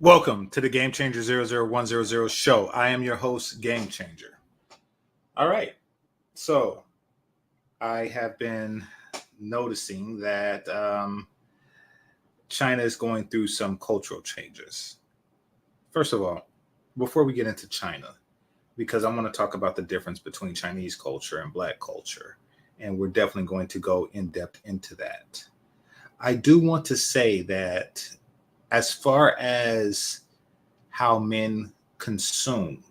Welcome to the GameChanger 00100 show. I am your host, GameChanger. All right. So I have been noticing that China is going through some cultural changes. First of all, before we get into China, because I want to talk about the difference between Chinese culture and Black culture, and we're definitely going to go in depth into that. I do want to say that as far as how men consume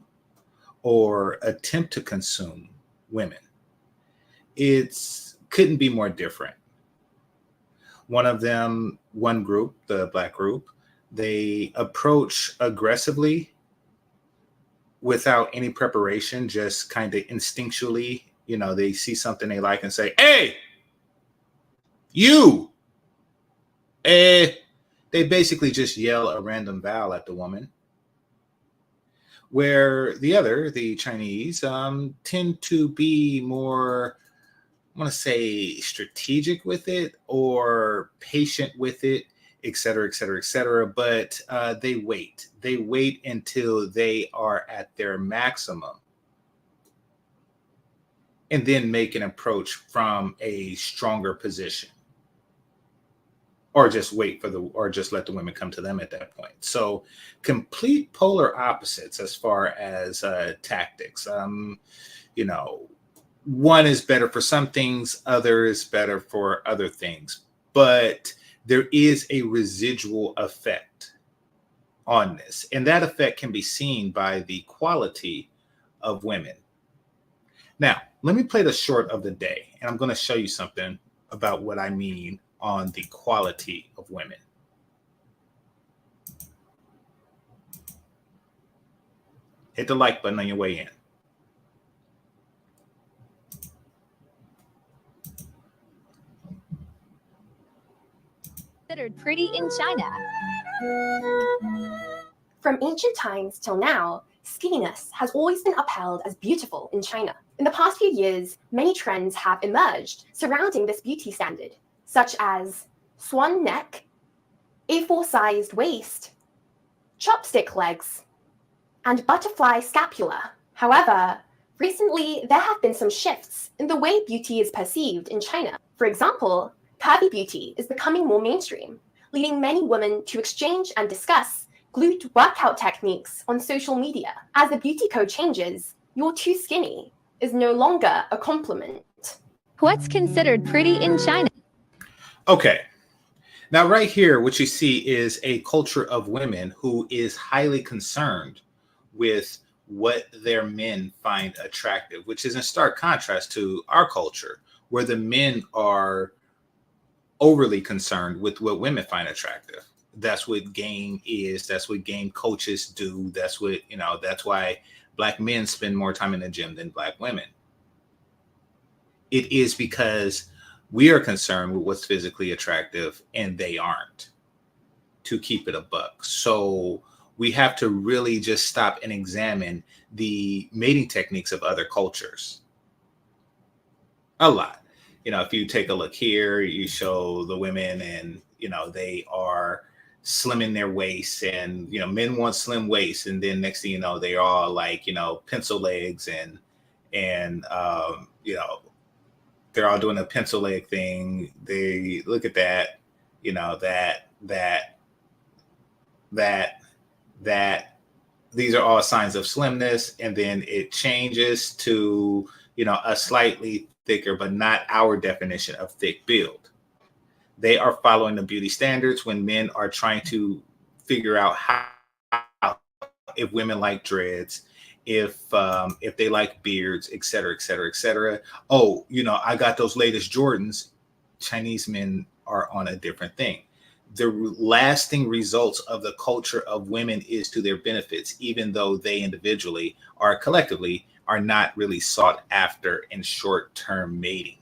or attempt to consume women, it's couldn't be more different. One group, the Black group, they approach aggressively without any preparation, just kind of instinctually. They see something they like and say, "Hey, you!" They basically just yell a random vowel at the woman. Where the Chinese, tend to be more, I want to say, strategic with it or patient with it, et cetera, et cetera, et cetera. But they wait. They wait until they are at their maximum and then make an approach from a stronger position. Or just just let the women come to them at that point. So complete polar opposites as far as tactics. One is better for some things, other is better for other things. But there is a residual effect on this. And that effect can be seen by the quality of women. Now, let me play the short of the day, and I'm going to show you something about what I mean on the quality of women. Hit the like button on your way in. Considered pretty in China. From ancient times till now, skinniness has always been upheld as beautiful in China. In the past few years, many trends have emerged surrounding this beauty standard, such as swan neck, A4-sized waist, chopstick legs, and butterfly scapula. However, recently there have been some shifts in the way beauty is perceived in China. For example, curvy beauty is becoming more mainstream, leading many women to exchange and discuss glute workout techniques on social media. As the beauty code changes, "you're too skinny" is no longer a compliment. What's considered pretty in China? Okay. Now, right here, what you see is a culture of women who is highly concerned with what their men find attractive, which is in stark contrast to our culture, where the men are overly concerned with what women find attractive. That's what game is. That's what game coaches do. That's why Black men spend more time in the gym than Black women. It is because we are concerned with what's physically attractive and they aren't, to keep it a buck. So we have to really just stop and examine the mating techniques of other cultures. A lot. If you take a look here, you show the women and, they are slimming their waists, and, men want slim waists. And then next thing you know, they're all like, pencil legs and they're all doing a pencil leg thing. They look at that, that these are all signs of slimness. And then it changes to, a slightly thicker, but not our definition of thick build. They are following the beauty standards when men are trying to figure out how, if women like dreads, if they like beards, et cetera, et cetera, et cetera. Oh, I got those latest Jordans. Chinese men are on a different thing. The lasting results of the culture of women is to their benefits, even though they individually or collectively are not really sought after in short-term mating.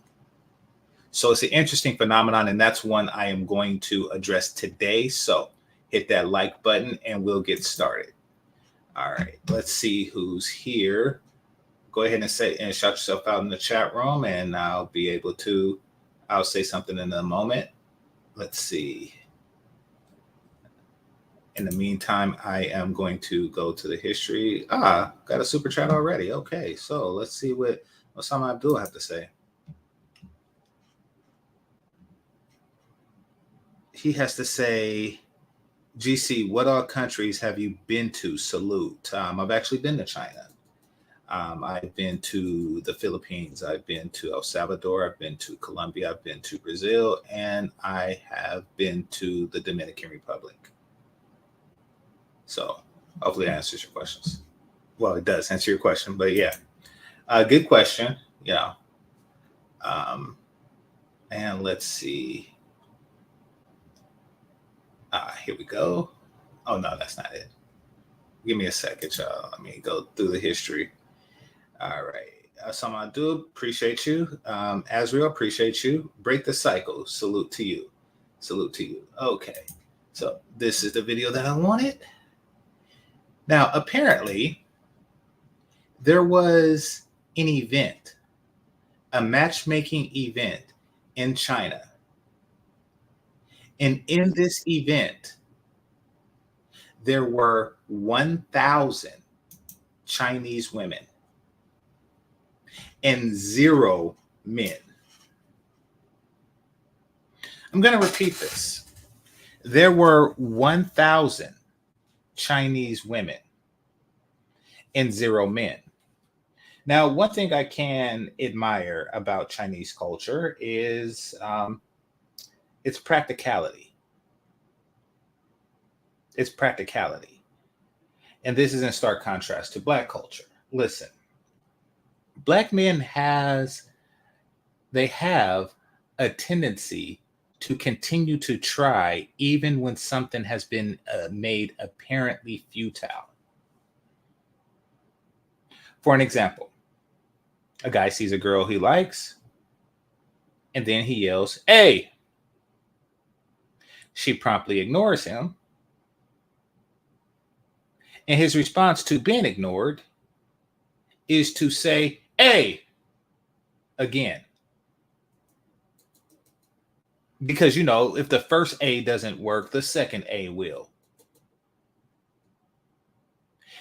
So it's an interesting phenomenon, and that's one I am going to address today. So hit that like button and we'll get started. All right, let's see who's here. Go ahead and shout yourself out in the chat room, and I'll say something in a moment. Let's see. In the meantime, I am going to go to the history. Got a super chat already. Okay, so let's see what Osama Abdul have to say. He has to say, GC, what all countries have you been to? Salute. I've actually been to China. I've been to the Philippines. I've been to El Salvador. I've been to Colombia. I've been to Brazil. And I have been to the Dominican Republic. So hopefully that answers your questions. Well, it does answer your question, but yeah, good question. Yeah. And let's see. Here we go. Oh, no, that's not it. Give me a second, y'all. Let me go through the history. All right. Samadou, appreciate you. Azriel, appreciate you. Break the cycle. Salute to you. Salute to you. Okay. So this is the video that I wanted. Now, apparently, there was an event, a matchmaking event in China. And in this event, there were 1,000 Chinese women and 0 men. I'm going to repeat this. There were 1,000 Chinese women and 0 men. Now, one thing I can admire about Chinese culture is its practicality. It's practicality. And this is in stark contrast to Black culture. Listen, Black men have a tendency to continue to try even when something has been made apparently futile. For an example, a guy sees a girl he likes, and then he yells, "Hey!" She promptly ignores him. And his response to being ignored is to say, "Hey!" again. Because, if the first A doesn't work, the second A will.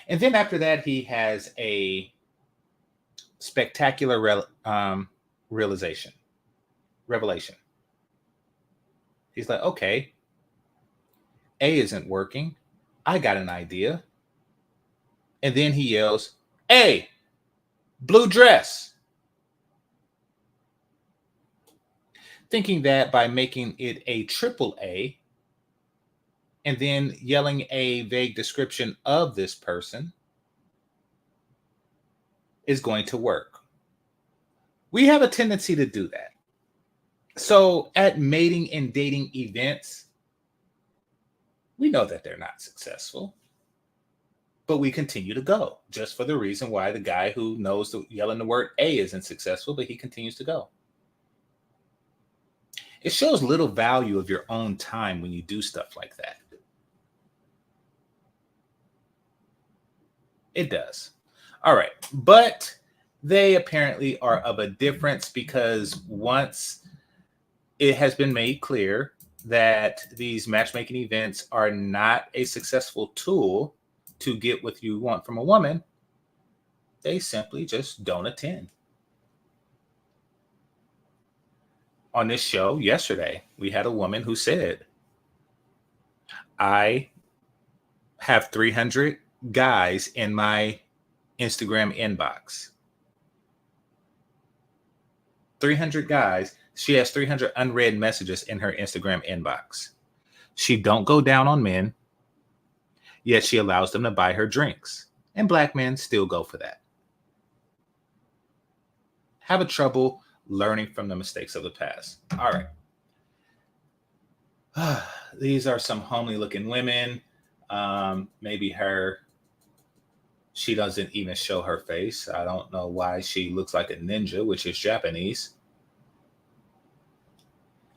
And then after that, he has a spectacular revelation. He's like, okay, A isn't working. I got an idea. And then he yells, "Hey, blue dress." Thinking that by making it a triple A and then yelling a vague description of this person is going to work. We have a tendency to do that. So at mating and dating events, we know that they're not successful, but we continue to go just for the reason why the guy who knows yelling the word A isn't successful, but he continues to go. It shows little value of your own time when you do stuff like that. It does. All right. But they apparently are of a difference because once it has been made clear that these matchmaking events are not a successful tool to get what you want from a woman, they simply just don't attend. On this show yesterday, we had a woman who said, "I have 300 guys in my Instagram inbox." 300 guys. She has 300 unread messages in her Instagram inbox. She don't go down on men, yet she allows them to buy her drinks. And Black men still go for that. Have a trouble learning from the mistakes of the past. All right. These are some homely looking women. Maybe her. She doesn't even show her face. I don't know why she looks like a ninja, which is Japanese.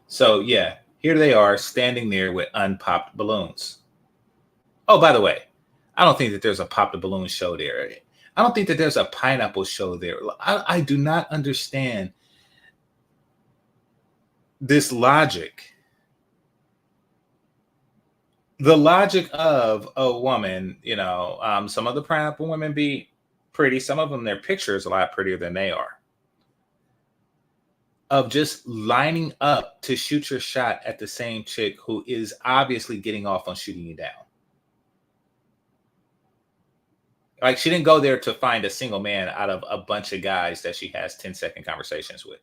So yeah, here they are standing there with unpopped balloons. Oh, by the way, I don't think that there's a pop the balloon show there. I don't think that there's a pineapple show there. I do not understand this logic The logic of a woman, some of the pineapple women be pretty, some of them, their picture is a lot prettier than they are. Of just lining up to shoot your shot at the same chick who is obviously getting off on shooting you down. Like, she didn't go there to find a single man out of a bunch of guys that she has 10-second conversations with.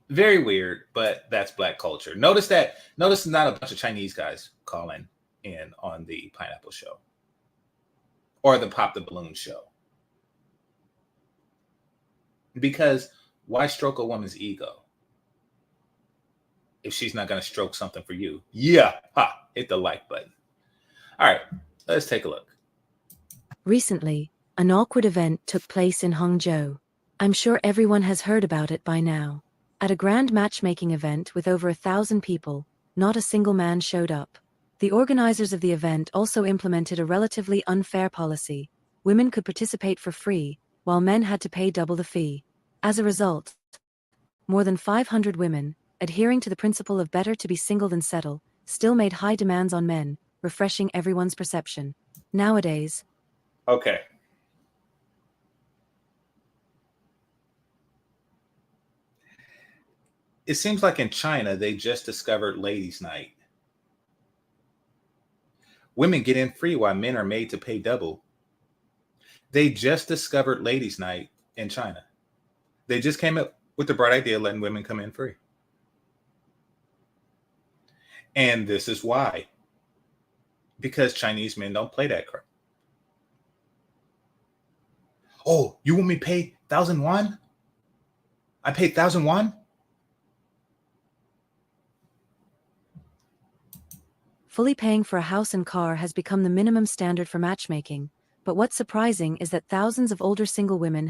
Very weird, but that's Black culture. Notice not a bunch of Chinese guys calling in on the Pineapple Show or the Pop the Balloon Show. Because why stroke a woman's ego if she's not going to stroke something for you? Yeah, hit the like button. All right, let's take a look. Recently, an awkward event took place in Hangzhou. I'm sure everyone has heard about it by now. At a grand matchmaking event with over 1,000 people, not a single man showed up. The organizers of the event also implemented a relatively unfair policy. Women could participate for free, while men had to pay double the fee. As a result, more than 500 women, adhering to the principle of better to be single than settle, still made high demands on men, refreshing everyone's perception. Nowadays, okay. It seems like in China, they just discovered ladies' night. Women get in free while men are made to pay double. They just discovered ladies' night in China. They just came up with the bright idea of letting women come in free. And this is why. Because Chinese men don't play that crap. Oh, you want me to pay 1,000 won? I paid 1,000 won? fully paying for a house and car has become the minimum standard for matchmaking, but what's surprising is that thousands of older single women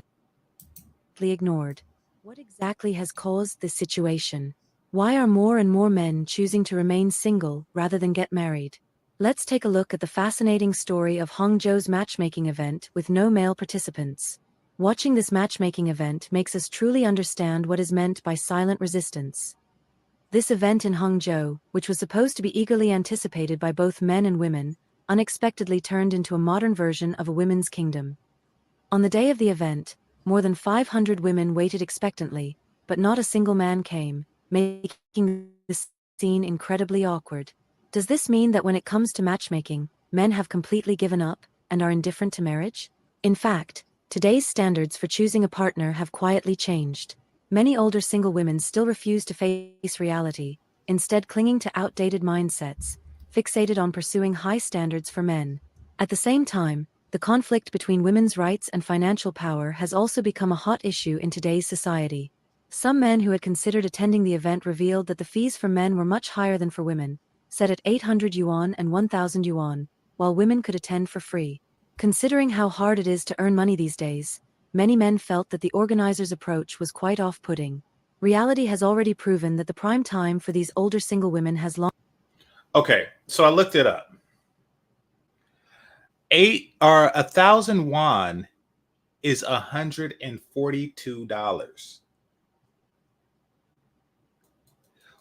have ignored. What exactly has caused this situation? Why are more and more men choosing to remain single rather than get married? Let's take a look at the fascinating story of Hangzhou's matchmaking event with no male participants. Watching this matchmaking event makes us truly understand what is meant by silent resistance. This event in Hangzhou, which was supposed to be eagerly anticipated by both men and women, unexpectedly turned into a modern version of a women's kingdom. On the day of the event, more than 500 women waited expectantly, but not a single man came, making the scene incredibly awkward. Does this mean that when it comes to matchmaking, men have completely given up and are indifferent to marriage? In fact, today's standards for choosing a partner have quietly changed. Many older single women still refuse to face reality, instead clinging to outdated mindsets, fixated on pursuing high standards for men. At the same time, the conflict between women's rights and financial power has also become a hot issue in today's society. Some men who had considered attending the event revealed that the fees for men were much higher than for women, set at 800 yuan and 1,000 yuan, while women could attend for free. Considering how hard it is to earn money these days, many men felt that the organizers' approach was quite off-putting. Reality has already proven that the prime time for these older single women has long. Okay, so I looked it up. 1,000 won is $142,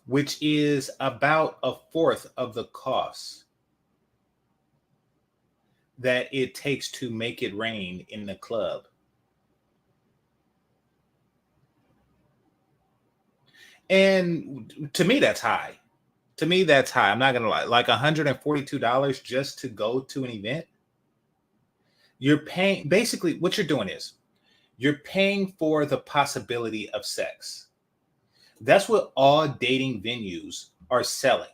which is about a fourth of the cost that it takes to make it rain in the club. And to me, that's high. To me, that's high. I'm not going to lie. Like $142 just to go to an event. You're paying, basically, what you're doing is you're paying for the possibility of sex. That's what all dating venues are selling.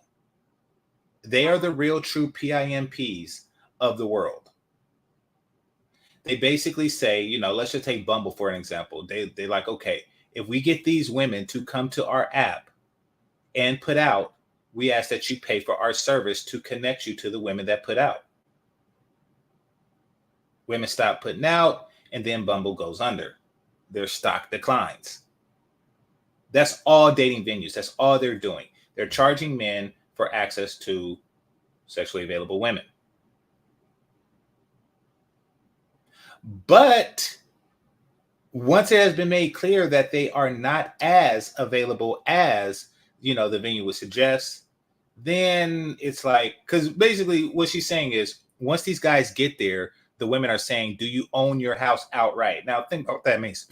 They are the real true PIMPs of the world. They basically say, let's just take Bumble for an example. They're like, okay, if we get these women to come to our app and put out, we ask that you pay for our service to connect you to the women that put out. Women stop putting out, and then Bumble goes under. Their stock declines. That's all dating venues. That's all they're doing. They're charging men for access to sexually available women. But once it has been made clear that they are not as available as, the venue would suggest, then it's like, because basically what she's saying is once these guys get there, the women are saying, do you own your house outright? Now think about what that means.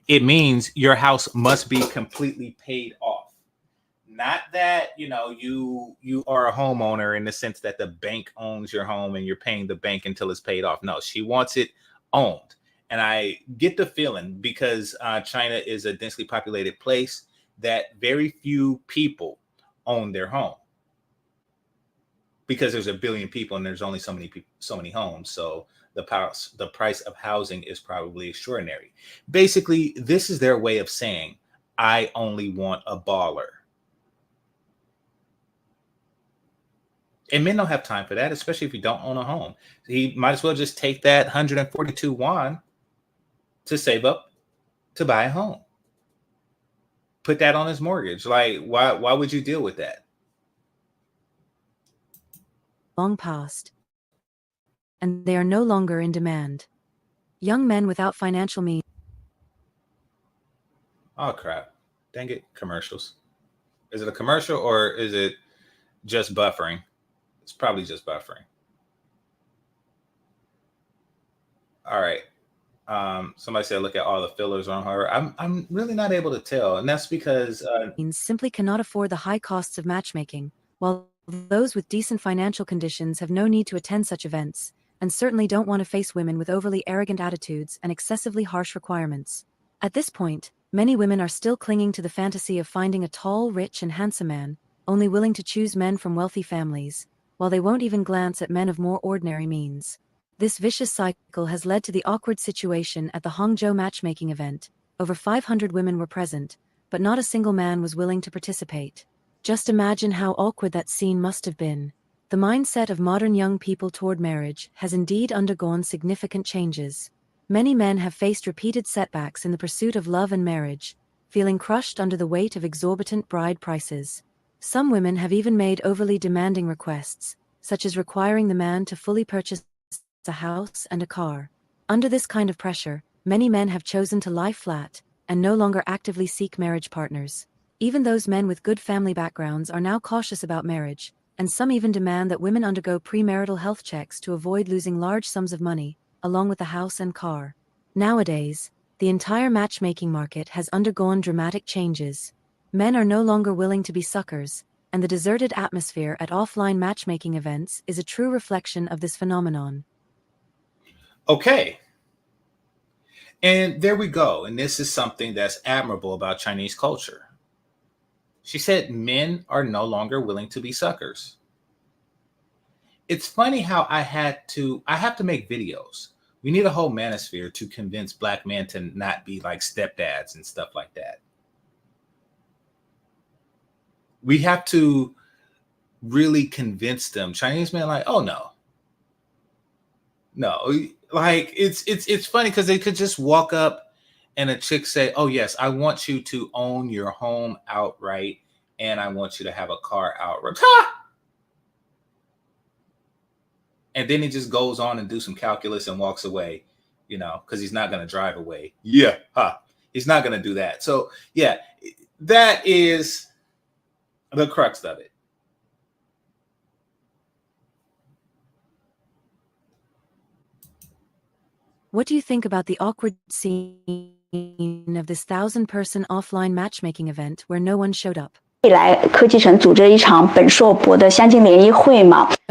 It means your house must be completely paid off. Not that, you are a homeowner in the sense that the bank owns your home and you're paying the bank until it's paid off. No, she wants it owned. And I get the feeling, because China is a densely populated place, that very few people own their home, because there's a billion people and there's only so many people, so many homes. So the price of housing is probably extraordinary. Basically, this is their way of saying, I only want a baller. And men don't have time for that, especially if you don't own a home. He might as well just take that 142 won to save up to buy a home. Put that on his mortgage. Like, why would you deal with that? Long past, and they are no longer in demand. Young men without financial means. Oh, crap. Dang it, commercials. Is it a commercial or is it just buffering? It's probably just buffering. All right. Somebody said, look at all the fillers on her. I'm really not able to tell. And that's because Simply cannot afford the high costs of matchmaking, while those with decent financial conditions have no need to attend such events, and certainly don't want to face women with overly arrogant attitudes and excessively harsh requirements. At this point, many women are still clinging to the fantasy of finding a tall, rich, and handsome man, only willing to choose men from wealthy families, while they won't even glance at men of more ordinary means. This vicious cycle has led to the awkward situation at the Hangzhou matchmaking event. Over 500 women were present, but not a single man was willing to participate. Just imagine how awkward that scene must have been. The mindset of modern young people toward marriage has indeed undergone significant changes. Many men have faced repeated setbacks in the pursuit of love and marriage, feeling crushed under the weight of exorbitant bride prices. Some women have even made overly demanding requests, such as requiring the man to fully purchase a house and a car. Under this kind of pressure, many men have chosen to lie flat and no longer actively seek marriage partners. Even those men with good family backgrounds are now cautious about marriage, and some even demand that women undergo premarital health checks to avoid losing large sums of money, along with the house and car. Nowadays, the entire matchmaking market has undergone dramatic changes. Men are no longer willing to be suckers, and the deserted atmosphere at offline matchmaking events is a true reflection of this phenomenon. Okay. And there we go. And this is something that's admirable about Chinese culture. She said men are no longer willing to be suckers. It's funny how I have to make videos. We need a whole manosphere to convince black men to not be like stepdads and stuff like that. We have to really convince them. Chinese men are like, oh no. Like it's funny because they could just walk up and a chick say, oh yes, I want you to own your home outright and I want you to have a car outright. And then he just goes on and do some calculus and walks away, because he's not going to drive away. Yeah, he's not going to do that. So yeah, that is the crux of it. What do you think about the awkward scene of this 1,000-person offline matchmaking event where no one showed up? A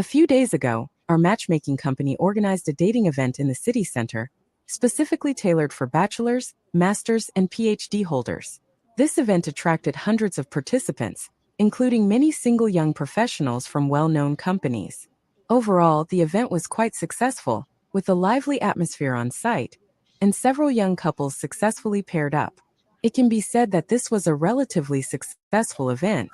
few days ago, our matchmaking company organized a dating event in the city center, specifically tailored for bachelors, masters, and PhD holders. This event attracted hundreds of participants, including many single young professionals from well-known companies. Overall, the event was quite successful, with a lively atmosphere on site, and several young couples successfully paired up. It can be said that this was a relatively successful event.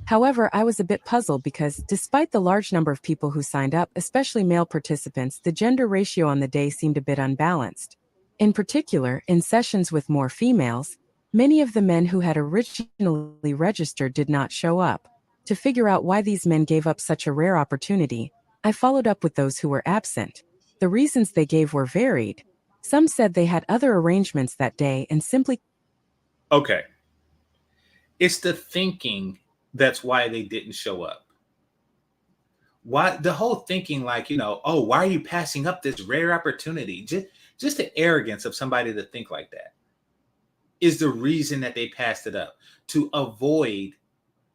However, I was a bit puzzled because, despite the large number of people who signed up, especially male participants, the gender ratio on the day seemed a bit unbalanced. In particular, in sessions with more females, many of the men who had originally registered did not show up. To figure out why these men gave up such a rare opportunity, I followed up with those who were absent. The reasons they gave were varied. Some said they had other arrangements that day and simply... Okay. It's the thinking That's why they didn't show up. Why the whole thinking like, oh, why are you passing up this rare opportunity? Just the arrogance of somebody to think like that is the reason that they passed it up, to avoid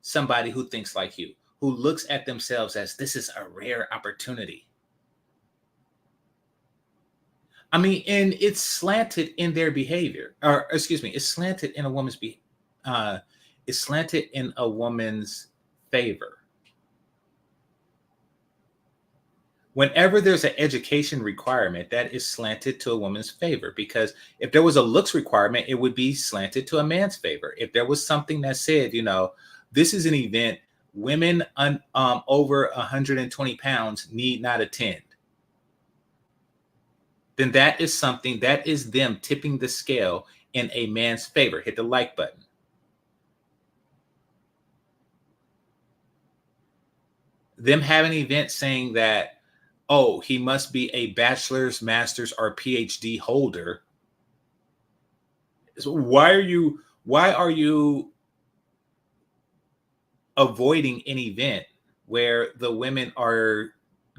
somebody who thinks like you, who looks at themselves as this is a rare opportunity. I mean, and it's slanted in their behavior, or excuse me, it's slanted in a woman's it's slanted in a woman's favor. Whenever there's an education requirement, that is slanted to a woman's favor, because if there was a looks requirement, it would be slanted to a man's favor. If there was something that said, this is an event, women over 120 pounds need not attend, then that is something that is them tipping the scale in a man's favor. Hit the like button. Them having an event saying that, oh, he must be a bachelor's, master's, or PhD holder. So why are you avoiding an event where the women are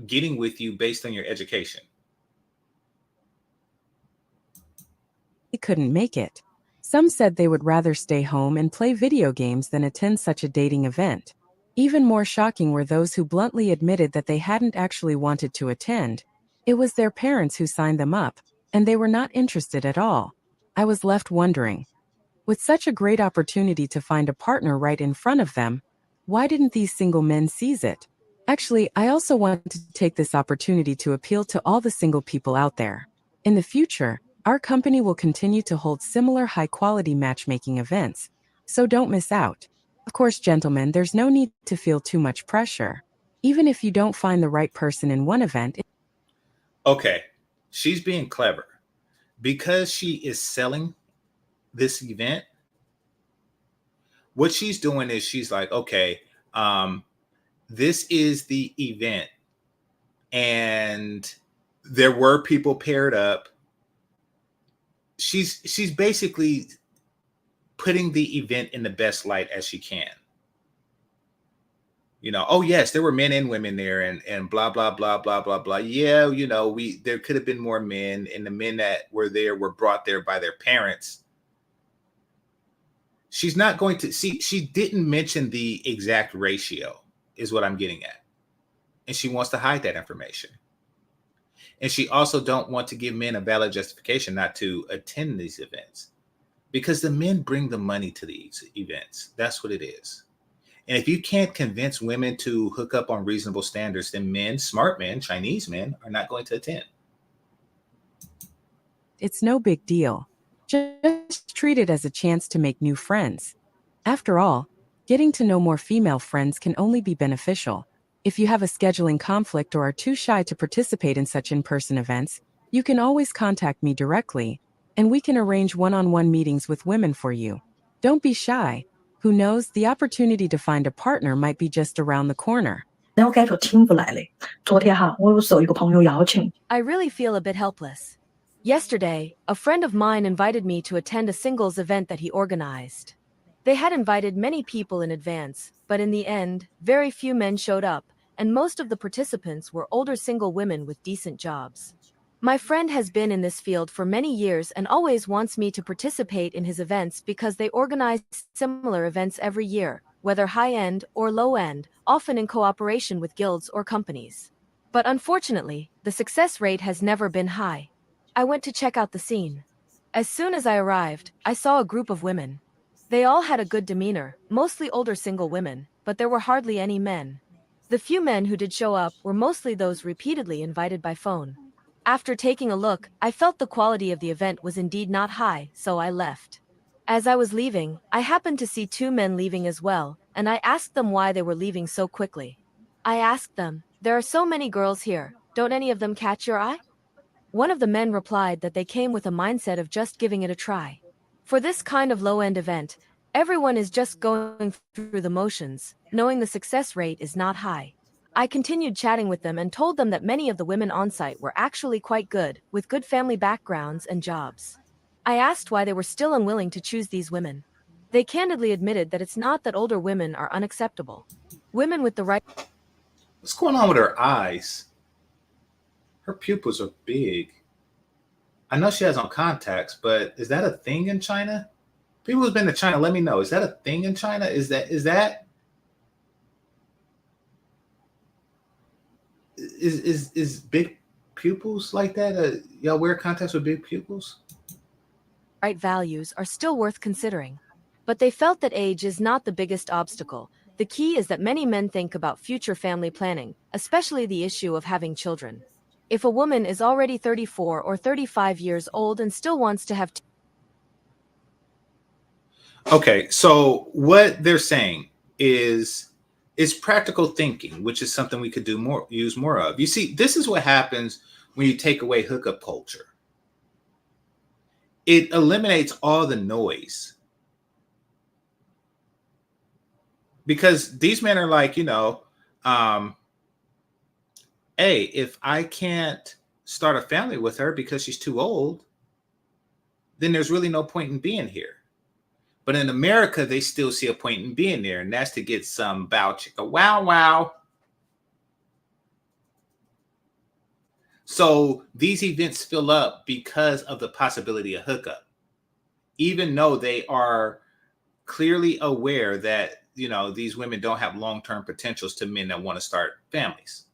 getting with you based on your education? They couldn't make it. Some said they would rather stay home and play video games than attend such a dating event. Even more shocking were those who bluntly admitted that they hadn't actually wanted to attend. It was their parents who signed them up, and they were not interested at all. I was left wondering, with such a great opportunity to find a partner right in front of them, why didn't these single men seize it? Actually, I also want to take this opportunity to appeal to all the single people out there. In the future, our company will continue to hold similar high-quality matchmaking events, so don't miss out. Of course, gentlemen, there's no need to feel too much pressure. Even if you don't find the right person in one event. Okay, she's being clever. Because she is selling this event, what she's doing is she's like, okay, this is the event, and there were people paired up. She's basically putting the event in the best light as she can. Oh yes, there were men and women there, and blah blah blah blah blah blah. Yeah, there could have been more men, and the men that were there were brought there by their parents. She's not going to see. She didn't mention the exact ratio, is what I'm getting at, and she wants to hide that information. And she also don't want to give men a valid justification not to attend these events, because the men bring the money to these events. That's what it is. And if you can't convince women to hook up on reasonable standards, then men, smart men, Chinese men, are not going to attend. It's no big deal. Just treat it as a chance to make new friends. After all, getting to know more female friends can only be beneficial. If you have a scheduling conflict or are too shy to participate in such in-person events, you can always contact me directly, and we can arrange one-on-one meetings with women for you. Don't be shy. Who knows, the opportunity to find a partner might be just around the corner. I really feel a bit helpless. Yesterday, a friend of mine invited me to attend a singles event that he organized. They had invited many people in advance, but in the end, very few men showed up, and most of the participants were older single women with decent jobs. My friend has been in this field for many years and always wants me to participate in his events because they organize similar events every year, whether high-end or low-end, often in cooperation with guilds or companies. But unfortunately, the success rate has never been high. I went to check out the scene. As soon as I arrived, I saw a group of women. They all had a good demeanor, mostly older single women, but there were hardly any men. The few men who did show up were mostly those repeatedly invited by phone. After taking a look, I felt the quality of the event was indeed not high, so I left. As I was leaving, I happened to see two men leaving as well, and I asked them why they were leaving so quickly. I asked them, "There are so many girls here, don't any of them catch your eye?" One of the men replied that they came with a mindset of just giving it a try. For this kind of low-end event, everyone is just going through the motions, knowing the success rate is not high. I continued chatting with them and told them that many of the women on site were actually quite good, with good family backgrounds and jobs. I asked why they were still unwilling to choose these women. They candidly admitted that it's not that older women are unacceptable. Women with the right What's going on with her eyes? Her pupils are big. I know she has on contacts, but is that a thing in China? People who've been to China, let me know. Is that a thing in China? Is big pupils like that? Y'all wear contacts with big pupils? right values are still worth considering. But they felt that age is not the biggest obstacle. The key is that many men think about future family planning, especially the issue of having children. If a woman is already 34 or 35 years old and still wants to have Okay, so what they're saying is practical thinking, which is something we could use more of. You see, this is what happens when you take away hookup culture. It eliminates all the noise. Because these men are like, hey, if I can't start a family with her because she's too old, then there's really no point in being here. But in America, they still see a point in being there, and that's to get some bow chicka wow wow. So these events fill up because of the possibility of hookup, even though they are clearly aware that these women don't have long-term potentials to men that want to start families.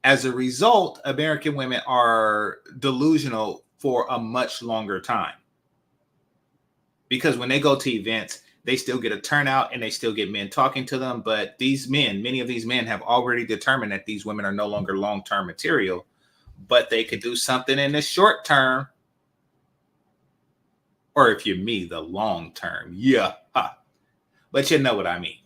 As a result, American women are delusional for a much longer time. Because when they go to events, they still get a turnout and they still get men talking to them. But many of these men have already determined that these women are no longer long-term material, but they could do something in the short term. Or if you're me, the long term. Yeah. But you know what I mean.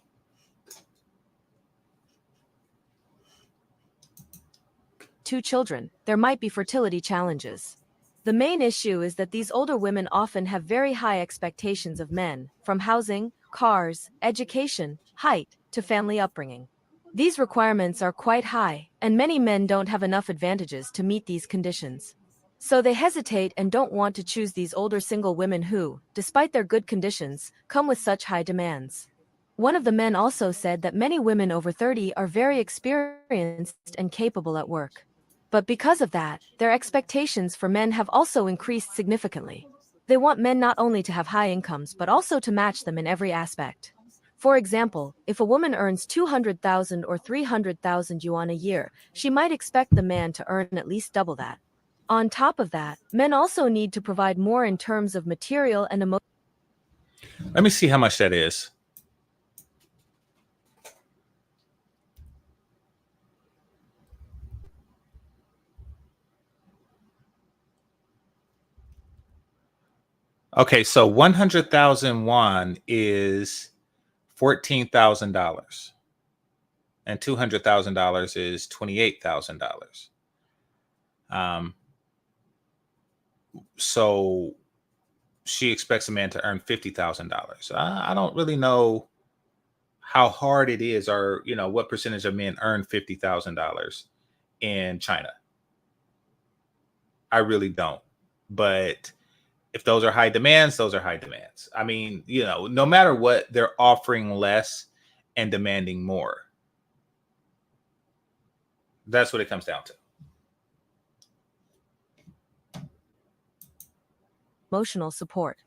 two children, there might be fertility challenges. The main issue is that these older women often have very high expectations of men, from housing, cars, education, height, to family upbringing. These requirements are quite high, and many men don't have enough advantages to meet these conditions. So they hesitate and don't want to choose these older single women who, despite their good conditions, come with such high demands. One of the men also said that many women over 30 are very experienced and capable at work. But because of that, their expectations for men have also increased significantly. They want men not only to have high incomes but also to match them in every aspect. For example, if a woman earns 200,000 or 300,000 yuan a year, she might expect the man to earn at least double that. On top of that, men also need to provide more in terms of material and emotional. Let me see how much that is. Okay, so 100,000 won is $14,000. And $200,000 is $28,000. So she expects a man to earn $50,000. I don't really know how hard it is, or what percentage of men earn $50,000 in China. I really don't. But if those are high demands, those are high demands. I mean, no matter what, they're offering less and demanding more. That's what it comes down to. Emotional support.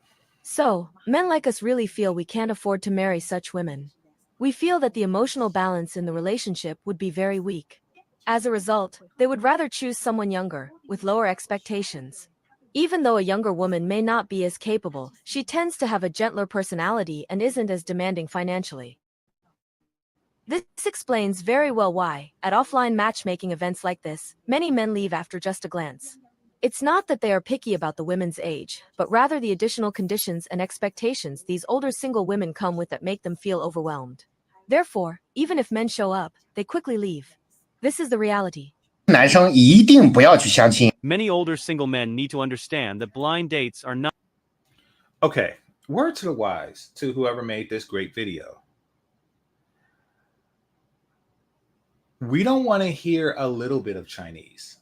So, men like us really feel we can't afford to marry such women. We feel that the emotional balance in the relationship would be very weak. As a result, they would rather choose someone younger, with lower expectations. Even though a younger woman may not be as capable, she tends to have a gentler personality and isn't as demanding financially. This explains very well why, at offline matchmaking events like this, many men leave after just a glance. It's not that they are picky about the women's age, but rather the additional conditions and expectations these older single women come with that make them feel overwhelmed. Therefore, even if men show up, they quickly leave. This is the reality. 男生一定不要去相亲。 Many older single men need to understand that blind dates are not. Okay, word to the wise, to whoever made this great video. We don't want to hear a little bit of Chinese.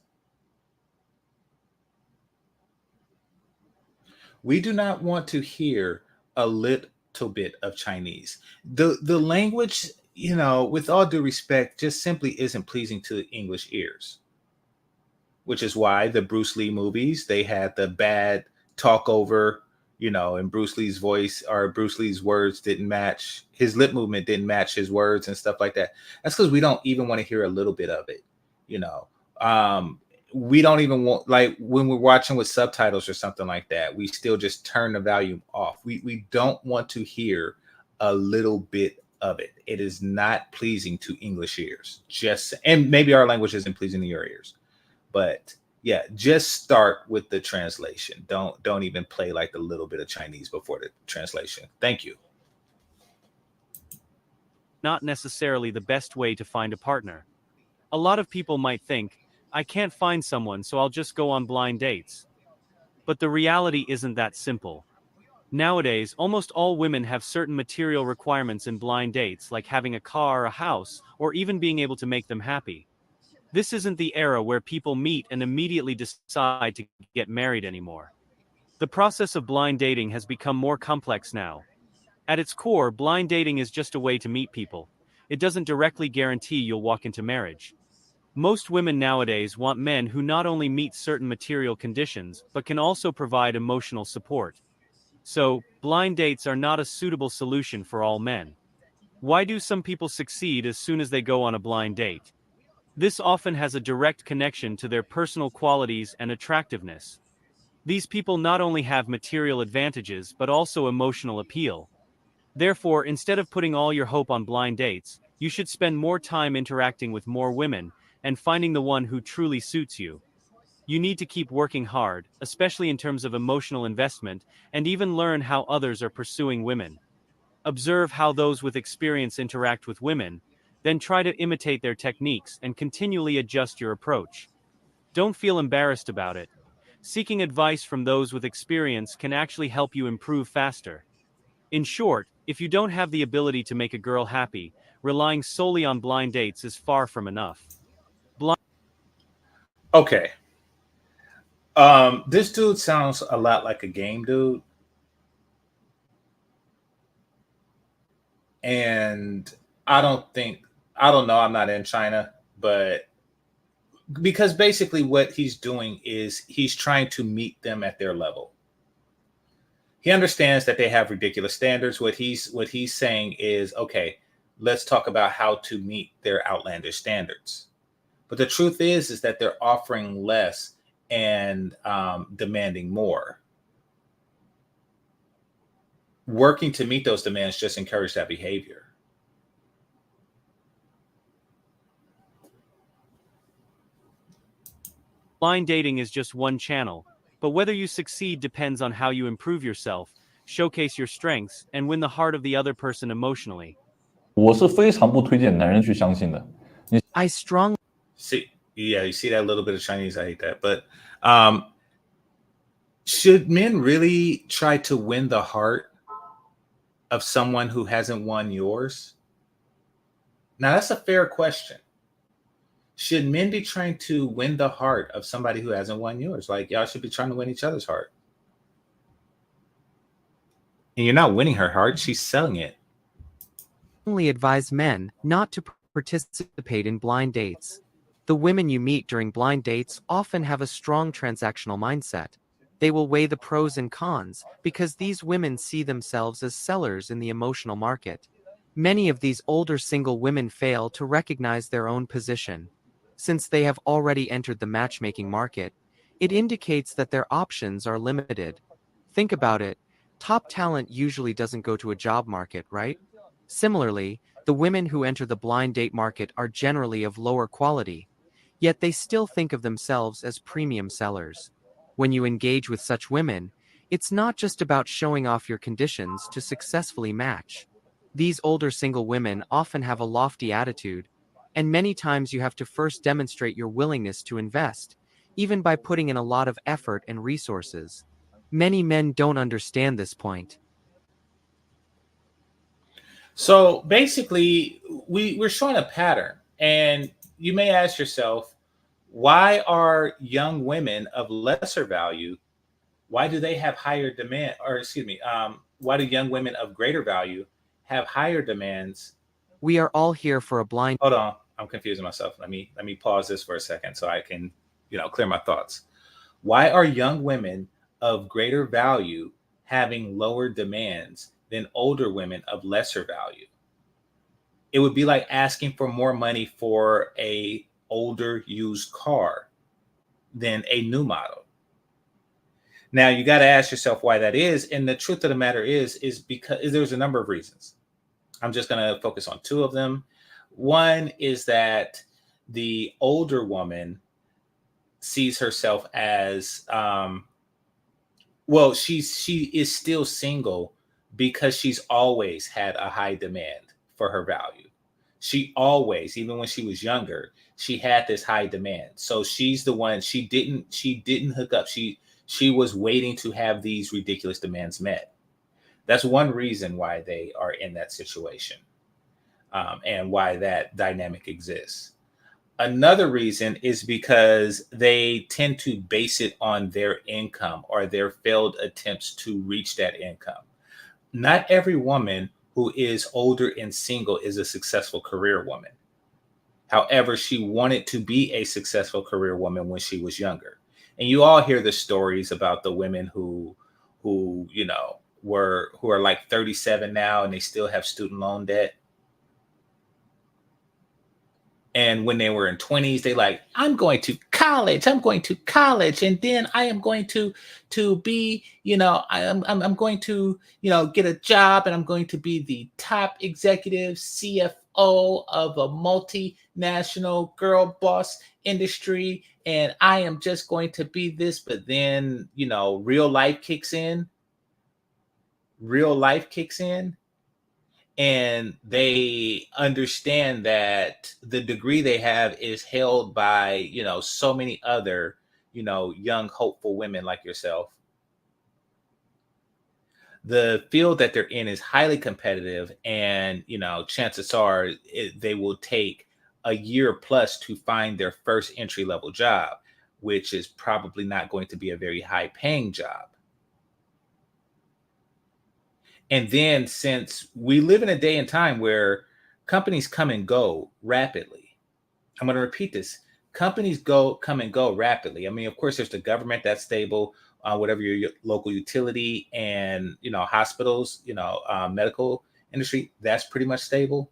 We do not want to hear a little bit of Chinese. The language, with all due respect, just simply isn't pleasing to English ears. Which is why the Bruce Lee movies, they had the bad talk over, and Bruce Lee's voice or Bruce Lee's words didn't match, his lip movement didn't match his words and stuff like that. That's because we don't even want to hear a little bit of it. We don't even want, like when we're watching with subtitles or something like that, we still just turn the volume off. We don't want to hear a little bit of it. It is not pleasing to English ears. And maybe our language isn't pleasing to your ears. But yeah, just start with the translation. Don't even play like the little bit of Chinese before the translation. Thank you. Not necessarily the best way to find a partner. A lot of people might think, I can't find someone, so I'll just go on blind dates. But the reality isn't that simple. Nowadays, almost all women have certain material requirements in blind dates, like having a car, a house, or even being able to make them happy. This isn't the era where people meet and immediately decide to get married anymore. The process of blind dating has become more complex now. At its core, blind dating is just a way to meet people. It doesn't directly guarantee you'll walk into marriage. Most women nowadays want men who not only meet certain material conditions, but can also provide emotional support. So, blind dates are not a suitable solution for all men. Why do some people succeed as soon as they go on a blind date? This often has a direct connection to their personal qualities and attractiveness. These people not only have material advantages but also emotional appeal. Therefore, instead of putting all your hope on blind dates, you should spend more time interacting with more women and finding the one who truly suits you. You need to keep working hard, especially in terms of emotional investment, and even learn how others are pursuing women. Observe how those with experience interact with women, then try to imitate their techniques and continually adjust your approach. Don't feel embarrassed about it. Seeking advice from those with experience can actually help you improve faster. In short, if you don't have the ability to make a girl happy, relying solely on blind dates is far from enough. Okay. This dude sounds a lot like a game dude. And I don't know, I'm not in China, but because basically what he's doing is he's trying to meet them at their level. He understands that they have ridiculous standards. What he's saying is, okay, let's talk about how to meet their outlandish standards. But the truth is that they're offering less and demanding more. Working to meet those demands just encourage that behavior. Blind dating is just one channel, but whether you succeed depends on how you improve yourself, showcase your strengths, and win the heart of the other person emotionally. 我是非常不推荐男人去相信的。I strongly See, yeah, you see that little bit of Chinese. I hate that. But should men really try to win the heart of someone who hasn't won yours? Now, that's a fair question. Should men be trying to win the heart of somebody who hasn't won yours? Like, y'all should be trying to win each other's heart. And you're not winning her heart, she's selling it. Advise men not to participate in blind dates. The women you meet during blind dates often have a strong transactional mindset. They will weigh the pros and cons because these women see themselves as sellers in the emotional market. Many of these older single women fail to recognize their own position. Since they have already entered the matchmaking market, it indicates that their options are limited. Think about it. Top talent usually doesn't go to a job market, right? Similarly, the women who enter the blind date market are generally of lower quality, yet they still think of themselves as premium sellers. When you engage with such women, it's not just about showing off your conditions to successfully match. These older single women often have a lofty attitude, and many times you have to first demonstrate your willingness to invest, even by putting in a lot of effort and resources. Many men don't understand this point. So basically, we're showing a pattern. And you may ask yourself, why are young women of lesser value? Why do they have higher demand? Or excuse me, why do young women of greater value have higher demands? We are all here for a blind. Hold on, I'm confusing myself. Let me pause this for a second so I can, clear my thoughts. Why are young women of greater value having lower demands than older women of lesser value? It would be like asking for more money for a older used car than a new model. Now you got to ask yourself why that is, and the truth of the matter is because there's a number of reasons. I'm just going to focus on two of them. One is that the older woman sees herself as she is still single because she's always had a high demand for her value. She always, even when she was younger, she had this high demand. So she's the one, she didn't hook up. She was waiting to have these ridiculous demands met. That's one reason why they are in that situation, and why that dynamic exists. Another reason is because they tend to base it on their income or their failed attempts to reach that income. Not every woman who is older and single is a successful career woman. However, she wanted to be a successful career woman when she was younger. And you all hear the stories about the women who are like 37 now and they still have student loan debt. And when they were in 20s, they like, I'm going to college, and then I am going to be, I'm going to, get a job, and I'm going to be the top executive CFO of a multinational girl boss industry, and I am just going to be this. But then, real life kicks in. And they understand that the degree they have is held by, so many other, young, hopeful women like yourself. The field that they're in is highly competitive, and, chances are they will take a year plus to find their first entry level job, which is probably not going to be a very high paying job. And then, since we live in a day and time where companies come and go rapidly, I'm going to repeat this. Companies come and go rapidly. I mean, of course, there's the government that's stable, whatever your local utility, and, hospitals, medical industry, that's pretty much stable.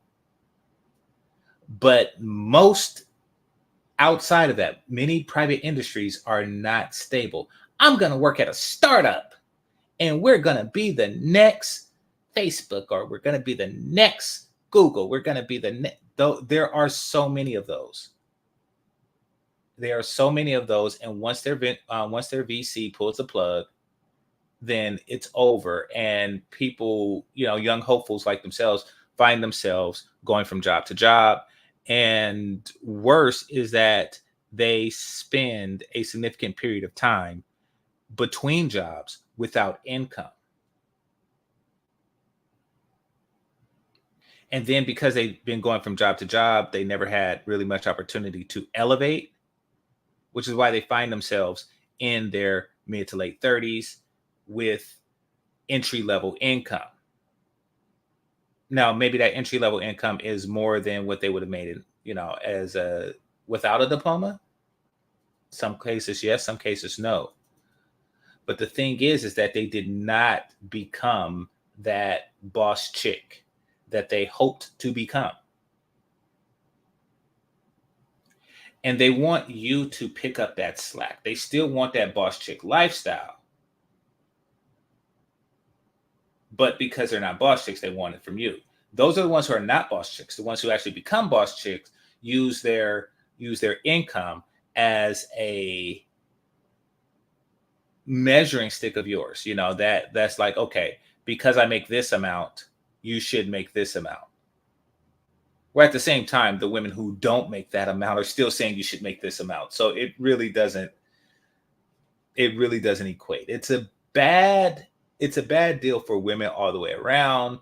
But most outside of that, many private industries are not stable. I'm going to work at a startup, and we're going to be the next Facebook, or we're going to be the next Google. We're going to be there are so many of those. And once their VC pulls the plug, then it's over. And people, young hopefuls like themselves, find themselves going from job to job. And worse is that they spend a significant period of time between jobs without income. And then because they've been going from job to job, they never had really much opportunity to elevate, which is why they find themselves in their mid to late 30s with entry level income. Now, maybe that entry level income is more than what they would have made, without a diploma. Some cases, yes, some cases, no. But the thing is that they did not become that boss chick that they hoped to become. And they want you to pick up that slack. They still want that boss chick lifestyle. But because they're not boss chicks, they want it from you. Those are the ones who are not boss chicks. The ones who actually become boss chicks use their income as a measuring stick of yours. That's like, okay, because I make this amount, you should make this amount. Where at the same time, the women who don't make that amount are still saying you should make this amount. So it really doesn't equate. It's a bad deal for women all the way around,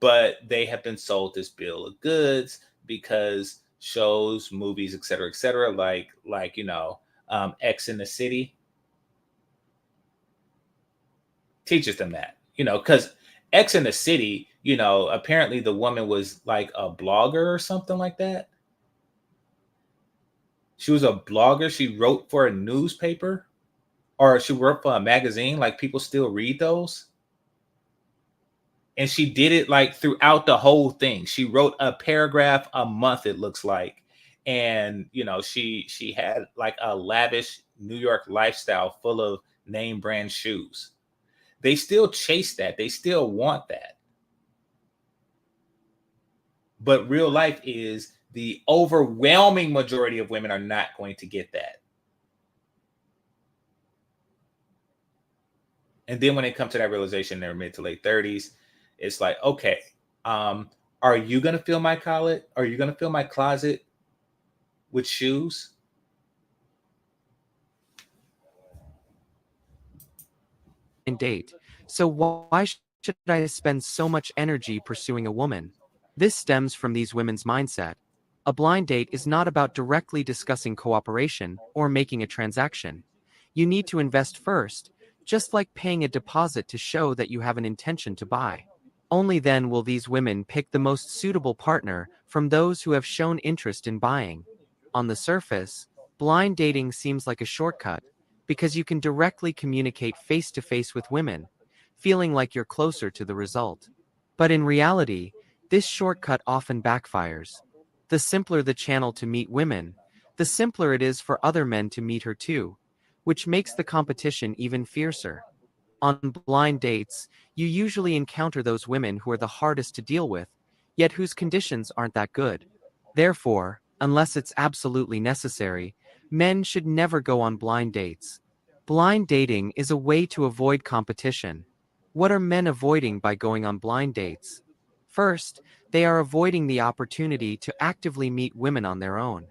but they have been sold this bill of goods because shows, movies, et cetera, like X in the City teaches them that, because X in the City, you know, apparently the woman was like a blogger or something like that. She was a blogger. She wrote for a newspaper, or she wrote for a magazine. Like, people still read those. And she did it like throughout the whole thing. She wrote a paragraph a month, it looks like. And you know, she had like a lavish New York lifestyle full of name brand shoes. They still chase that. They still want that. But real life is the overwhelming majority of women are not going to get that. And then when they come to that realization in their mid to late 30s, it's like, okay, are you going to fill my closet? Are you going to fill my closet with shoes? Date. So why should I spend so much energy pursuing a woman? This stems from these women's mindset. A blind date is not about directly discussing cooperation or making a transaction. You need to invest first, just like paying a deposit to show that you have an intention to buy. Only then will these women pick the most suitable partner from those who have shown interest in buying. On the surface, blind dating seems like a shortcut, because you can directly communicate face-to-face with women, feeling like you're closer to the result. But in reality, this shortcut often backfires. The simpler the channel to meet women, the simpler it is for other men to meet her too, which makes the competition even fiercer. On blind dates, you usually encounter those women who are the hardest to deal with, yet whose conditions aren't that good. Therefore, unless it's absolutely necessary, men should never go on blind dates. Blind dating is a way to avoid competition. What are men avoiding by going on blind dates? First, they are avoiding the opportunity to actively meet women on their own.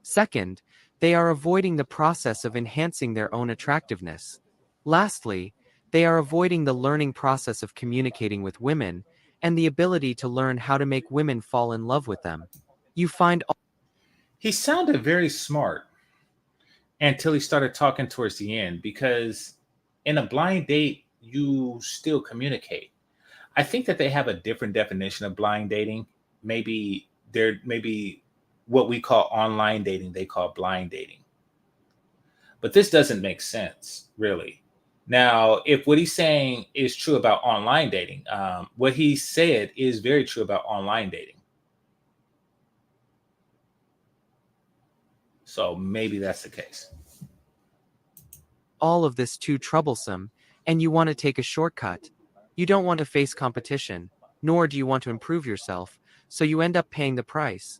Second, they are avoiding the process of enhancing their own attractiveness. Lastly, they are avoiding the learning process of communicating with women and the ability to learn how to make women fall in love with them. You find He sounded very smart until he started talking towards the end, because in a blind date, you still communicate. I think that they have a different definition of blind dating. Maybe what we call online dating, they call blind dating. But this doesn't make sense, really. Now, if what he's saying is true about online dating, what he said is very true about online dating. So maybe that's the case. all of this too troublesome, and you want to take a shortcut. You don't want to face competition, nor do you want to improve yourself, so you end up paying the price.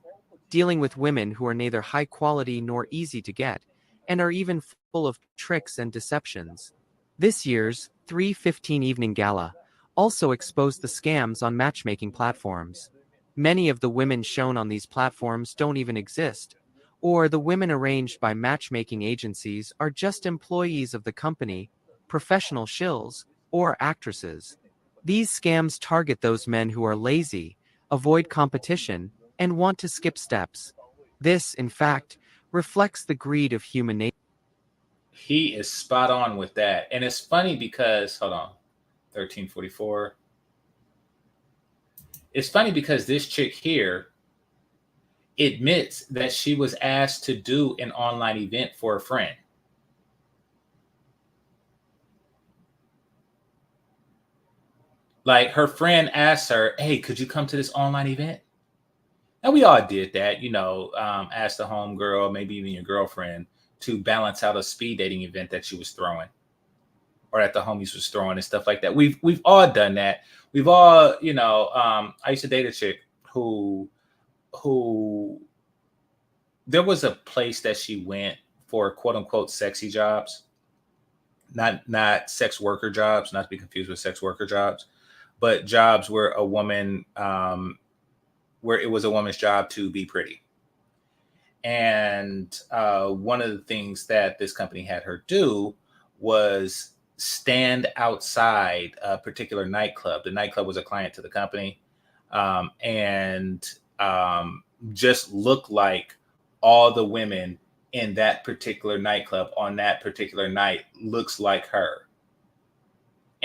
Dealing with women who are neither high quality nor easy to get, and are even full of tricks and deceptions. This year's 3:15 Evening Gala also exposed the scams on matchmaking platforms. Many of the women shown on these platforms don't even exist, or the women arranged by matchmaking agencies are just employees of the company, professional shills, or actresses. These scams target those men who are lazy, avoid competition, and want to skip steps. This, in fact, reflects the greed of human nature. He is spot on with that. And it's funny because, hold on, 1344. It's funny because this chick here admits that she was asked to do an online event for a friend. Like, her friend asked her, hey, could you come to this online event? And we all did that, ask the home girl, maybe even your girlfriend, to balance out a speed dating event that she was throwing, or that the homies was throwing and stuff like that. We've all done that. We've all, I used to date a chick who there was a place that she went for quote unquote sexy jobs, not sex worker jobs, not to be confused with sex worker jobs, but jobs where a woman, where it was a woman's job to be pretty. And one of the things that this company had her do was stand outside a particular nightclub. The nightclub was a client to the company, and just look like all the women in that particular nightclub on that particular night looks like her.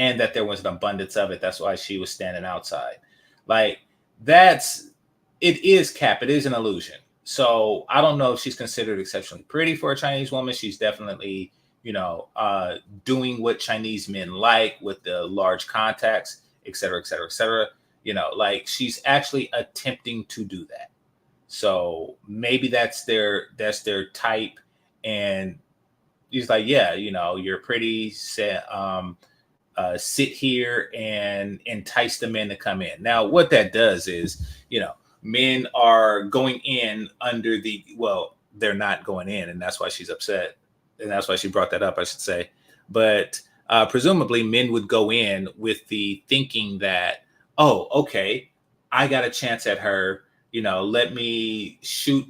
and that there was an abundance of it. That's why she was standing outside. Like, it is cap. It is an illusion. So I don't know if she's considered exceptionally pretty for a Chinese woman. She's definitely, doing what Chinese men like with the large contacts, et cetera, et cetera, et cetera. Like, she's actually attempting to do that. So maybe that's their type. And he's like, yeah, you're pretty, sit here and entice the men to come in. Now, what that does is, men are going in they're not going in. And that's why she's upset. And that's why she brought that up, I should say. But presumably men would go in with the thinking that, oh, okay, I got a chance at her. Let me shoot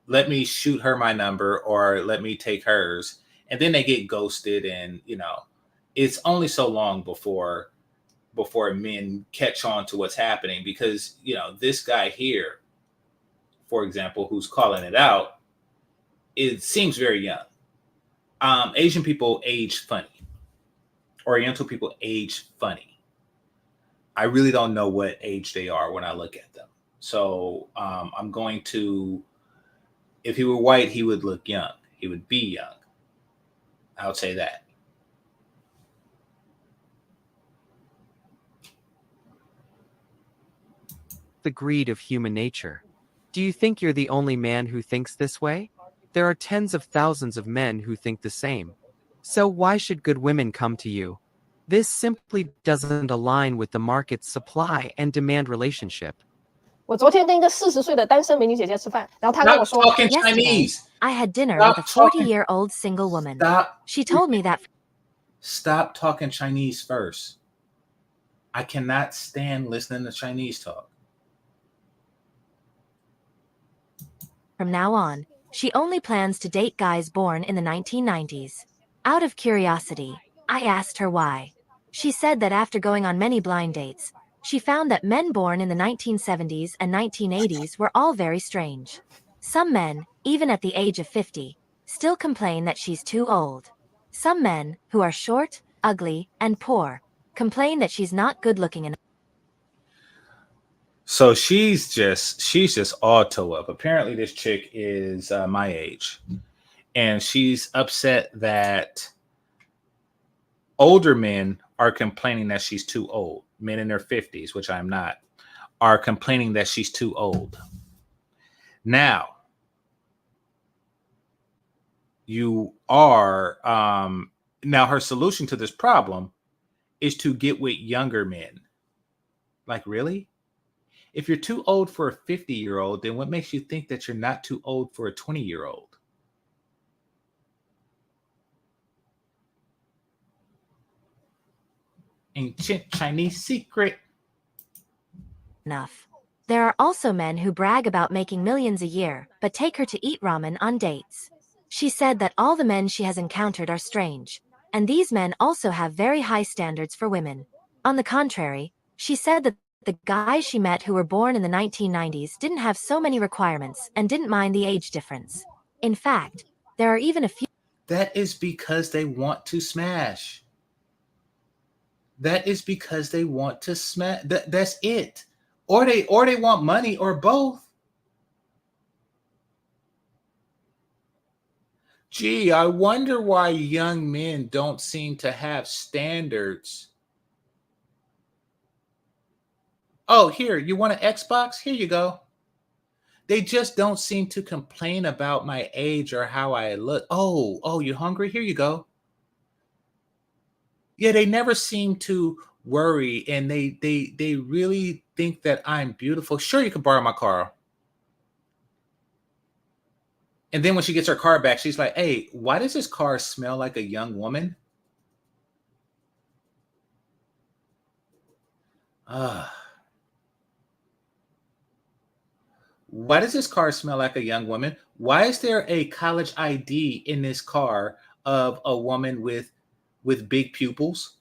her my number, or let me take hers. And then they get ghosted. And, it's only so long before men catch on to what's happening, because, this guy here, for example, who's calling it out, it seems very young. Asian people age funny. Oriental people age funny. I really don't know what age they are when I look at them. So I'm going to, if he were white, he would look young. He would be young. I would say that. The greed of human nature. Do you think you're the only man who thinks this way? There are tens of thousands of men who think the same. So why should good women come to you? This simply doesn't align with the market's supply and demand relationship. 我昨天跟一个40岁的单身美女姐姐吃饭，然后她跟我 Stop 说 talking Yesterday, Chinese. I had dinner Stop with a talking- 40-year-old single woman. Stop. She told me that Stop talking Chinese first. I cannot stand listening to Chinese talk. from now on, she only plans to date guys born in the 1990s. Out of curiosity, I asked her why. She said that after going on many blind dates, she found that men born in the 1970s and 1980s were all very strange. Some men, even at the age of 50, still complain that she's too old. Some men, who are short, ugly, and poor, complain that she's not good looking enough. So she's just all toe up. Apparently this chick is my age, and she's upset that older men are complaining that she's too old. Men in their 50s, which I'm not, are complaining that she's too old. Now, now her solution to this problem is to get with younger men. Like, really? If you're too old for a 50-year-old, then what makes you think that you're not too old for a 20-year-old? Ancient Chinese secret. Enough. There are also men who brag about making millions a year, but take her to eat ramen on dates. She said that all the men she has encountered are strange, and these men also have very high standards for women. On the contrary, she said that the guys she met who were born in the 1990s didn't have so many requirements and didn't mind the age difference. In fact, there are even a few. That is because they want to smash. That is because they want to smash. That's it. Or they want money, or both. Gee, I wonder why young men don't seem to have standards. Oh, here, you want an Xbox? Here you go. They just don't seem to complain about my age or how I look. Oh, you hungry? Here you go. Yeah, they never seem to worry, and they really think that I'm beautiful. Sure, you can borrow my car. And then when she gets her car back, she's like, hey, why does this car smell like a young woman? Why does this car smell like a young woman? Why is there a college ID in this car of a woman with big pupils?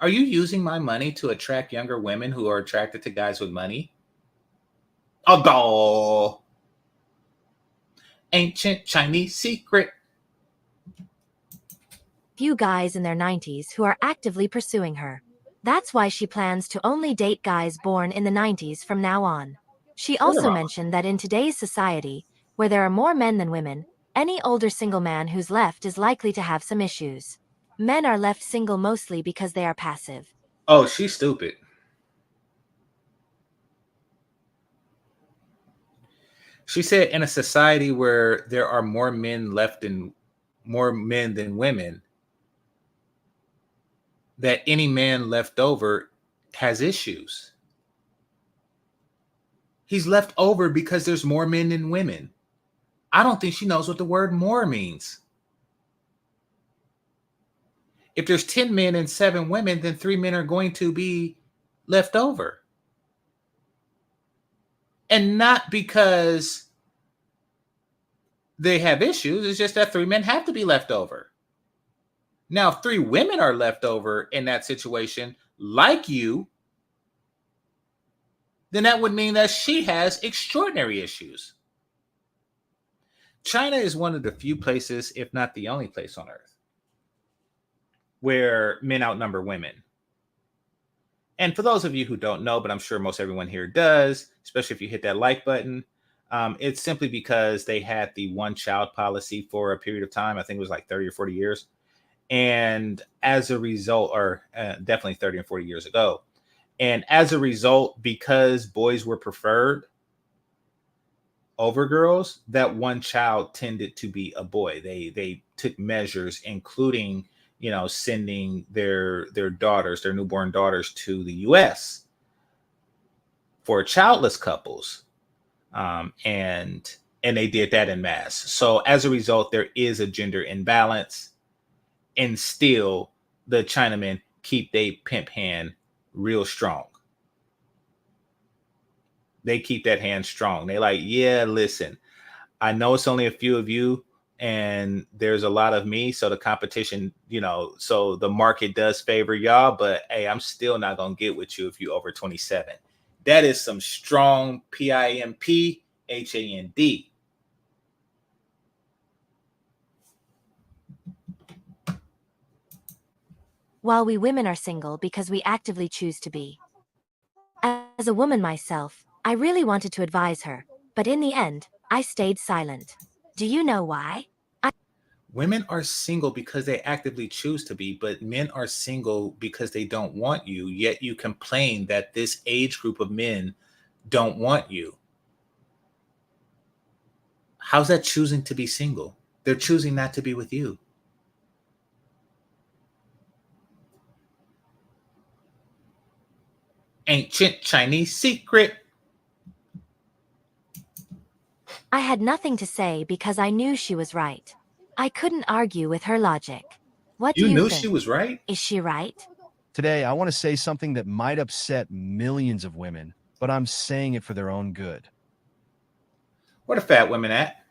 Are you using my money to attract younger women who are attracted to guys with money? Oh, ancient Chinese secret. few guys in their 90s who are actively pursuing her. That's why she plans to only date guys born in the 90s from now on. She also mentioned that in today's society, where there are more men than women, any older single man who's left is likely to have some issues. Men are left single mostly because they are passive. Oh, she's stupid. She said in a society where there are more men than women, that any man left over has issues. He's left over because there's more men than women. I don't think she knows what the word more means. If there's 10 men and 7 women, then 3 men are going to be left over. And not because they have issues, it's just that 3 men have to be left over. Now, if 3 women are left over in that situation, like you, then that would mean that she has extraordinary issues. China is one of the few places, if not the only place on earth, where men outnumber women. And for those of you who don't know, but I'm sure most everyone here does, especially if you hit that like button, it's simply because they had the one-child policy for a period of time. I think it was like 30 or 40 years. And as a result, or definitely 30 and 40 years ago. And as a result, because boys were preferred over girls, that one child tended to be a boy. They took measures, including, sending their daughters, their newborn daughters, to the U.S. for childless couples, and they did that en masse. So as a result, there is a gender imbalance, and still the Chinamen keep they pimp hand real strong. They keep that hand strong. They like, yeah, listen, I know it's only a few of you and there's a lot of me. So the competition, so the market does favor y'all, but hey, I'm still not going to get with you if you over 27. That is some strong PIMP HAND. While we women are single because we actively choose to be. As a woman myself, I really wanted to advise her, but in the end, I stayed silent. Do you know why? Women are single because they actively choose to be, but men are single because they don't want you, yet you complain that this age group of men don't want you. How's that choosing to be single? They're choosing not to be with you. Ancient Chinese secret. I had nothing to say because I knew she was right. I couldn't argue with her logic. What do you knew think? She was right? Is she right? Today, I want to say something that might upset millions of women, but I'm saying it for their own good. Where the fat women at?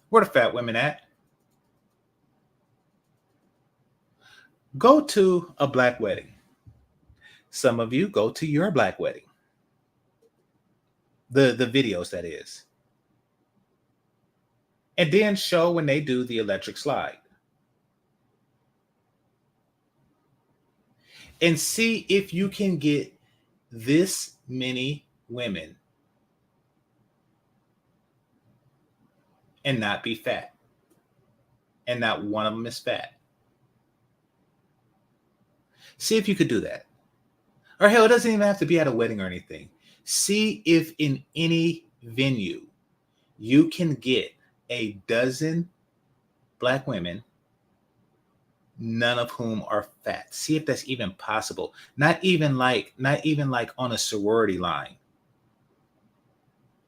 Where the fat women at? Go to a black wedding. Some of you go to your black wedding. The videos, that is. And then show when they do the electric slide. And see if you can get this many women and not be fat. And not one of them is fat. See if you could do that. Or hell, it doesn't even have to be at a wedding or anything. See if in any venue you can get a dozen black women, none of whom are fat. See if that's even possible. Not even like on a sorority line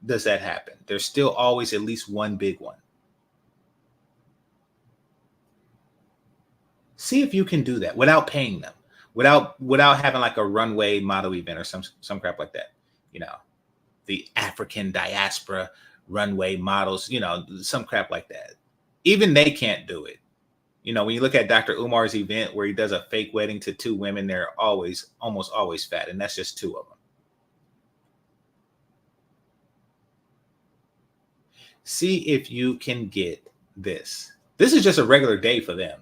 does that happen. There's still always at least one big one. See if you can do that without paying them. Without having like a runway model event or some crap like that. The African diaspora runway models, some crap like that. Even they can't do it. When you look at Dr. Umar's event where he does a fake wedding to 2 women, they're almost always fat, and that's just 2 of them. See if you can get this. This is just a regular day for them.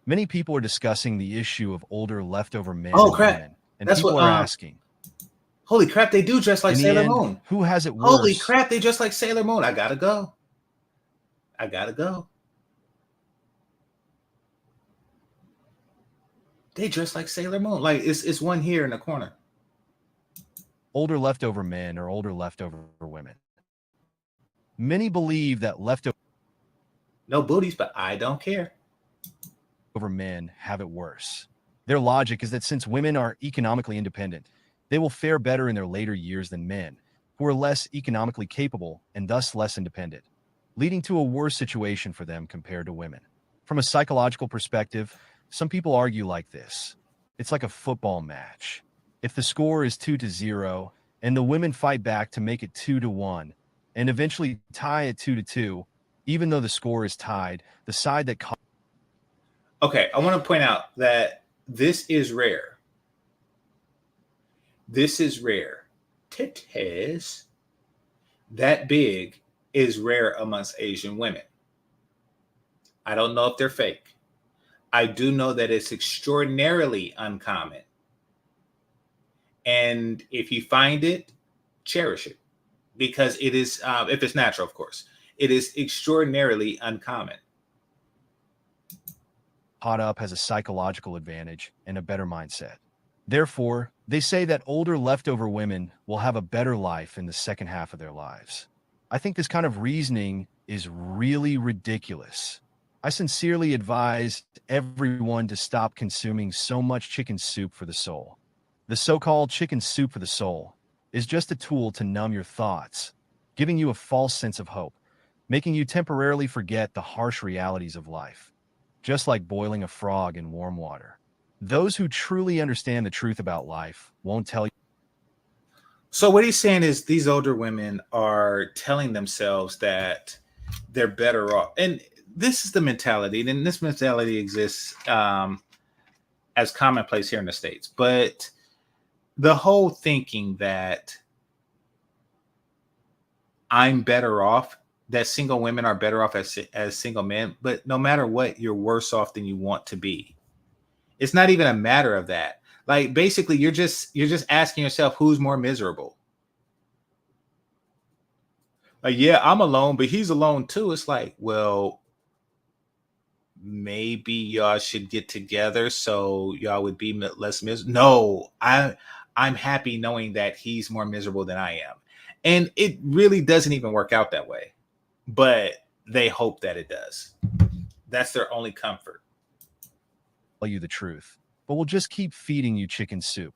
Many people are discussing the issue of older leftover men Oh, and crap. women, and That's people what, are asking, holy crap, they do dress like in the Sailor end, Moon. who has it Holy worse? crap, they dress like Sailor Moon. I gotta go. I gotta go. They dress like Sailor Moon. Like it's one here in the corner. Older leftover men or older leftover women. Many believe that leftover No booties, but I don't care. men have it worse. Their logic is that since women are economically independent, they will fare better in their later years than men, who are less economically capable and thus less independent, leading to a worse situation for them compared to women. From a psychological perspective, some people argue like this. It's like a football match. If the score is 2-0 and the women fight back to make it 2-1 and eventually tie it 2-2, even though the score is tied, the side that Okay, I want to point out that this is rare. This is rare. Titties that big is rare amongst Asian women. I don't know if they're fake. I do know that it's extraordinarily uncommon. And if you find it, cherish it. Because it is, if it's natural, of course, it is extraordinarily uncommon. caught up has a psychological advantage and a better mindset. Therefore, they say that older leftover women will have a better life in the second half of their lives. I think this kind of reasoning is really ridiculous. I sincerely advise everyone to stop consuming so much chicken soup for the soul. The so-called chicken soup for the soul is just a tool to numb your thoughts, giving you a false sense of hope, making you temporarily forget the harsh realities of life, just like boiling a frog in warm water. Those who truly understand the truth about life won't tell you. So what he's saying is these older women are telling themselves that they're better off. And this is the mentality. And this mentality exists as commonplace here in the States. But the whole thinking that I'm better off, that single women are better off as single men, but no matter what, you're worse off than you want to be. It's not even a matter of that. Like basically you're just asking yourself who's more miserable. Like, yeah, I'm alone, but he's alone too. It's like, well, maybe y'all should get together so y'all would be less miserable. No, I'm happy knowing that he's more miserable than I am. And it really doesn't even work out that way. But they hope that it does. That's their only comfort. Tell you the truth, but we'll just keep feeding you chicken soup.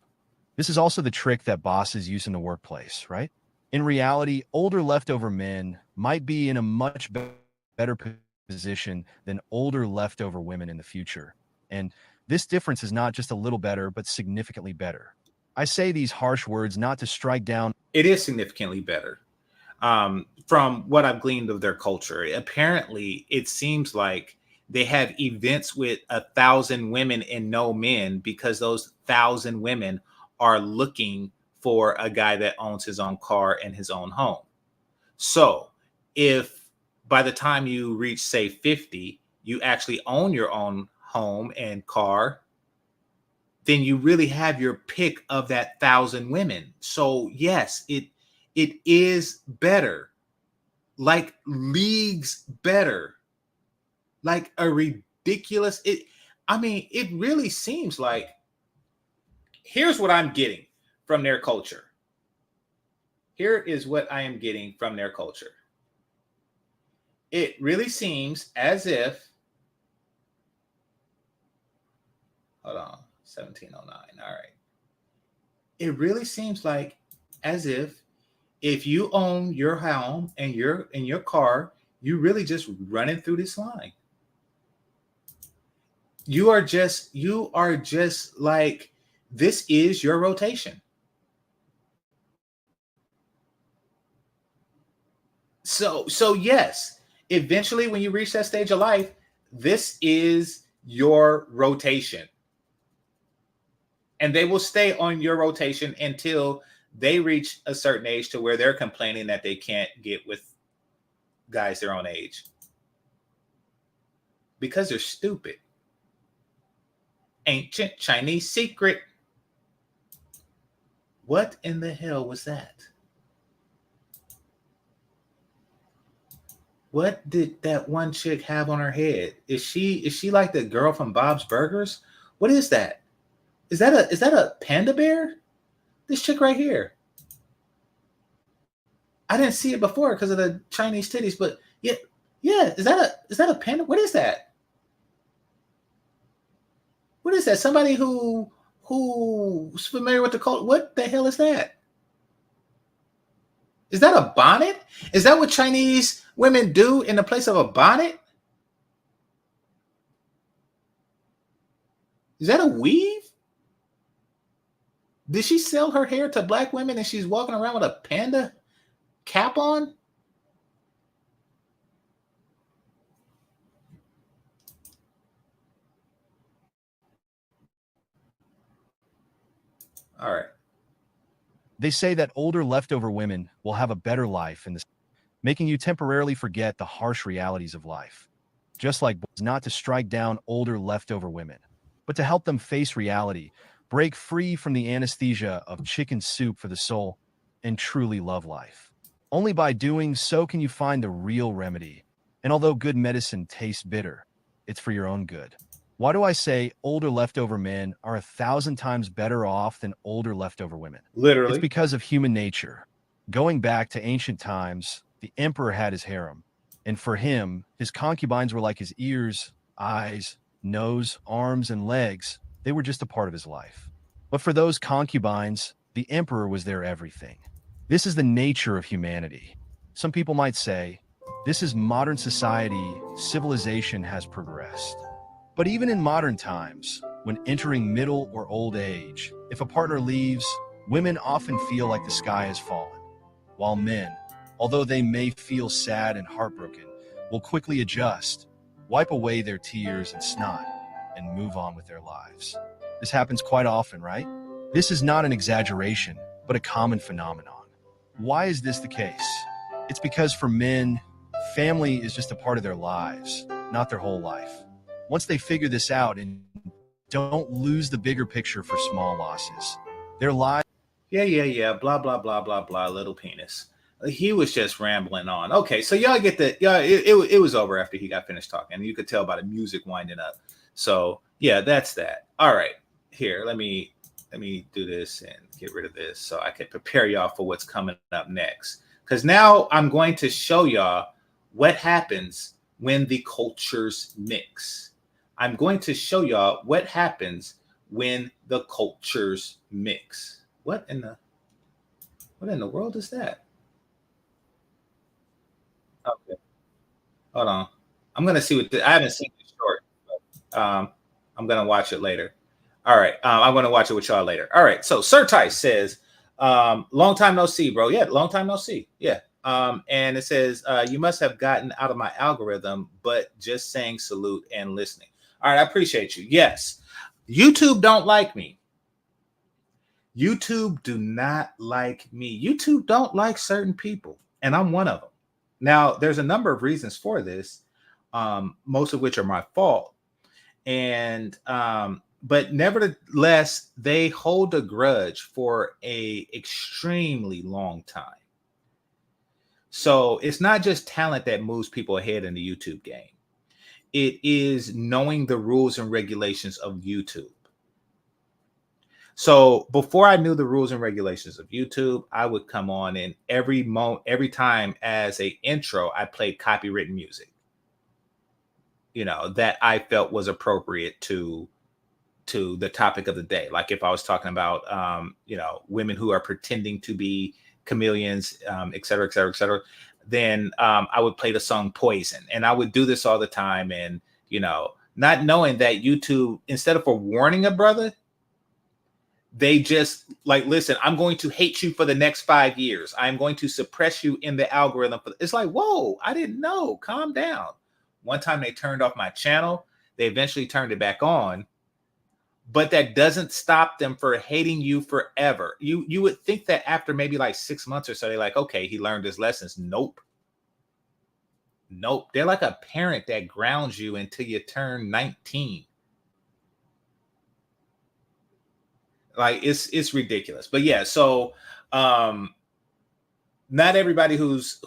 This is also the trick that bosses use in the workplace, right? In reality, older leftover men might be in a much better position than older leftover women in the future. And this difference is not just a little better, but significantly better. I say these harsh words not to strike down. It is significantly better. From what I've gleaned of their culture, apparently it seems like they have events with 1,000 women and no men because those 1,000 women are looking for a guy that owns his own car and his own home. So if by the time you reach, say, 50, you actually own your own home and car, then you really have your pick of that 1,000 women. So yes, it is better, like leagues better, like a ridiculous. It really seems like, here's what I'm getting from their culture. Here is what I am getting from their culture. It really seems as if, hold on, 1709. All right. It really seems like as if you own your home and your car, you really just running through this line. You are just like, this is your rotation. So yes, eventually when you reach that stage of life, this is your rotation. And they will stay on your rotation until they reach a certain age to where they're complaining that they can't get with guys their own age because they're stupid. Ancient Chinese secret. What in the hell was that? What did that one chick have on her head? Is she like the girl from Bob's Burgers? What is that? Is that a panda bear? This chick right here. I didn't see it before because of the Chinese titties, but yeah, is that a panda? What is that? What is that? Somebody who's familiar with the culture. What the hell is that? Is that a bonnet? Is that what Chinese women do in the place of a bonnet? Is that a weave? Did she sell her hair to black women and she's walking around with a panda cap on? All right. They say that older leftover women will have a better life in this, making you temporarily forget the harsh realities of life. Just like boys, not to strike down older leftover women, but to help them face reality, break free from the anesthesia of chicken soup for the soul, and truly love life. Only by doing so can you find the real remedy. And although good medicine tastes bitter, it's for your own good. Why do I say older leftover men are 1,000 times better off than older leftover women? Literally. It's because of human nature. Going back to ancient times, the emperor had his harem. And for him, his concubines were like his ears, eyes, nose, arms, and legs. They were just a part of his life. But for those concubines, the emperor was their everything. This is the nature of humanity. Some people might say, this is modern society, civilization has progressed. But even in modern times, when entering middle or old age, if a partner leaves, women often feel like the sky has fallen, while men, although they may feel sad and heartbroken, will quickly adjust, wipe away their tears and snot, and move on with their lives. This happens quite often, right? This is not an exaggeration, but a common phenomenon. Why is this the case? It's because for men, family is just a part of their lives, not their whole life. Once they figure this out and don't lose the bigger picture for small losses, their lives. Yeah. Blah, blah, blah, blah, blah. Little penis. He was just rambling on. Okay, so y'all get the, yeah, it was over after he got finished talking. You could tell by the music winding up. So yeah, that's that. All right, here, let me do this and get rid of this so I can prepare y'all for what's coming up next. Because now I'm going to show y'all what happens when the cultures mix. I'm going to show y'all what happens when the cultures mix. What in the world is that? Okay, hold on. I'm gonna see what I haven't seen the short, but I'm gonna watch it later. All right, I'm gonna watch it with y'all later. All right, so Sir Tice says, long time no see, bro. Yeah, long time no see. Yeah. And it says, you must have gotten out of my algorithm, but just saying salute and listening. All right, I appreciate you. Yes, YouTube don't like me. YouTube do not like me. YouTube don't like certain people, and I'm one of them. Now, there's a number of reasons for this, most of which are my fault. And but nevertheless, they hold a grudge for a extremely long time. So it's not just talent that moves people ahead in the YouTube game. It is knowing the rules and regulations of YouTube. So before I knew the rules and regulations of YouTube, I would come on and every time as a intro, I played copywritten music, that I felt was appropriate to the topic of the day. Like if I was talking about, women who are pretending to be chameleons, et cetera, et cetera, et cetera, then I would play the song Poison. And I would do this all the time. And, not knowing that YouTube, instead of warning a brother, they just like, listen, I'm going to hate you for the next 5 years. I'm going to suppress you in the algorithm. It's like, whoa, I didn't know. Calm down. One time they turned off my channel. They eventually turned it back on. but that doesn't stop them for hating you forever. You would think that after maybe like 6 months or so, they're like, okay, he learned his lessons. Nope. They're like a parent that grounds you until you turn 19. Like it's ridiculous. But yeah, so not everybody who's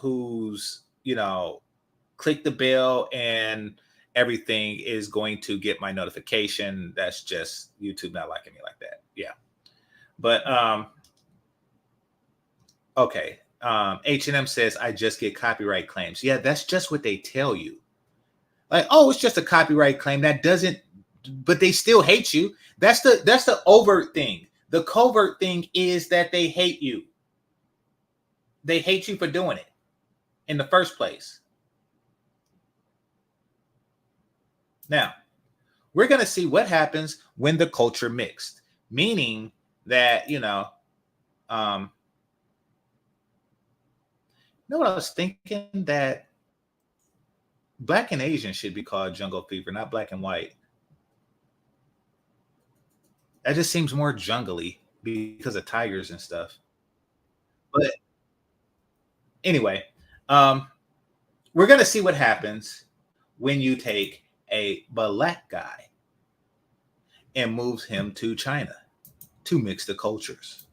click the bell and everything is going to get my notification. That's just YouTube not liking me like that. Yeah. But okay. H&M says I just get copyright claims. Yeah, that's just what they tell you. Like, oh, it's just a copyright claim. That doesn't, but they still hate you. That's the overt thing. The covert thing is that they hate you. They hate you for doing it in the first place. Now, we're going to see what happens when the culture mixed, meaning that, you know what I was thinking? That Black and Asian should be called jungle fever, not black and white. That just seems more jungly because of tigers and stuff. But anyway, we're going to see what happens when you take a black guy and moves him to China to mix the cultures.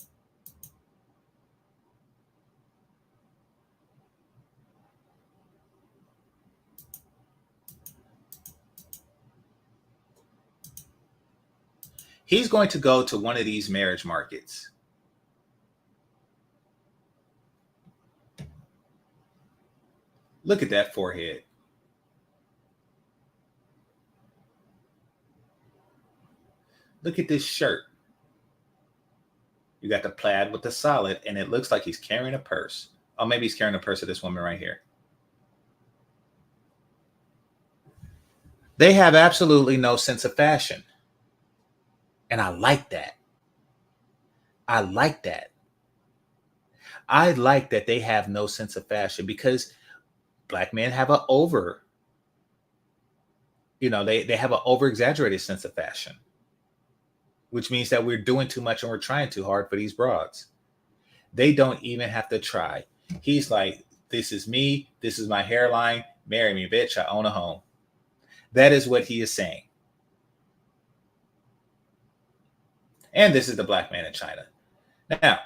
He's going to go to one of these marriage markets. Look at that forehead. Look at this shirt. You got the plaid with the solid, and it looks like he's carrying a purse. Oh, maybe he's carrying a purse of this woman right here. They have absolutely no sense of fashion. And I like that. I like that. I like that they have no sense of fashion, because black men have they have an over exaggerated sense of fashion, which means that we're doing too much and we're trying too hard for these broads. They don't even have to try. He's like, this is me. This is my hairline. Marry me, bitch. I own a home. That is what he is saying. And this is the black man in China. Now,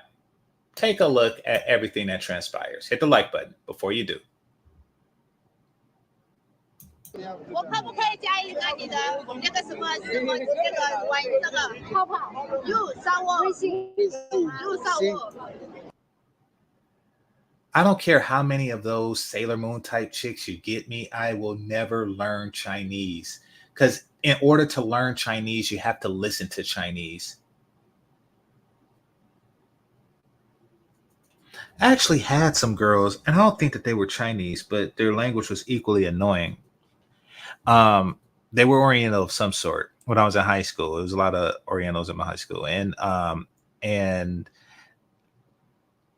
take a look at everything that transpires. Hit the like button before you do. I don't care how many of those Sailor Moon type chicks you get me, I will never learn Chinese. Because in order to learn Chinese, you have to listen to Chinese. I actually had some girls, and I don't think that they were Chinese, but their language was equally annoying. They were Oriental of some sort. When I was in high school, there was a lot of Orientals in my high school, and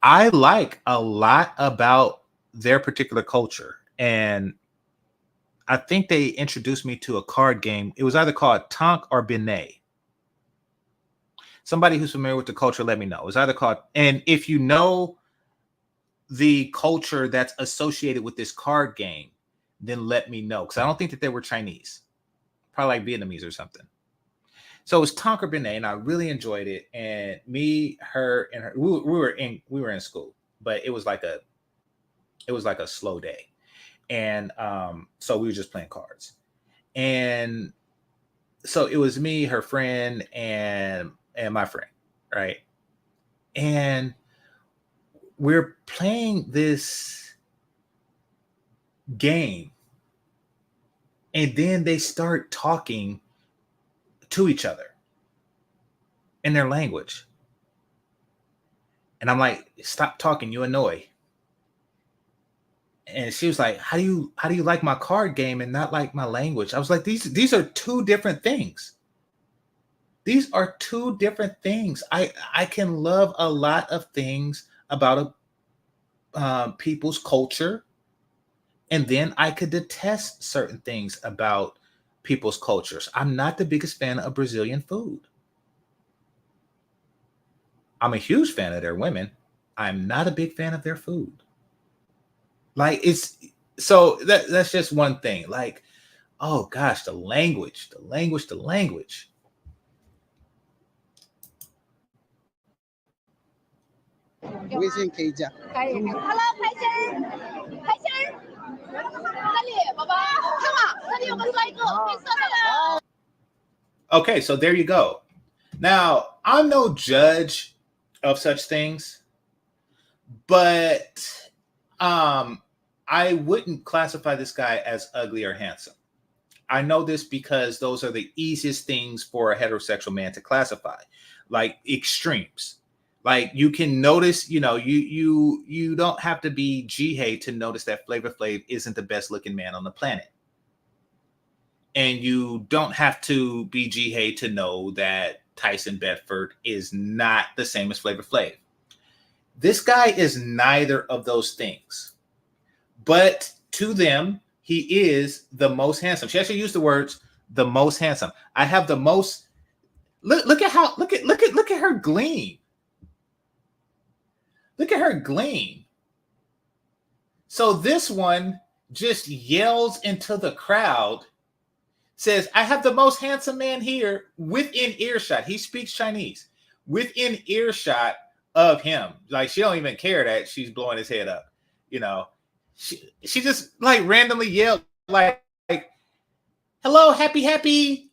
I like a lot about their particular culture. And I think they introduced me to a card game. It was either called Tonk or Benet. Somebody who's familiar with the culture, let me know. It was either called, and if you know the culture that's associated with this card game, then let me know, because I don't think that they were Chinese, probably like Vietnamese or something. So it was Tonk or Benet, and I really enjoyed it. And me, her, and her, we were in school, but it was like a slow day, and so we were just playing cards, and so it was me, her friend, and my friend, right? And we're playing this game, and then they start talking to each other in their language. And I'm like, stop talking, you annoy. And she was like, how do you like my card game and not like my language? I was like, these are two different things. These are two different things. I can love a lot of things about people's culture, and then I could detest certain things about people's cultures. I'm not the biggest fan of Brazilian food. I'm a huge fan of their women. I'm not a big fan of their food. Like, it's so that's just one thing. Like, oh gosh, the language. Okay, so there you go. Now, I'm no judge of such things, but I wouldn't classify this guy as ugly or handsome. I know this because those are the easiest things for a heterosexual man to classify, like extremes. Like, you can notice, you don't have to be G-Hay to notice that Flavor Flav isn't the best looking man on the planet. And you don't have to be G-Hay to know that Tyson Bedford is not the same as Flavor Flav. This guy is neither of those things. But to them, he is the most handsome. She actually used the words the most handsome. I have the most. Look at her gleam. Look at her gleam. So this one just yells into the crowd, says, I have the most handsome man here within earshot. He speaks Chinese. Within earshot of him. Like, she don't even care that she's blowing his head up. She just like randomly yelled like, hello, happy.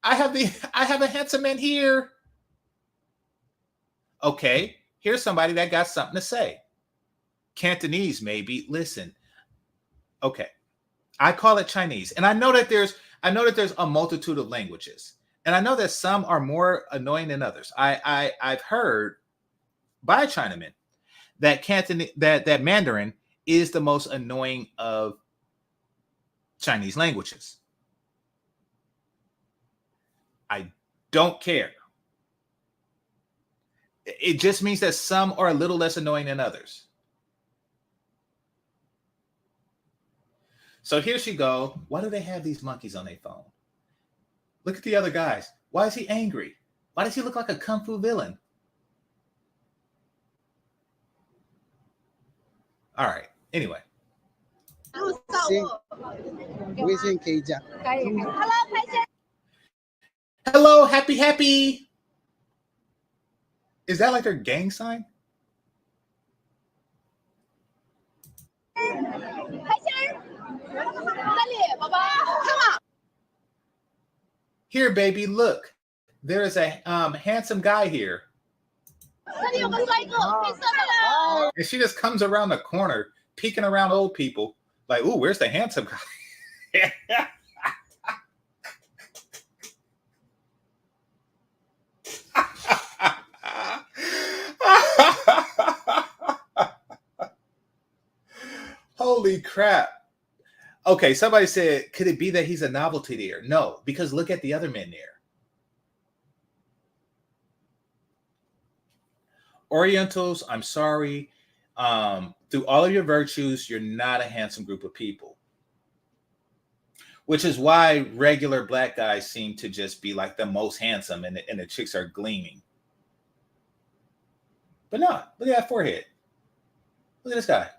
I have a handsome man here. Okay, here's somebody that got something to say. Cantonese, maybe. Listen. Okay. I call it Chinese. And I know that there's a multitude of languages. And I know that some are more annoying than others. I've heard by Chinamen that that Mandarin is the most annoying of Chinese languages. I don't care. It just means that some are a little less annoying than others. So here she go. Why do they have these monkeys on their phone? Look at the other guys. Why is he angry? Why does he look like a kung fu villain? All right. Anyway. Hello, happy. Is that like their gang sign? Here, baby, look. There is a handsome guy here. And she just comes around the corner, peeking around old people, like, ooh, where's the handsome guy? Holy crap. Okay, somebody said, could it be that he's a novelty there? No, because look at the other men there. Orientals, I'm sorry. Through all of your virtues, you're not a handsome group of people. Which is why regular black guys seem to just be like the most handsome and the chicks are gleaming. But no, look at that forehead. Look at this guy.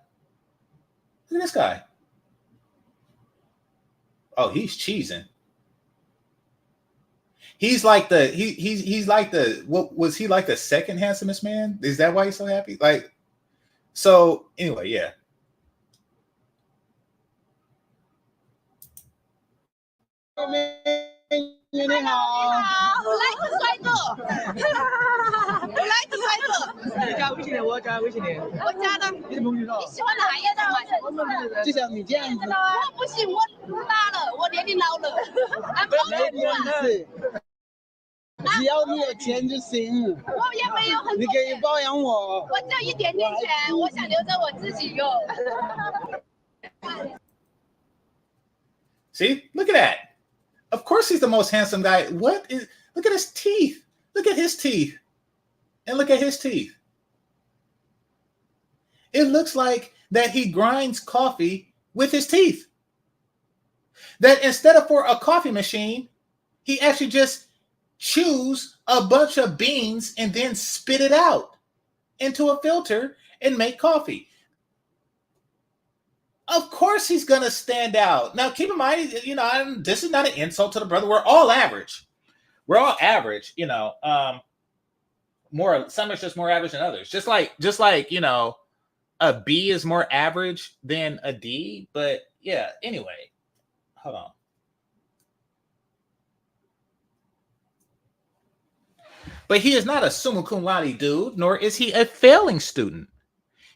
Look at this guy. Oh, he's cheesing. He's like he's like what was he like the second handsomest man? Is that why he's so happy? Like, so anyway, yeah. See, look at that. Of course he's the most handsome guy. Look at his teeth. Look at his teeth. And look at his teeth. It looks like that he grinds coffee with his teeth. That instead of for a coffee machine, he actually just choose a bunch of beans and then spit it out into a filter and make coffee. Of course he's going to stand out. Now, keep in mind, this is not an insult to the brother. We're all average. We're all average, some are just more average than others. Just like, a B is more average than a D. But yeah, anyway, hold on. But he is not a summa cum laude dude, nor is he a failing student.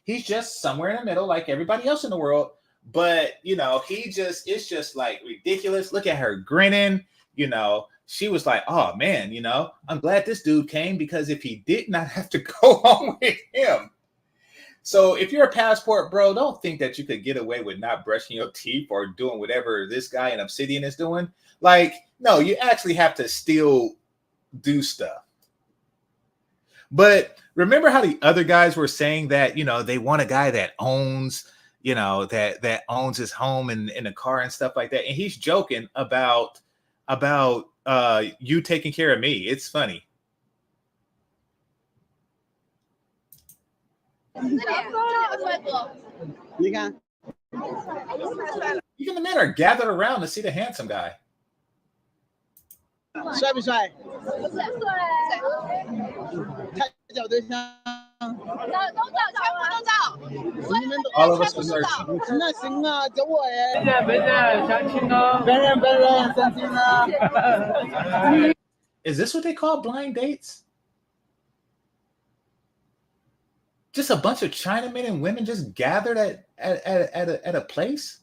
He's just somewhere in the middle, like everybody else in the world. But, it's just like ridiculous. Look at her grinning. She was like, oh, man, I'm glad this dude came, because if he did not have to go home with him. So if you're a passport bro, don't think that you could get away with not brushing your teeth or doing whatever this guy in Obsidian is doing. Like, no, you actually have to still do stuff. But remember how the other guys were saying that, they want a guy that owns, that owns his home and a car and stuff like that. And he's joking about you taking care of me. It's funny. Even the men are gathered around to see the handsome guy. All of us are searching. Is this what they call blind dates? Just a bunch of Chinamen and women just gathered at a place?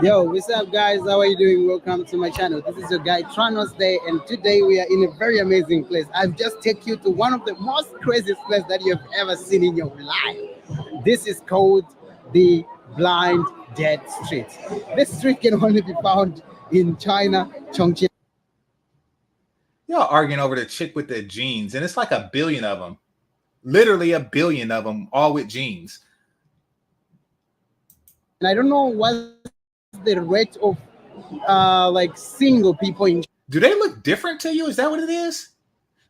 Yo, what's up, guys? How are you doing? Welcome to my channel. This is your guy Tranos Day, and today we are in a very amazing place. I've just taken you to one of the most craziest places that you've ever seen in your life. This is called the Blind Date Street. This street can only be found in China, Chongqing. Y'all arguing over the chick with the jeans, and it's like a billion of them. Literally a billion of them, all with jeans. And I don't know what's the rate of like single people in. Do they look different to you? Is that what it is?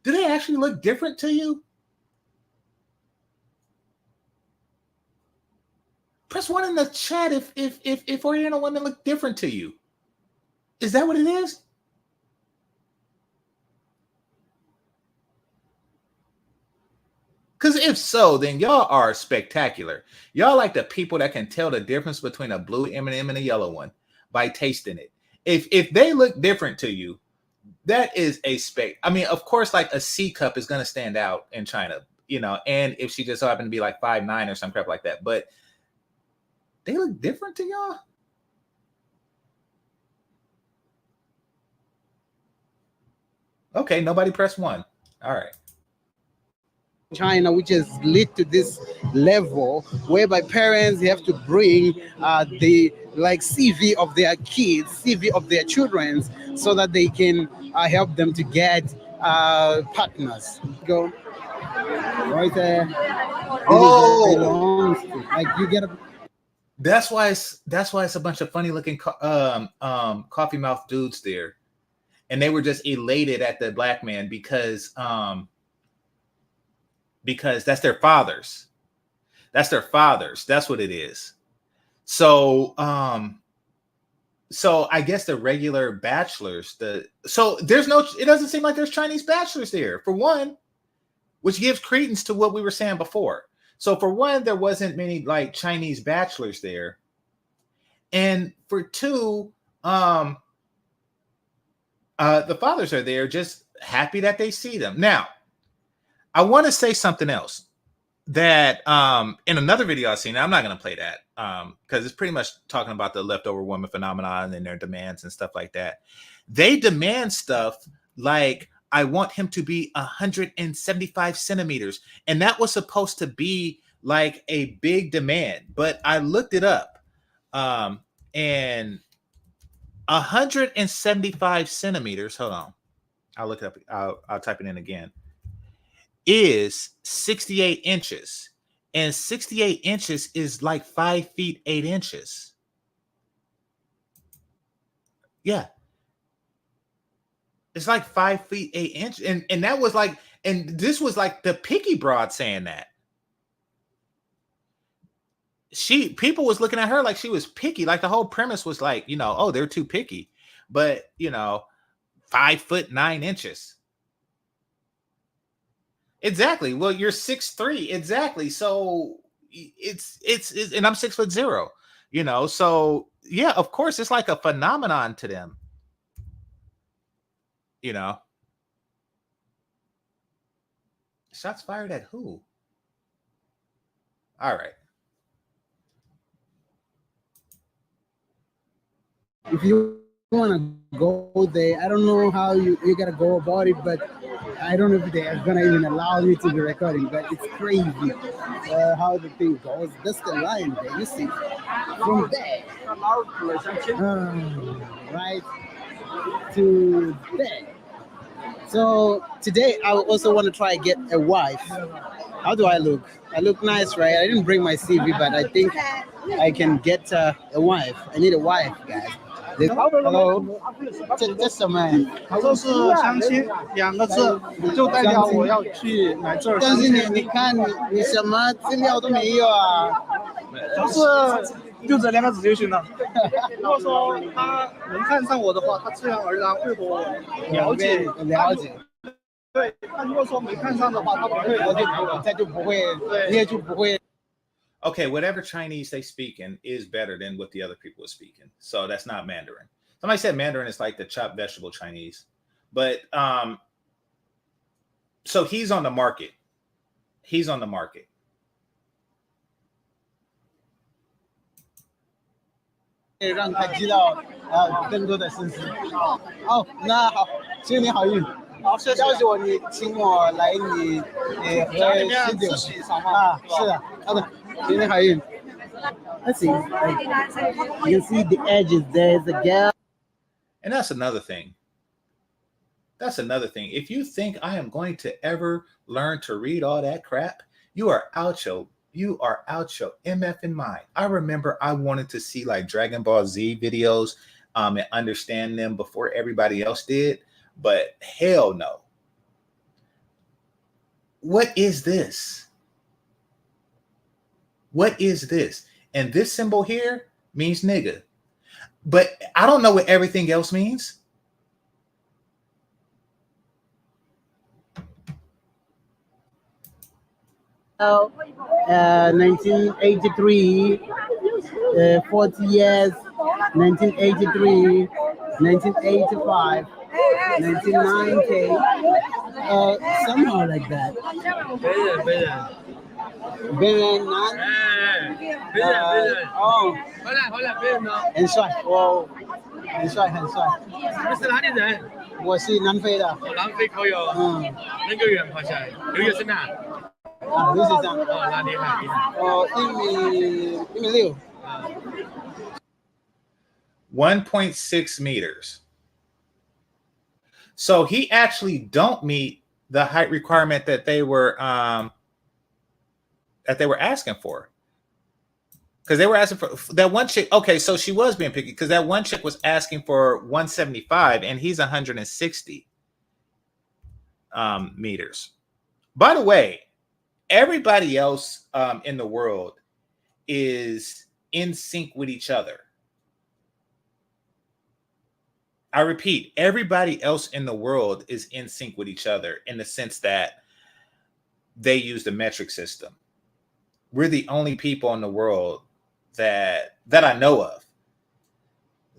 Do they actually look different to you? Press 1 in the chat if Oriental women look different to you. Is that what it is? Because if so, then y'all are spectacular. Y'all like the people that can tell the difference between a blue M&M and a yellow one by tasting it. If they look different to you, that is a spec. I mean, of course, like a C cup is going to stand out in China, and if she just so happened to be like 5'9" or some crap like that. But they look different to y'all? Okay, nobody press 1. All right. China, which has led to this level whereby parents have to bring the CV of their kids, CV of their children, so that they can help them to get partners. Go right there. Oh, like you get a. That's why it's a bunch of funny looking coffee mouth dudes there, and they were just elated at the black man because that's their fathers. That's their fathers. That's what it is. So I guess the regular bachelors, it doesn't seem like there's Chinese bachelors there, for one, which gives credence to what we were saying before. So for one, there wasn't many like Chinese bachelors there. And for two, the fathers are there just happy that they see them. Now, I want to say something else that in another video I've seen. I'm not going to play that because it's pretty much talking about the leftover woman phenomenon and their demands and stuff like that. They demand stuff like, I want him to be 175 centimeters. And that was supposed to be like a big demand. But I looked it up and 175 centimeters. Hold on. I'll look it up. I'll type it in again. Is 68 inches. And 68 inches is like 5 feet 8 inches. Yeah. It's like 5 feet 8 inches. And that was like, and this was like the picky broad saying that. People was looking at her like she was picky. Like the whole premise was like, you know, oh, they're too picky. But, you know, 5 foot 9 inches. Exactly. Well, you're 6'3". Exactly. So it's and I'm 6'0", you know. So yeah, of course, it's like a phenomenon to them. You know. Shots fired at who? All right. If you want to go there, I don't know how you gotta go about it, but I don't know if they are gonna even allow me to be recording. But it's crazy how the thing goes. That's the line there. You see, from there, right to there. So today I also want to try get a wife. How do I look? I look nice, right? I didn't bring my CV, but I think I can get a wife. I need a wife, guys. Hello,这什么？这是相亲2个字，就代表我要去来这儿。但是你看你什么资料都没有啊？就这2个字就行了。如果说他能看上我的话，他自然而然会和我了解。对，他如果说没看上的话，他不会了解我，他就不会，你也就不会。Okay, whatever Chinese they speak in is better than what the other people are speaking. So that's not Mandarin. Somebody said Mandarin is like the chopped vegetable Chinese. But so he's on the market. He's on the market. 让他知道更多的信息。哦，那好，祝你好运。好，谢谢。告诉我你请我来你喝喜酒啊，是的，好的，祝你好运。Let's see. You can see the edges. There's a gap. And that's another thing. That's another thing. If you think I am going to ever learn to read all that crap, you are out your MFing mind. I remember I wanted to see like Dragon Ball Z videos and understand them before everybody else did, but hell no. What is this? What is this? And this symbol here means nigga. But I don't know what everything else means. Oh, 1983, 40 years, 1983, 1985, 1990, somehow like that. Oh, 很帅，我很帅。你是哪里人？我是南非的。南非口友。那个远跑下来，留学生啊。留学生。那厉害。1.6米。1.6 meters. So he actually don't meet the height requirement that they were asking for. Because they were asking for that one chick. Okay, so she was being picky because that one chick was asking for 175 and he's 160 meters. By the way, everybody else in the world is in sync with each other. I repeat, everybody else in the world is in sync with each other in the sense that they use the metric system. We're the only people in the world that I know of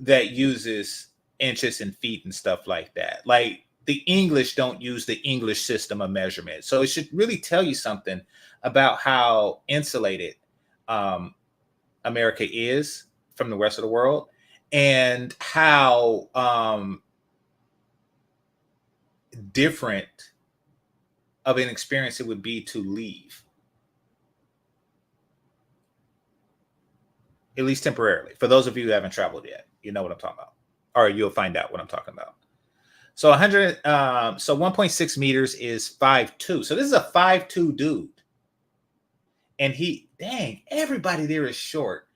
that uses inches and feet and stuff like that. Like the English don't use the English system of measurement. So it should really tell you something about how insulated America is from the rest of the world and how different of an experience it would be to leave. At least temporarily. For those of you who haven't traveled yet, you know what I'm talking about, or you'll find out what I'm talking about. So 1.6 meters is 5'2". So this is a 5'2" dude, And dang, everybody there is short.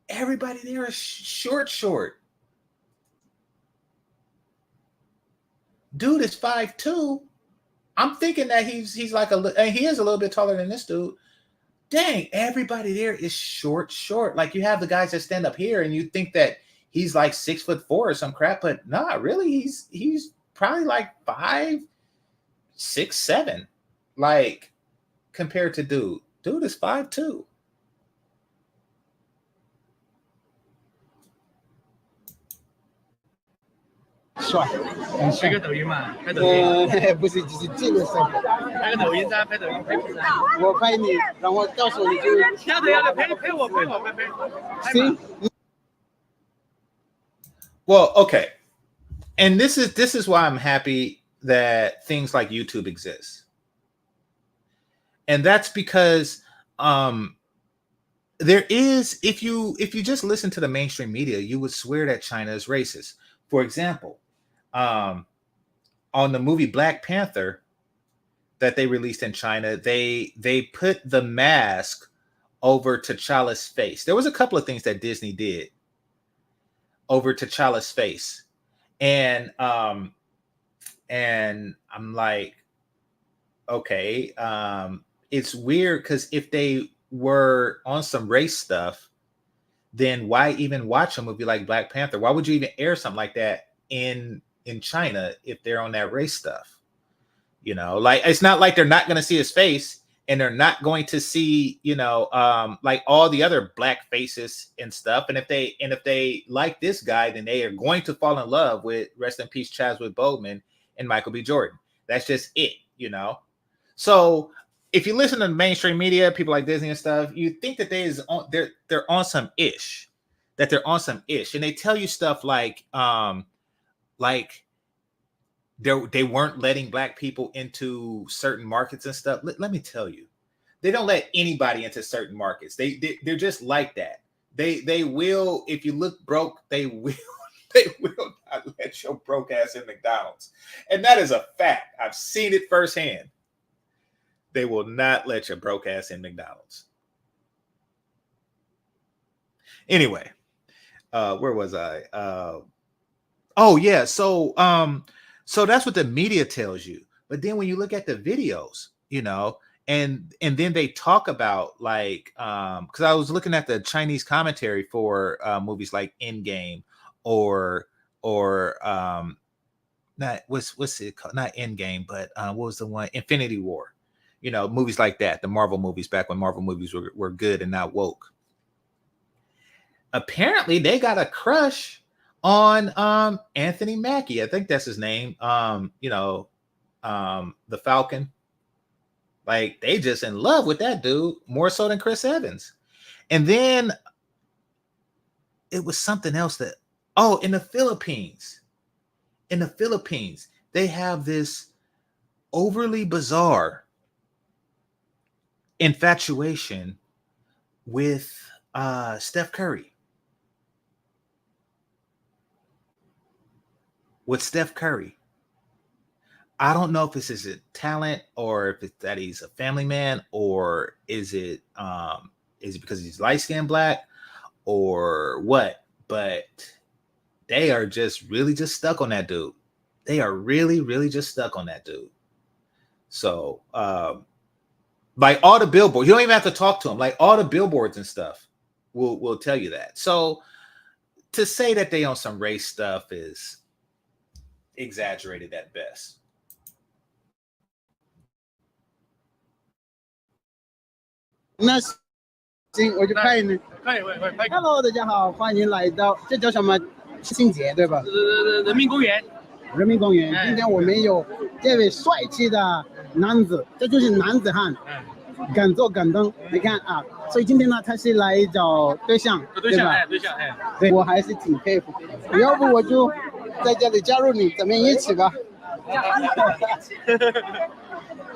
Everybody there is short. Dude is 5'2". I'm thinking that he's like he is a little bit taller than this dude. Dang, everybody there is short. Like you have the guys that stand up here and you think that he's like 6'4" or some crap, but nah, really, he's probably like 5, 6, 7. Like compared to dude. Dude is 5'2".帅，很帅。拍个抖音嘛，拍抖音。不是，就是这个生活。拍个抖音噻，拍抖音，拍片噻。我拍你，然后到时候你就。要得，拍我。行。Well, okay. And this is why I'm happy that things like YouTube exist. And that's because there is, if you just listen to the mainstream media, you would swear that China is racist. For example, on the movie Black Panther that they released in China, they put the mask over T'Challa's face. There was a couple of things that Disney did over T'Challa's face. And I'm like, okay, it's weird because if they were on some race stuff, then why even watch a movie like Black Panther? Why would you even air something like that in China if they're on that race stuff? You know, like it's not like they're not going to see his face and they're not going to see, you know, like all the other black faces and stuff. And if they like this guy, then they are going to fall in love with, rest in peace, Chadwick Boseman and Michael B. Jordan. That's just it, you know? So if you listen to the mainstream media, people like Disney and stuff, you think that they're on some ish, and they tell you stuff like they weren't letting black people into certain markets and stuff. Let me tell you, they don't let anybody into certain markets. They're just like that. They will, if you look broke, they will not let your broke ass in McDonald's, and that is a fact. I've seen it firsthand. They will not let your broke ass in McDonald's. Anyway, where was I? Oh yeah, so that's what the media tells you. But then when you look at the videos, you know, and then they talk about like, because I was looking at the Chinese commentary for movies like Endgame or not what's it called? Not Endgame, but what was the one? Infinity War. You know, movies like that, the Marvel movies back when Marvel movies were good and not woke. Apparently, they got a crush on Anthony Mackie. I think that's his name. You know, the Falcon. Like, they just in love with that dude more so than Chris Evans. And then it was something else that, in the Philippines, they have this overly bizarre infatuation with Steph Curry. I don't know if this is a talent or if it's that he's a family man, or is it because he's light-skinned black or what? But they are just really just stuck on that dude. They are really, really just stuck on that dude. So like all the billboards, you don't even have to talk to them. Like all the billboards and stuff will tell you that. So to say that they on some race stuff is exaggerated at best. Nice. 行，我就拍你。拍。Hello， 大家好，欢迎来到这叫什么庆节对吧？人民公园。人民公园，今天我们有这位帅气的男子，这就是男子汉，敢做敢当。你看啊，所以今天呢，他是来找对象，对吧？对，我还是挺佩服。要不我就在这里加入你，咱们一起吧。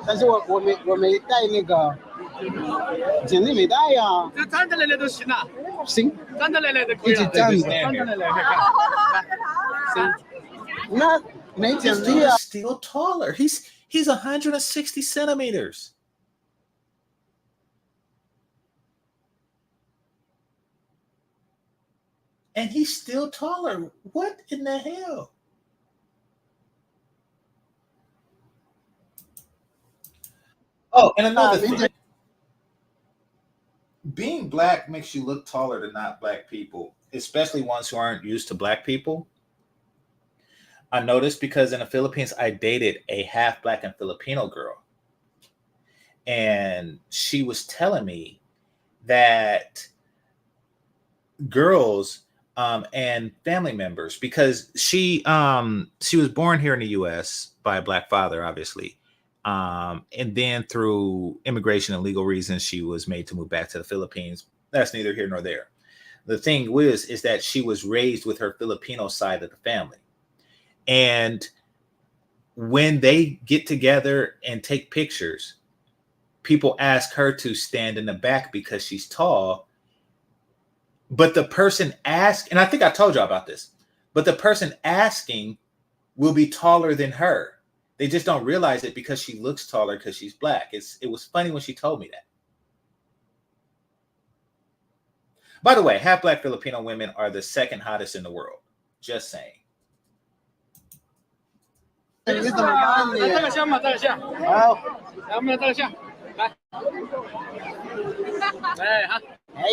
但是我没带那个简历没带呀。这站着来都行了。行，站着来都可以。一起站着来行。那没简历啊。Still taller. He's 160 centimeters. and he's still taller. What in the hell? Oh, and another thing. Being black makes you look taller than not black people, especially ones who aren't used to black people. I noticed because in the Philippines, I dated a half black and Filipino girl. And she was telling me that girls and family members, because she was born here in the US by a black father, obviously. And then through immigration and legal reasons, she was made to move back to the Philippines. That's neither here nor there. The thing is that she was raised with her Filipino side of the family. And when they get together and take pictures, people ask her to stand in the back because she's tall. But the person asked, and I think I told y'all about this, but the person asking will be taller than her. They just don't realize it because she looks taller because she's black. It was funny when she told me that. By the way, half black Filipino women are the second hottest in the world. Just saying. 你怎么看你？这个像吗？这个像。好，来，我们来这个像，来。哎，好。哎，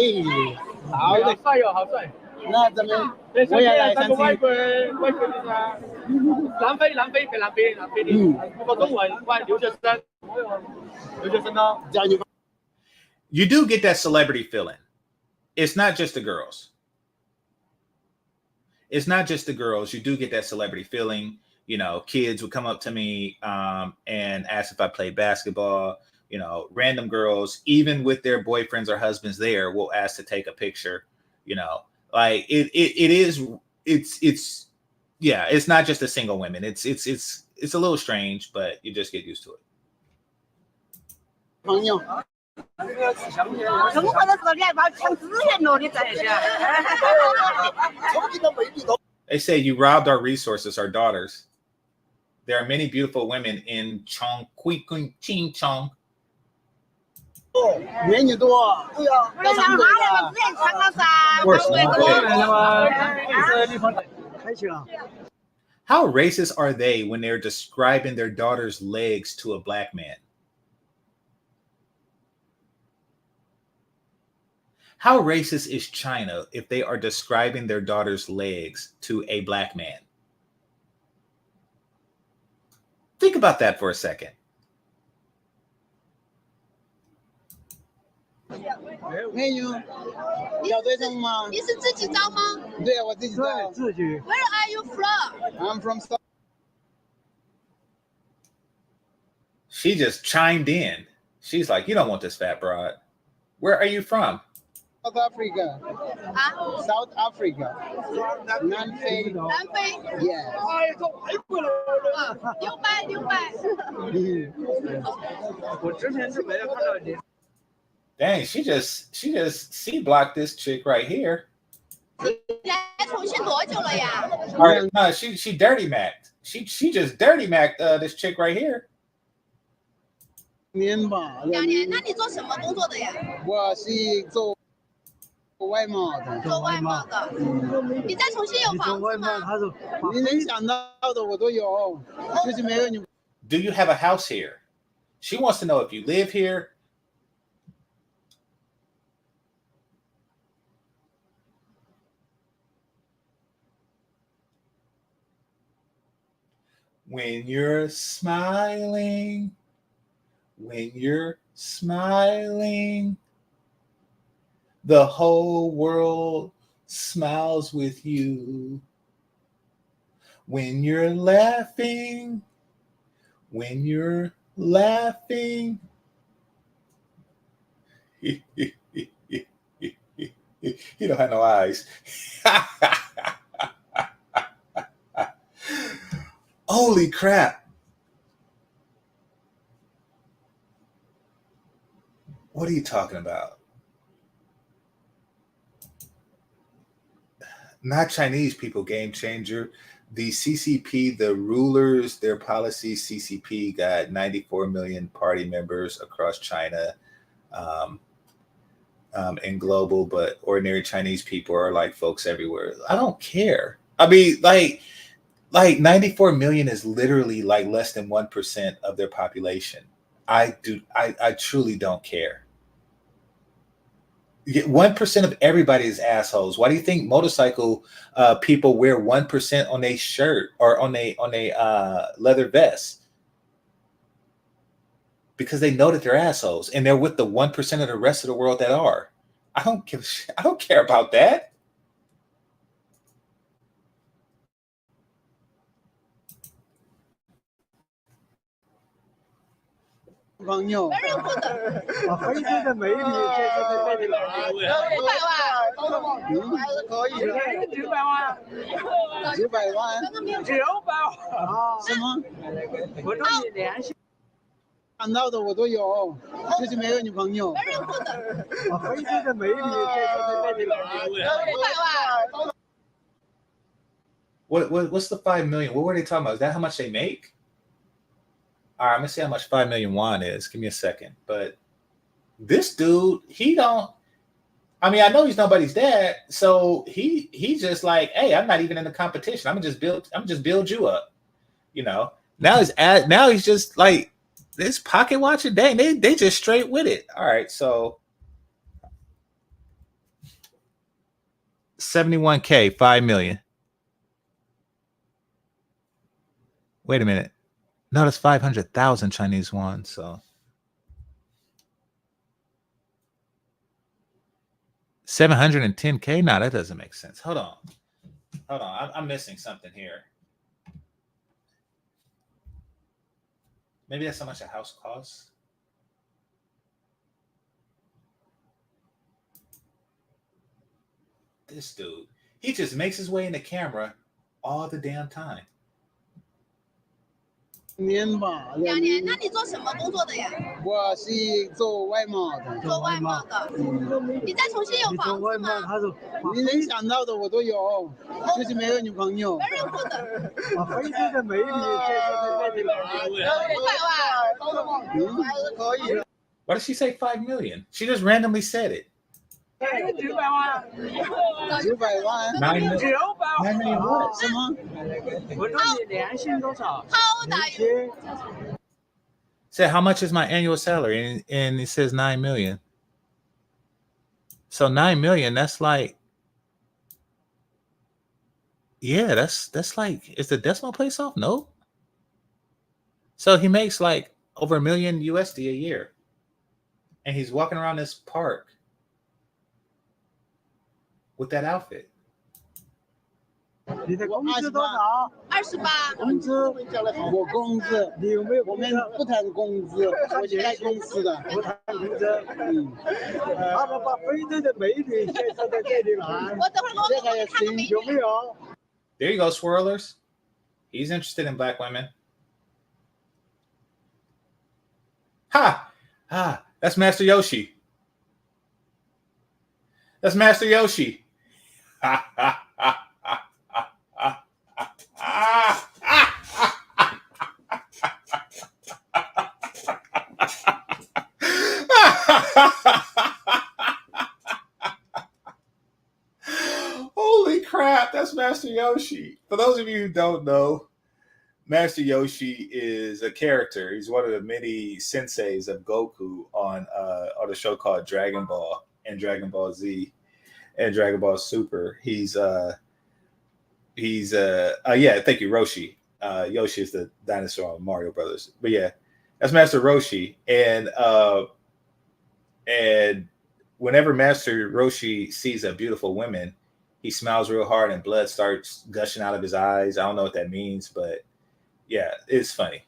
好的，帅哟，好帅。那咱们我也来相亲。外国的啊，南非的，不过中文留学生，留学生呢。You do get that celebrity feeling. It's not just the girls. It's not just the girls. You do get that celebrity feeling. You know, kids would come up to me and ask if I played basketball. You know, random girls, even with their boyfriends or husbands there, will ask to take a picture. You know, like it's not just the single women. It's a little strange, but you just get used to it. They say you robbed our resources, our daughters. There are many beautiful women in Chongqing. 美女多，对呀，要长腿的。How racist are they when they're describing their daughter's legs to a black man? How racist is China if they are describing their daughter's legs to a black man? Think about that for a second. 美女，要对象吗？你是自己招吗？对啊，我自己招。自己。Where are you from? I'm from South. She just chimed in. She's like, you don't want this fat broad. Where are you from? South Africa. South Africa. 南非。南非。Yeah. 我之前是没有看到你。 Dang, she just C blocked this chick right here. 来重庆多久了呀？ All right, no, she dirty macked. She just dirty macked this chick right here. 年吧。2年，那你做什么工作的呀？我是做外贸的。做外贸的。你在重庆有房子吗？你能想到的我都有，就是没有你。Do you have a house here? She wants to know if you live here. When you're smiling, the whole world smiles with you. When you're laughing, you don't have no eyes. Holy crap. What are you talking about? Not Chinese people, GameChanger. The CCP, the rulers, their policy, CCP got 94 million party members across China. and global, but ordinary Chinese people are like folks everywhere. I don't care. I mean, like 94 million is literally like less than 1% of their population. I truly don't care. 1% of everybody is assholes. Why do you think motorcycle people wear 1% on a shirt or on a leather vest? Because they know that they're assholes and they're with the 1% of the rest of the world that are. I don't care about that. What's the 5 million? What were they talking about? Is that how much they make? All right, I'm gonna see how much 5 million won is. Give me a second. But this dude, he don't. I mean, I know he's nobody's dad, so he's just like, hey, I'm not even in the competition. I'm just build you up. You know. Now he's just like this pocket watching. Dang, they just straight with it. All right, so 71K, 5 million. Wait a minute. No, that's 500,000 Chinese yuan. So 710K? No, that doesn't make sense. Hold on. I'm missing something here. Maybe that's how much a house costs. This dude, he just makes his way in the camera all the damn time. 年吧，2年。那你做什么工作的呀？我是做外贸的。做外贸的。你在重庆有房子吗？你能想到的我都有，就是没有女朋友。非洲的美女介绍在这里来。500万。可以。Why did she say 5 million? She just randomly said it. 900万。900万。900万。什么？我说你年薪多少？ Said, how much is my annual salary? And it says 9 million. So 9 million, that's like, yeah, that's like, is the decimal place off? No. So he makes like over $1 million USD a year. And he's walking around this park with that outfit. 你的工资多少？28。工资，我工资，你有没有？我们不谈工资，我是开公司的，不谈工资。他们把非洲的美女介绍在这里来。我等会儿这个也行，有没有 There you go, swirlers. He's interested in black women. Ha! That's Master Yoshi. That's Master Yoshi. Ha ha ha. Holy crap, that's Master Yoshi. For those of you who don't know, Master Yoshi is a character. He's one of the many senseis of Goku on a show called Dragon Ball and Dragon Ball Z and Dragon Ball Super. He's thank you, Roshi. Yoshi is the dinosaur on Mario Brothers. But yeah, that's Master Roshi. And whenever Master Roshi sees a beautiful woman, he smiles real hard and blood starts gushing out of his eyes. I don't know what that means, but yeah, it's funny.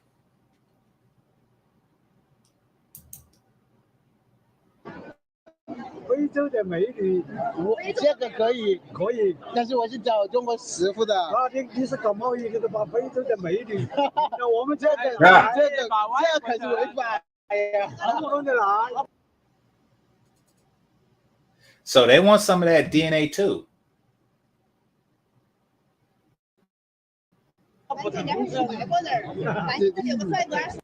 非洲的美女，这个可以，但是我是找中国师傅的。你是搞贸易的，把非洲的美女，那我们这个可是违法呀，不能的来。So they want some of that DNA too.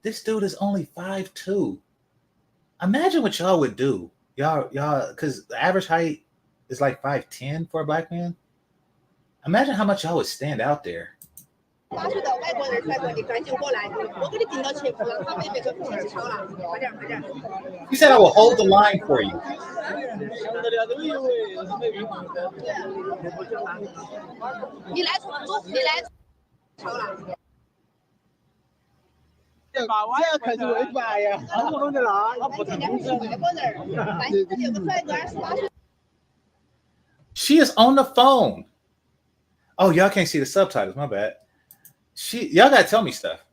This dude is only 5'2". Imagine what y'all would do y'all, because the average height is like 5'10" for a black man. Imagine how much y'all would stand out there. He said, I will hold the line for you. She is on the phone. Oh, y'all can't see the subtitles. My bad. Y'all gotta tell me stuff.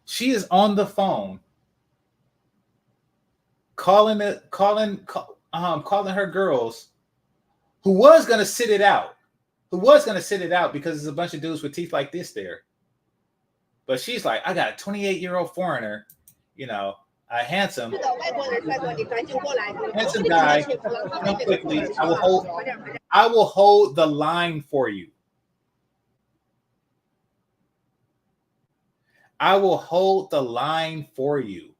She is on the phone, calling her girls, who was gonna sit it out, because there's a bunch of dudes with teeth like this there. But she's like, I got a 28-year-old foreigner, a handsome guy. Come quickly. I will hold the line for you. I will hold the line for you.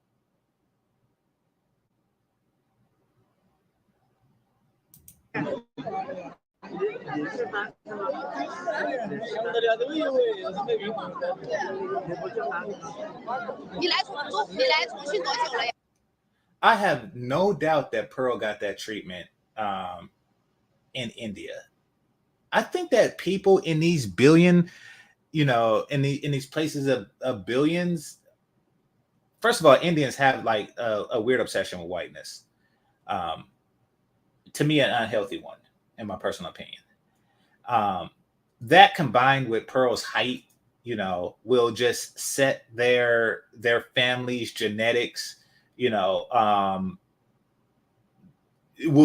I have no doubt that Pearl got that treatment in India. I think that people in these billion, in these places of billions. First of all, Indians have like a weird obsession with whiteness. To me, an unhealthy one, in my personal opinion. That combined with Pearl's height, will just set their family's genetics, will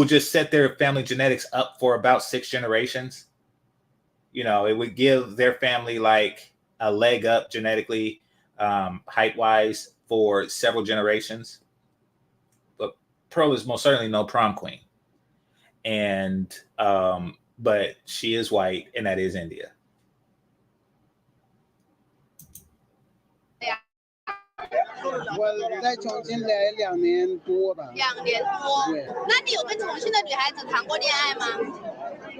just set their family genetics up for about 6 generations. It would give their family like a leg up genetically, height wise, for several generations. But Pearl is most certainly no prom queen. And but she is white, and that is India.我在重庆来2年多吧。2年多。那你有跟重庆的女孩子谈过恋爱吗？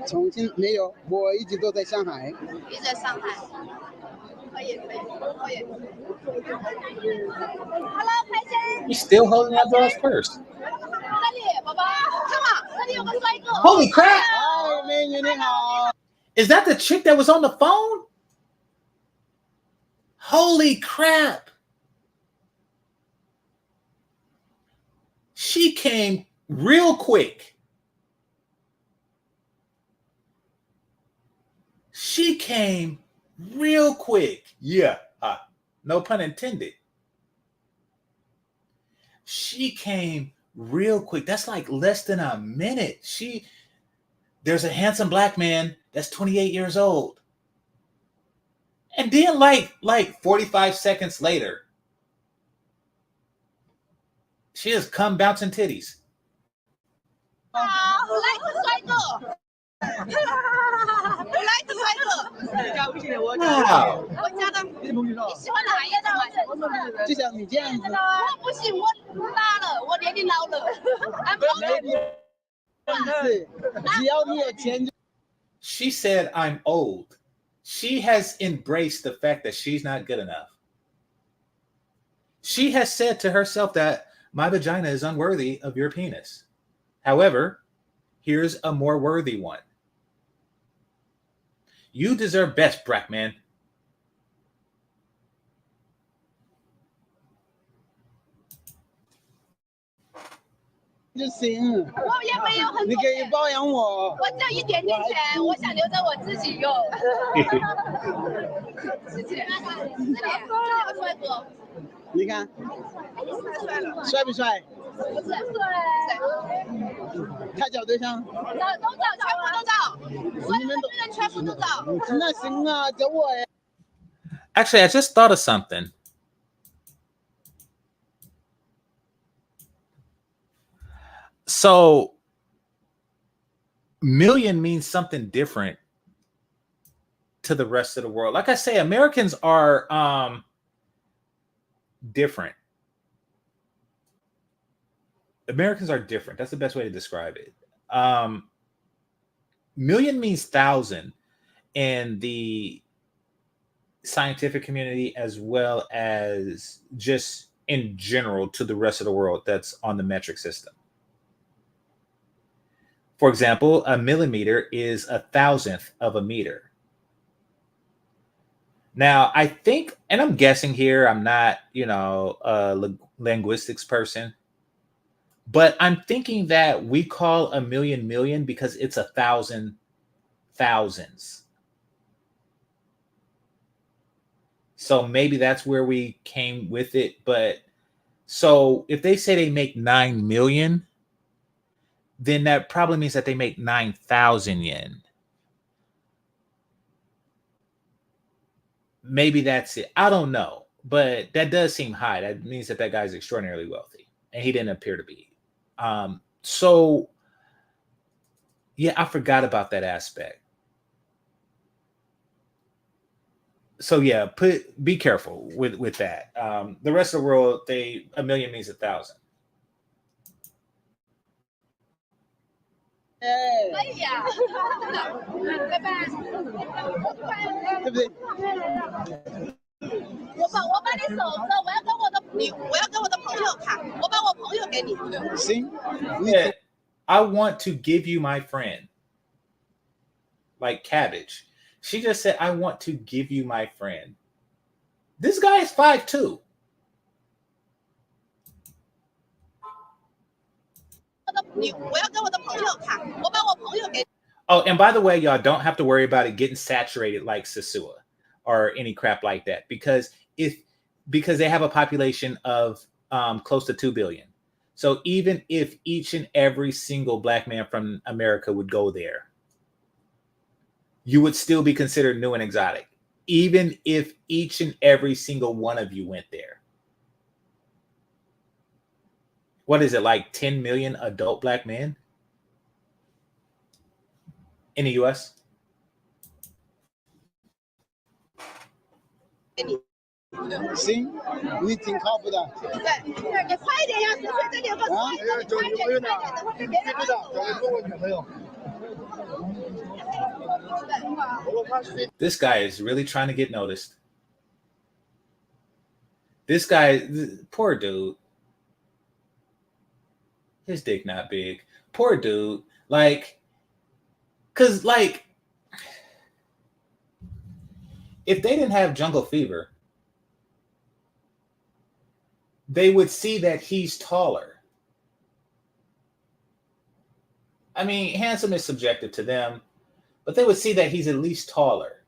重庆没有，我一直都在上海。一直在上海。可以。Hello， 开心。 He's still holding that girl's purse. 那里，宝宝 ，come on， 那里有个帅哥。Holy crap！ 嗨，美女你好。 Is that the chick that was on the phone? Holy crap! She came real quick. Yeah, no pun intended. She came real quick. That's like less than a minute. There's a handsome black man that's 28 years old. And then like 45 seconds later, she has come bouncing titties. 我来个帅哥。我来个帅哥。你加微信的我加。我加的。你喜欢哪一种？就像你这样子。我不行，我大了，我年龄老了。只要你有钱就。 She said, I'm old. She has embraced the fact that she's not good enough. She has said to herself that my vagina is unworthy of your penis. However, here's a more worthy one. You deserve best, black man. 就行。我也没有很多钱。你可以包养我。我只有一点点钱，我想留着我自己用。谢谢。这里有帅哥。你看，帅不帅？不是。他找对象？都找，全部都找。所有的女人全部都找。那行啊，找我呀。Actually, I just thought of something. So, million means something different to the rest of the world. Like I say, Americans are different. Americans are different. That's the best way to describe it. Million means thousand in the scientific community, as well as just in general to the rest of the world that's on the metric system. For example, a millimeter is 1,000th of a meter. Now, I think, and I'm guessing here, I'm not, a linguistics person, but I'm thinking that we call a million because it's 1,000 thousands. So maybe that's where we came with it. But so if they say they make 9 million, then that probably means that they make 9,000 yen. Maybe that's it. I don't know. But that does seem high. That means that that guy's extraordinarily wealthy. And he didn't appear to be. So, yeah, I forgot about that aspect. So, yeah, be careful with that. The rest of the world, a million means 1,000. Yeah, I want to give you my friend. Like cabbage. She just said, I want to give you my friend. This guy is 5'2". Oh, and by the way, y'all don't have to worry about it getting saturated like Sasua or any crap like that, because they have a population of close to 2 billion. So even if each and every single black man from America would go there, you would still be considered new and exotic, even if each and every single one of you went there. What is it, like 10 million adult black men in the US? Sim, 你挺靠谱的。对，你快一点呀！这里有个快点，你快点，等会被别人按住。我女朋友。This guy is really trying to get noticed. This guy, poor dude. His dick not big. Poor dude. Cause if they didn't have jungle fever, they would see that he's taller. I mean, handsome is subjective to them, but they would see that he's at least taller.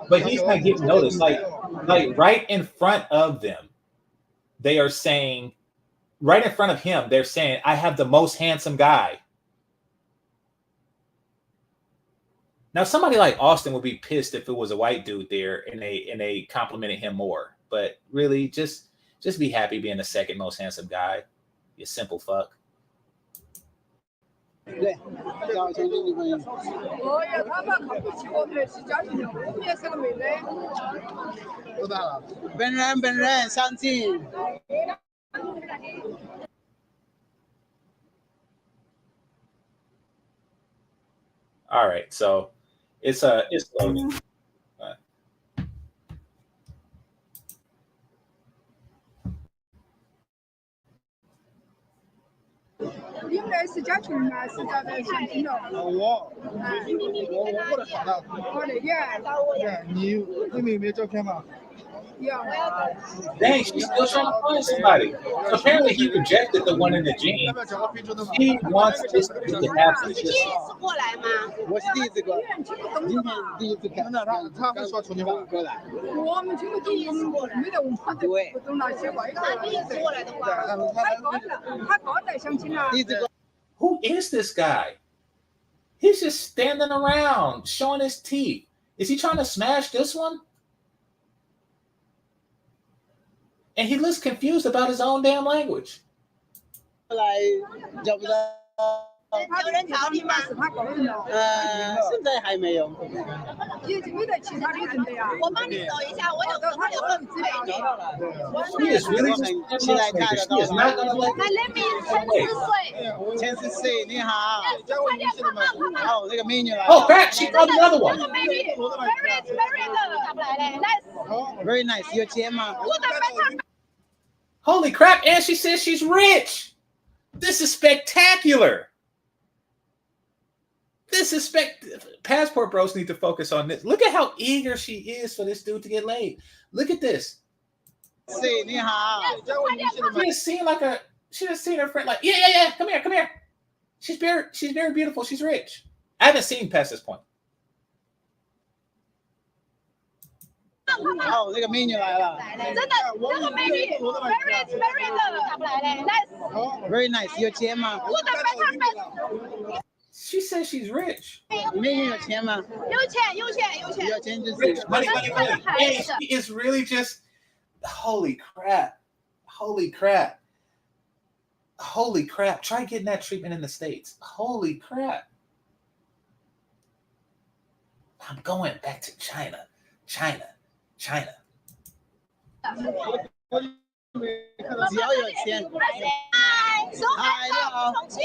But he's not getting noticed. Like right in front of them, they are saying, right in front of him, they're saying, I have the most handsome guy. Now, somebody like Austin would be pissed if it was a white dude there and they complimented him more. But really, just be happy being the second most handsome guy. You simple fuck. 对，要相信女朋友。我呀，他们看不起我们是家庭的，我们也是个妹妹。多大了？本人相亲。All right, so it's loading.你们是家庭吗？是咋的相亲的？我的好的。我那边。对，你们有没有照片吗？ Dang, she's still trying to find somebody. So apparently he rejected the one in the gym. He wants this to happen. 第一次过来吗？我是第一次过来，今天第一次看。他会说重庆话过来。我们听不懂，没得文化的，不懂那些外国人。第一次过来的话，他刚来相亲啊。 Who is this guy? He's just standing around showing his teeth. Is he trying to smash this one? And he looks confused about his own damn language. 有人找你吗？现在还没有。我帮你走一下，我有个朋友很美丽。She is really just 期待看得 She 到 is not gonna let My name is 千思岁，你好。哦，那个美女来 Oh 了。 crap, she found another one. Very nice， 有钱吗？ Holy crap, and she says she's rich. This is spectacular. Passport bros need to focus on this. Look at how eager she is for this dude to get laid. Look at this. 岁，你好。 She just seen her friend like, yeah, come here. She's very beautiful. She's rich. I haven't seen past this point. 哦，那个美女来了。真的，这个美女 Very nice， 有钱吗？ She says she's rich. 美女有钱吗？有钱有钱就是 Money. And she is really just, holy crap. Try getting that treatment in the States. Holy crap. I'm going back to China. 只要有钱。嗨，你好。重庆。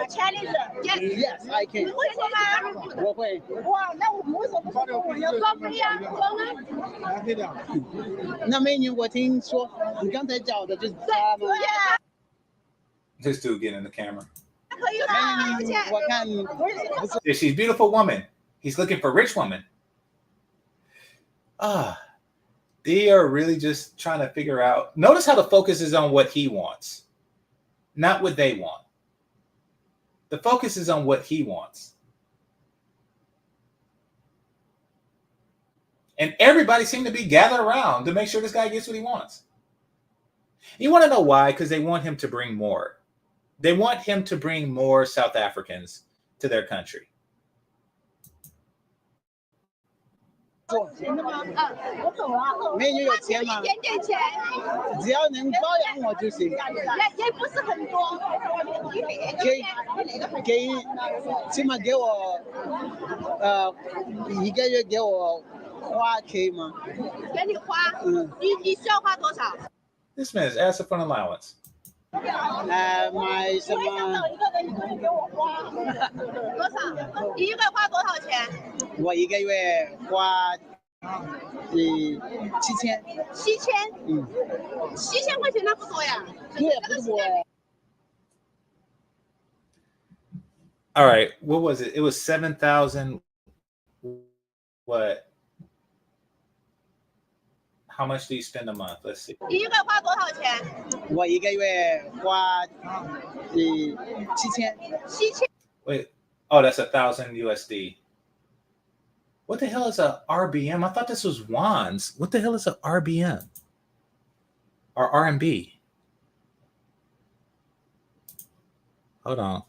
Chinese。Yes, I can。你会说吗？我会。哇，那我们为什么不会？装不呀？装啊。那美女，我听说你刚才找的就是她吗？ This dude getting in the camera. 可以啦，有钱。我看 She's a beautiful woman. He's looking for a rich woman. They are really just trying to figure out. Notice how the focus is on what he wants, not what they want. The focus is on what he wants. And everybody seemed to be gathered around to make sure this guy gets what he wants. You want to know why? Because they want him to bring more. They want him to bring more South Africans to their country. 我懂了。美女有钱吗？一点点钱。只要能包养我就行。也不是很多。给，起码给我，一个月给我花可以吗？给你花。你需要花多少 This man is asking for an allowance. 买什么？一个人给我花多少？你一个月花多少钱？我一个月花7000。7000。7000块钱那不多呀。对，不多。All right, what was it? It was 7,000. What? How much do you spend a month? Let's see. 你一个月花多少钱？我一个月花7000。Wait. Oh, that's 1,000 USD. What the hell is a RBM? I thought this was wands. What the hell is a RBM? Or RMB? Hold on.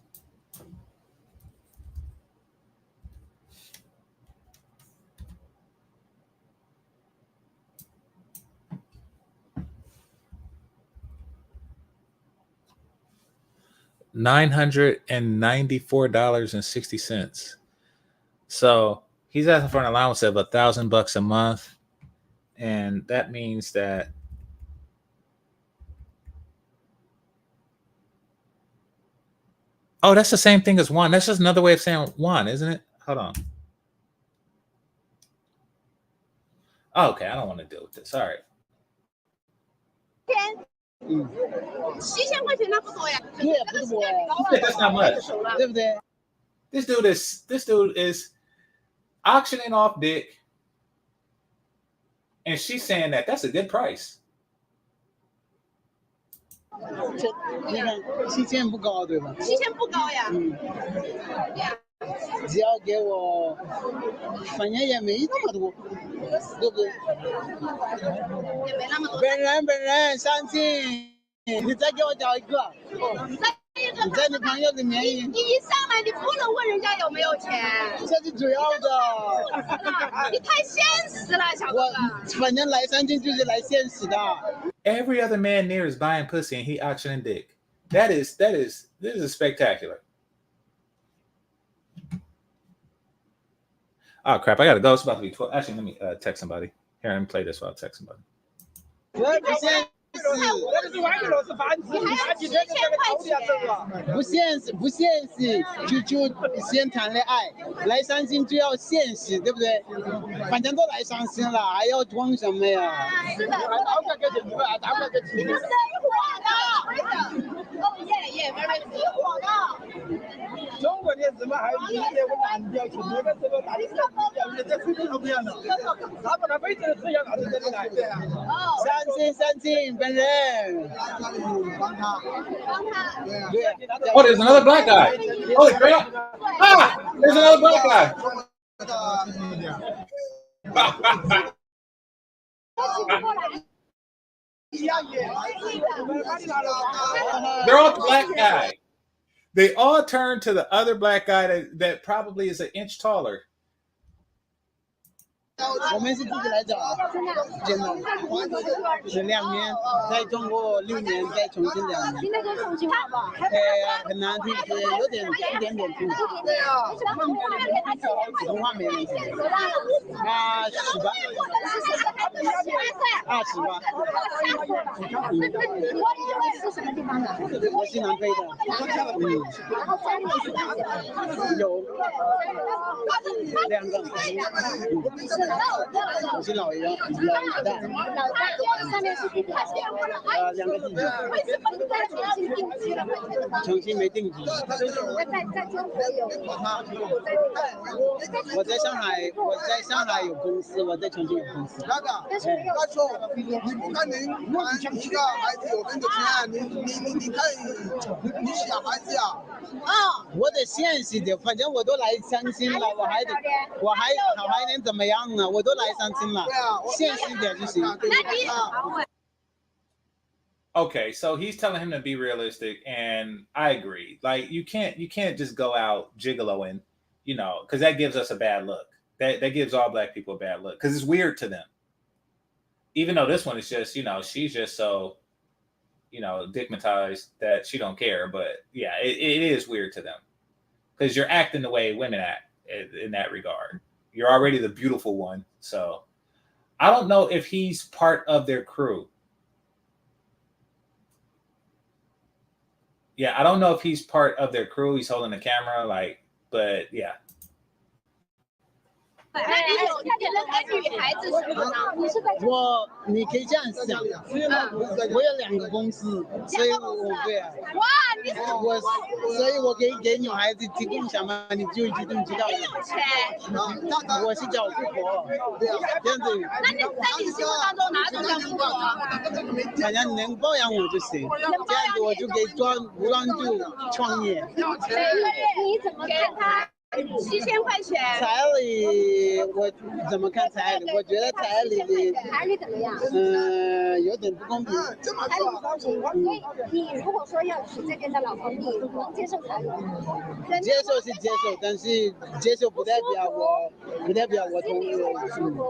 $994.60. So he's asking for an allowance of $1,000 a month, and that means that that's the same thing as one. That's just another way of saying one, isn't it? Hold on. Oh, okay, I don't want to deal with this. All right. 7000块钱那不多呀。对，不多。That's not much. 对不对？ This dude is auctioning off dick, and she's saying that that's a good price. 你看7000不高对吧？7000不高呀。只要给我，反正也没那么多，对不对？也没那么多。本人相亲，你再给我找一个。你在你朋友里面，你一上来你不能问人家有没有钱，这是主要的。你太现实了，小哥哥。反正来相亲就是来现实的。Every other man near is buying pussy, and he auctioning dick. This is spectacular. Oh crap! I gotta go. It's about to be 12. Actually, let me text somebody. Here, let me play this while I text somebody. 不现实，不现实，就先谈恋爱，来相亲就要现实，对不对？反正都来相亲了，还要装什么呀？是的，中国的什么还有我男的，去那个什么男的，这非洲都不一样的，他把他非洲的思想拿到这里来，相亲，本人，帮他。Oh, there's another black guy. Holy crap! Ah, there's another black guy. They're all the black guy. They all turn to the other black guy that probably is an inch taller. 我们是自己来找，真的，是2年，在中国6年，在重庆2年。听得懂重庆话不？很难听，有点一点点听。对啊，普通话没问题。啊，18。28。是什么地方的？我是南非的。然后家里有2个。我是老大，上面是2个弟弟。为什么你在重庆定居了？重庆没定居。在中国有。我在上海有公司，我在重庆有公司。但是没有。他说你不可能看一个孩子有很多钱，你看你小孩子啊。我得现实点，反正我都来相亲了，我还能怎么样呢？我都来相亲了，现实点就行。Okay, so he's telling him to be realistic, and I agree. Like you can't just go out gigoloing, because that gives us a bad look. That gives all black people a bad look because it's weird to them. Even though this one is just, she's just so, digmatized that she don't care. But yeah, it is weird to them because you're acting the way women act in that regard. You're already the beautiful one. So I don't know if he's part of their crew. Yeah, I don't know if he's part of their crew. He's holding the camera, but yeah. 那你有看见那个女孩子什么呢？你可以这样想，我有2个公司，所以对啊。哇，所以我可以给女孩子提供什么，你就一定知道。我是叫富婆，这样子。那你在你心目当中哪种叫富婆？反正能包养我就行，这样子我就可以不断就创业。你怎么看他？7000块钱。彩礼我怎么看彩礼？我觉得彩礼怎么样？有点不公平。彩礼不公平，所以你如果说要娶这边的老公，你能接受彩礼吗？接受是接受，但是接受不代表我同意。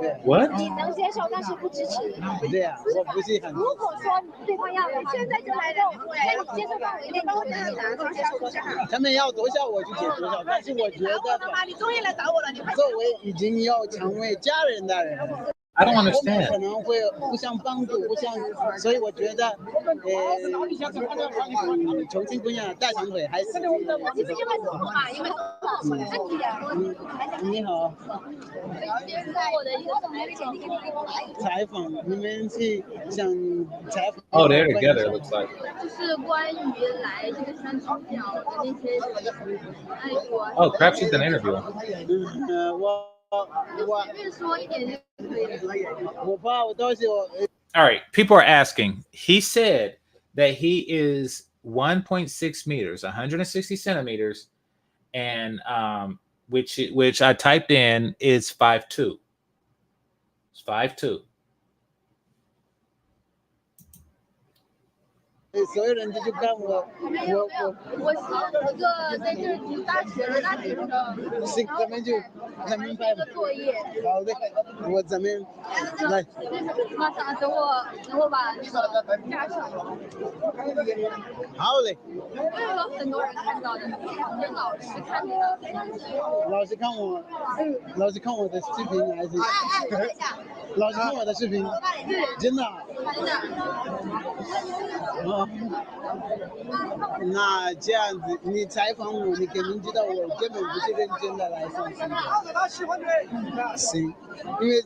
对。What？ 你能接受，但是不支持。对啊，我不是很。如果说对方要现在就来肉，那你接受范围内，你能够接受多少？他们要多少我就给多少，但是我觉得。你终于来找我了，你作为已经要成为家人的人， I don't understand. 可能会互相帮助，所以我觉得，重庆姑娘大长腿还是。你好。采访，你们是想采访 Oh, they're together. It looks like. 就是关于来这个山猪鸟的那些爱国。Oh crap! She's an interview. All right, people are asking. He said that he is 1.6 meters, 160 centimeters, and which I typed in is 5'2". It's 5'2". 所有人就去看我我是一个在这儿读大学的大学生，是咱们就咱们拍个作业。好的，我咱们来。马上等我把那个加上。好嘞。会有很多人看到的，跟老师看的。老师看我的视频还是？老师看我的视频，真的。哦，那这样子，你采访我，你肯定知道我根本不是认真的来上新的。行，因为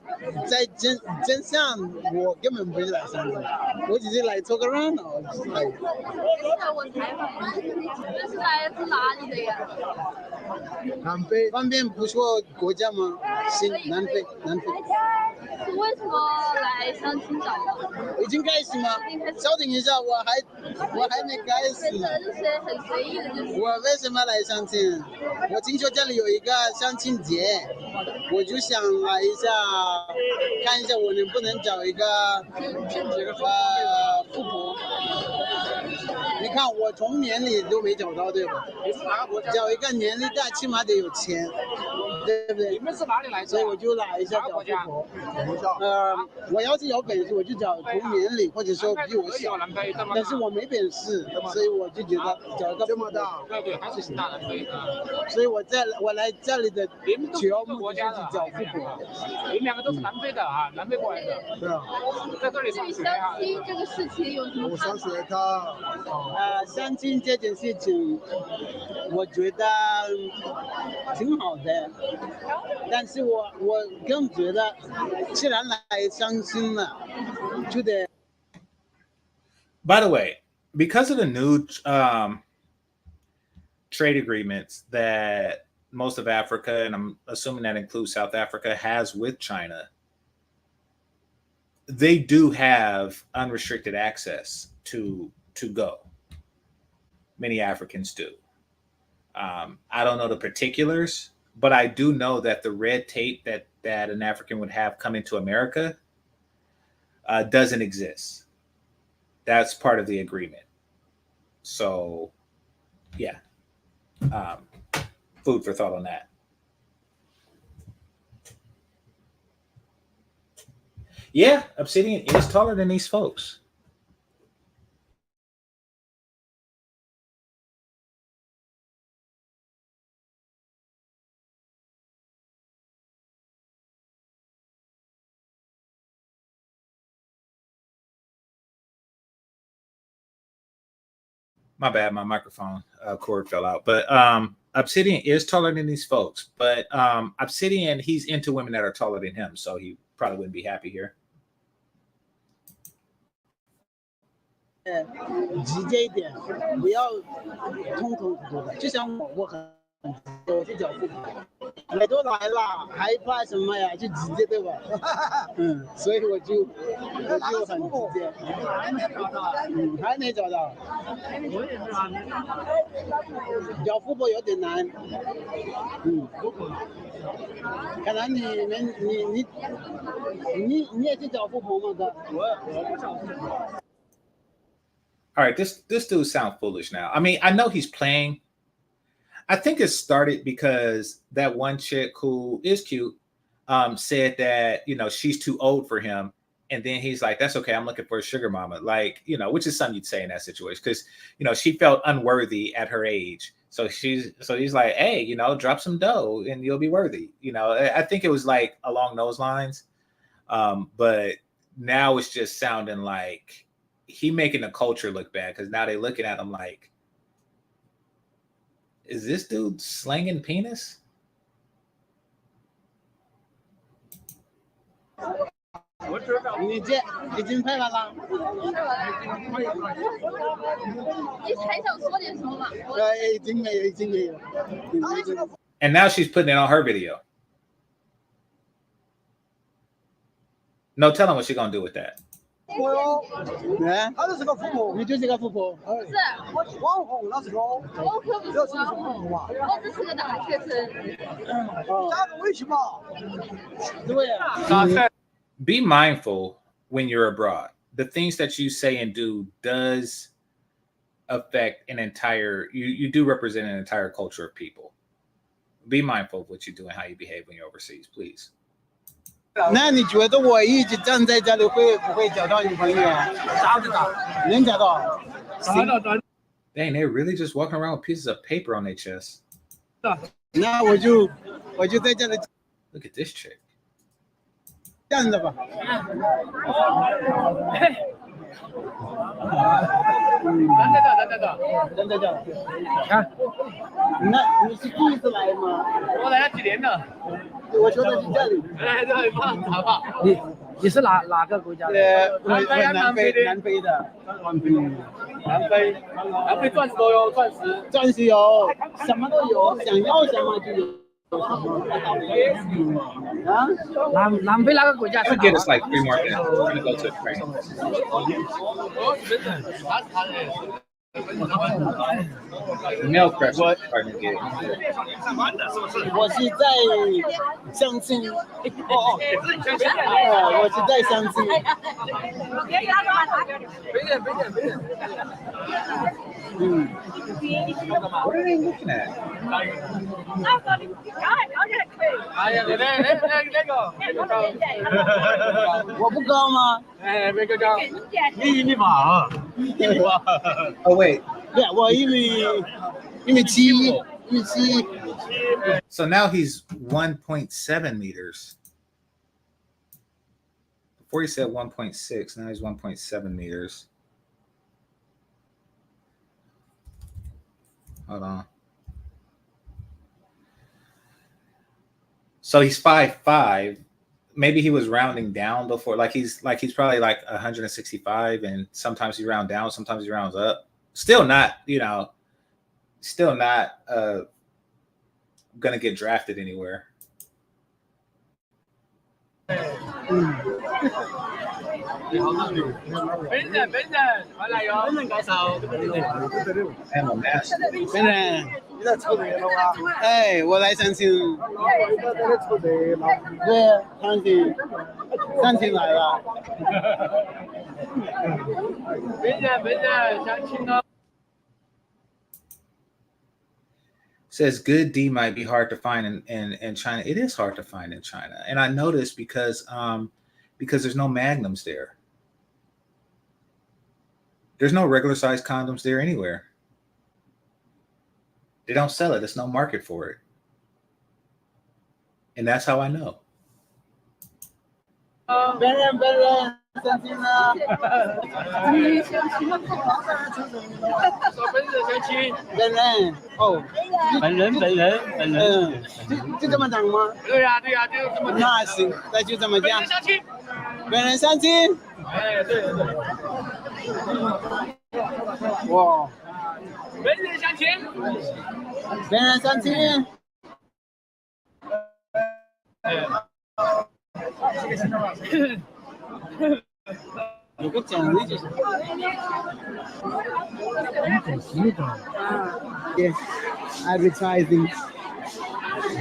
在真相，我根本不是来上新的，我只是来凑个热闹。是我采访你，这是来自哪里的呀？南非，方便不说国家吗？行，南非。是为什么来相亲找我？已经开始吗？稍等一下，我还没开始呢。就是很随意的，就是。我为什么来相亲？我听说这里有一个相亲节，我就想来一下，看一下我能不能找一个富婆。你看我从年里都没找到，对吧？找一个年龄大，起码得有钱，对不对？你们是哪里来的？所以我就来一下找富婆。我要是有本事，我就找同年龄或者说比我小，但是我没本事，所以我就觉得找一个富婆。对，还是新大南非。所以我来这里的主要目的就是找富婆。你们两个都是南非的啊，南非过来的。对啊。在这里上学啊。相亲这个事情有什么？我上学相亲这件事情，我觉得挺好的，但是我更觉得，既然来相亲了，就得。By the way, because of the new trade agreements that most of Africa, and I'm assuming that includes South Africa, has with China, they do have unrestricted access to go. Many Africans do. I don't know the particulars, but I do know that the red tape that an African would have coming to America doesn't exist. That's part of the agreement. So, yeah. Food for thought on that. Yeah, Obsidian is taller than these folks. My bad, my microphone cord fell out. But Obsidian is taller than these folks. But Obsidian, he's into women that are taller than him, so he probably wouldn't be happy here. 直接一点，不要通通途的。就像我去找富婆，来都来了，还怕什么呀？就直接对吧？所以我就很直接。还没找到。找富婆有点难。看来你也去找富婆吗？哥，我找富婆。All right, this dude sounds foolish now. I mean, I know he's playing. I think it started because that one chick who is cute said that, she's too old for him. And then he's like, that's okay. I'm looking for a sugar mama. Like, which is something you'd say in that situation. Because, she felt unworthy at her age. So he's like, hey, drop some dough and you'll be worthy. I think it was like along those lines. But now it's just sounding like he making the culture look bad because now they're looking at him like, is this dude slanging penis? And now she's putting it on her video. No telling what she's gonna do with that. 他就是个富婆，你就是个富婆。是，网红那是个。我可不是网红，我只是个大学生。加个微信吧。对呀。Be mindful when you're abroad. The things that you say and do does affect an entire, you do represent an entire culture of people. Be mindful of what you do and how you behave when you're overseas, please. 那你觉得我一直站在这里会不会找到女朋友？找得到，能找到。Dang, they're really just walking around with pieces of paper on their chest. 那我就在这里 Look at this chick. 站着吧。等等，看，那你是第一次来吗？我来了几年了。我说的是这里。哎，对，好吧。你是哪个国家的？南非的。南非钻石都有，钻石有，什么都有，想要什么就有。南非哪个国家？ I'll get us like 3 more minutes. We're gonna go to Ukraine. Male pressure starting to get. 我是在相亲。我是在相亲。What are they looking at? 我不高吗？哎，没高高，你1米8。Oh wait. Yeah, 我1米7。So now he's 1.7 meters. Before he said 1.6, now he's 1.7 meters. Hold on. So he's 5'5". Maybe he was rounding down before. Like he's probably like 165, and sometimes he rounds down, sometimes he rounds up. Still not, gonna get drafted anywhere. I'm a master. 哎，我来相亲。对，相亲来了。相亲哦。 Says good D might be hard to find in China. It is hard to find in China, and I noticed because there's no magnums there. There's no regular size condoms there anywhere. They don't sell it. There's no market for it, and that's how I know. 本人相亲了。本人哦，本人。就这么讲吗？对呀，就这么讲。那行，那就这么讲。本人相亲。哎，对。哇。本人相亲。本人相亲。有个奖励就是。Yes, advertising.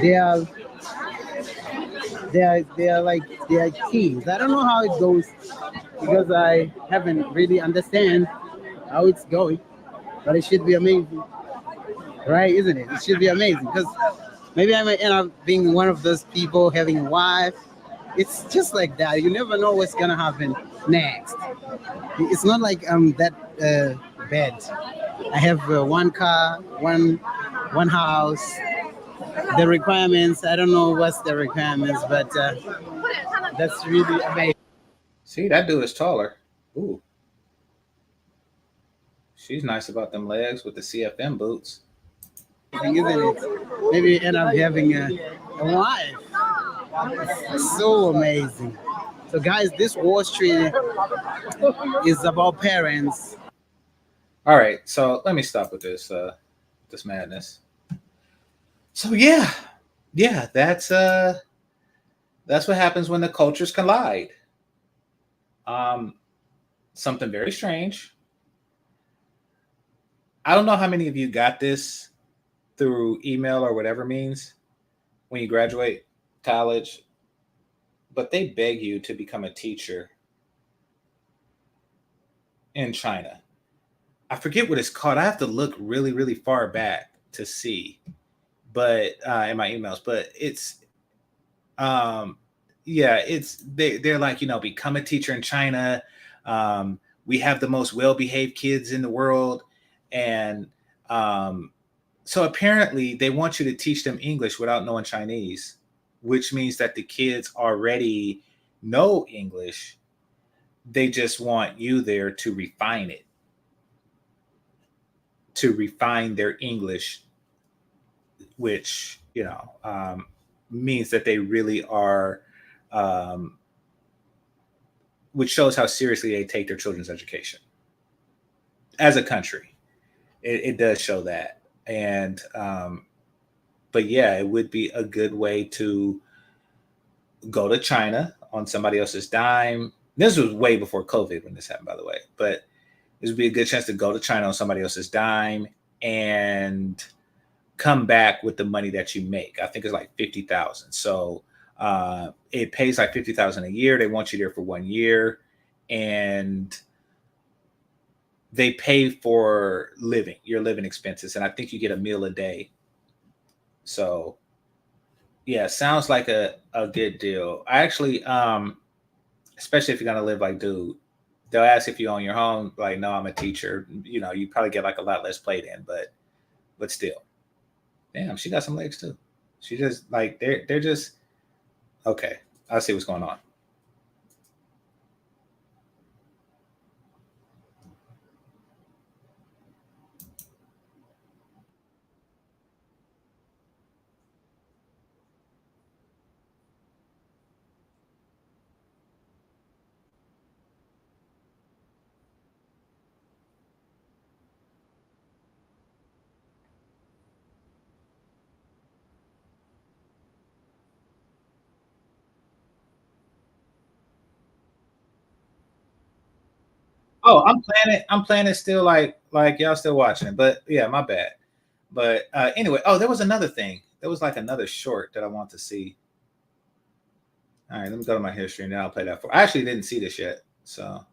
They are keys. I don't know how it goes because I haven't really understand how it's going, but it should be amazing, right? Isn't it? It should be amazing because maybe I might end up being one of those people having a wife. It's just like that. You never know what's gonna happen next. It's not like I'm that bad. I have one car, one house. The requirements, I don't know what's the requirements, but that's really amazing. See, that dude is taller. Ooh. She's nice about them legs with the CFM boots. Isn't it? Maybe end up having a wife. It's so amazing. So guys, this Wall Street is about parents. All right, so let me stop with this this madness. So yeah, that's what happens when the cultures collide. Something very strange. I don't know how many of you got this through email or whatever means when you graduate college, but they beg you to become a teacher in China. I forget what it's called. I have to look really, really far back to see, but in my emails. But it's yeah, they're like, become a teacher in China. We have the most well-behaved kids in the world, and so apparently they want you to teach them English without knowing Chinese, which means that the kids already know English. They just want you there to refine it, to refine their English, which means that they really are, which shows how seriously they take their children's education as a country. It does show that. And but yeah, it would be a good way to go to China on somebody else's dime. This was way before COVID when this happened, by the way, but this would be a good chance to go to China on somebody else's dime and come back with the money that you make. I think it's like 50,000. So it pays like 50,000 a year. They want you there for 1 year, and they pay for your living expenses. And I think you get a meal a day. So yeah, sounds like a good deal. I actually, especially if you're going to live like dude, they'll ask if you own your home. Like, no, I'm a teacher. You probably get like a lot less played in, but still. Damn, she got some legs too. She just like, they're just, okay. I'll see what's going on. Oh, I'm playing it still, like y'all still watching it, but yeah, my bad. But anyway, there was another thing. There was like another short that I want to see. All right, let me go to my history and then I'll play that for. I actually didn't see this yet, so.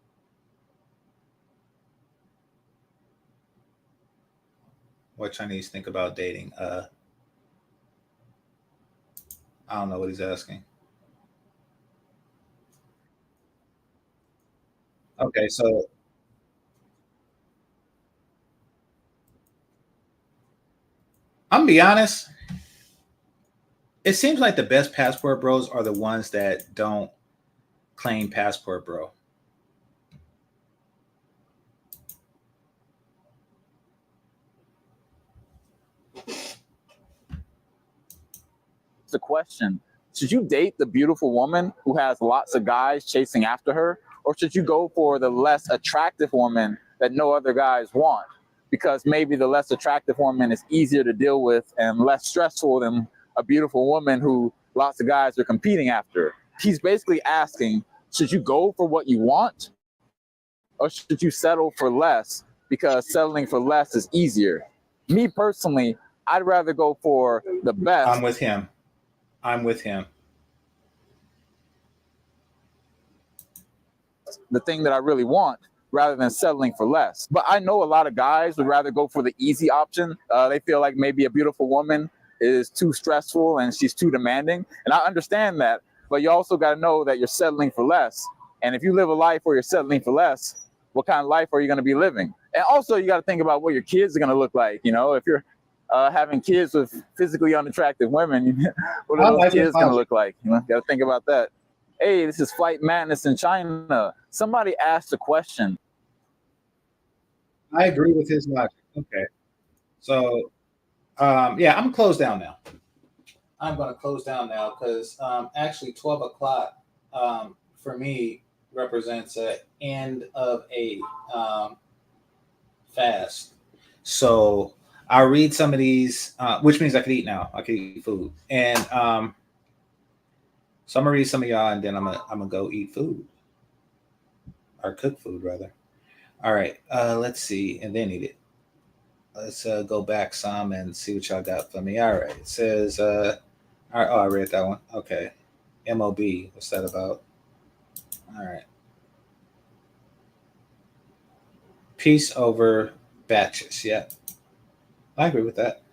What Chinese think about dating? I don't know what he's asking. Okay, so I'm gonna be honest. It seems like the best passport bros are the ones that don't claim passport bro. The question: should you date the beautiful woman who has lots of guys chasing after her, or should you go for the less attractive woman that no other guys want? Because maybe the less attractive woman is easier to deal with and less stressful than a beautiful woman who lots of guys are competing after. He's basically asking, should you go for what you want, or should you settle for less because settling for less is easier? Me personally, I'd rather go for the best. I'm with him. The thing that I really want, rather than settling for less. But I know a lot of guys would rather go for the easy option. They feel like maybe a beautiful woman is too stressful and she's too demanding. And I understand that, but you also got to know that you're settling for less. And if you live a life where you're settling for less, what kind of life are you going to be living? And also you got to think about what your kids are going to look like. If you're having kids with physically unattractive women, what are those kids going to look like? Got to think about that. Hey, this is Flight Madness in China. Somebody asked a question. I agree with his logic. Okay. So, yeah, I'm closed down now. I'm going to close down now because actually 12 o'clock for me represents an end of a fast. So I'll read some of these, which means I could eat now. I could eat food. And so I'm going to read some of y'all, and then I'm gonna go eat food. Or cook food, rather. All right, let's see, and then eat it. Let's go back some and see what y'all got for me. All right, it says, all right, I read that one. Okay, MOB, what's that about? All right. Peace over Batches. Yeah, I agree with that.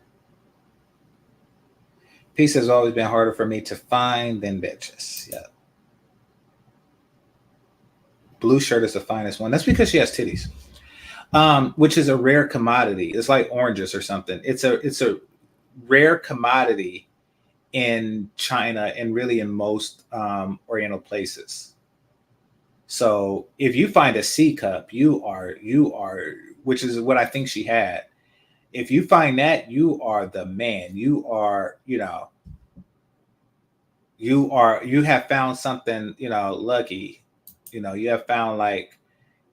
Peace has always been harder for me to find than bitches. Yeah. Blue shirt is the finest one. That's because she has titties, which is a rare commodity. It's like oranges or something. It's a rare commodity in China and really in most Oriental places. So if you find a C cup, you are, which is what I think she had. If you find that, you are the man. You are, you have found something, lucky. You have found like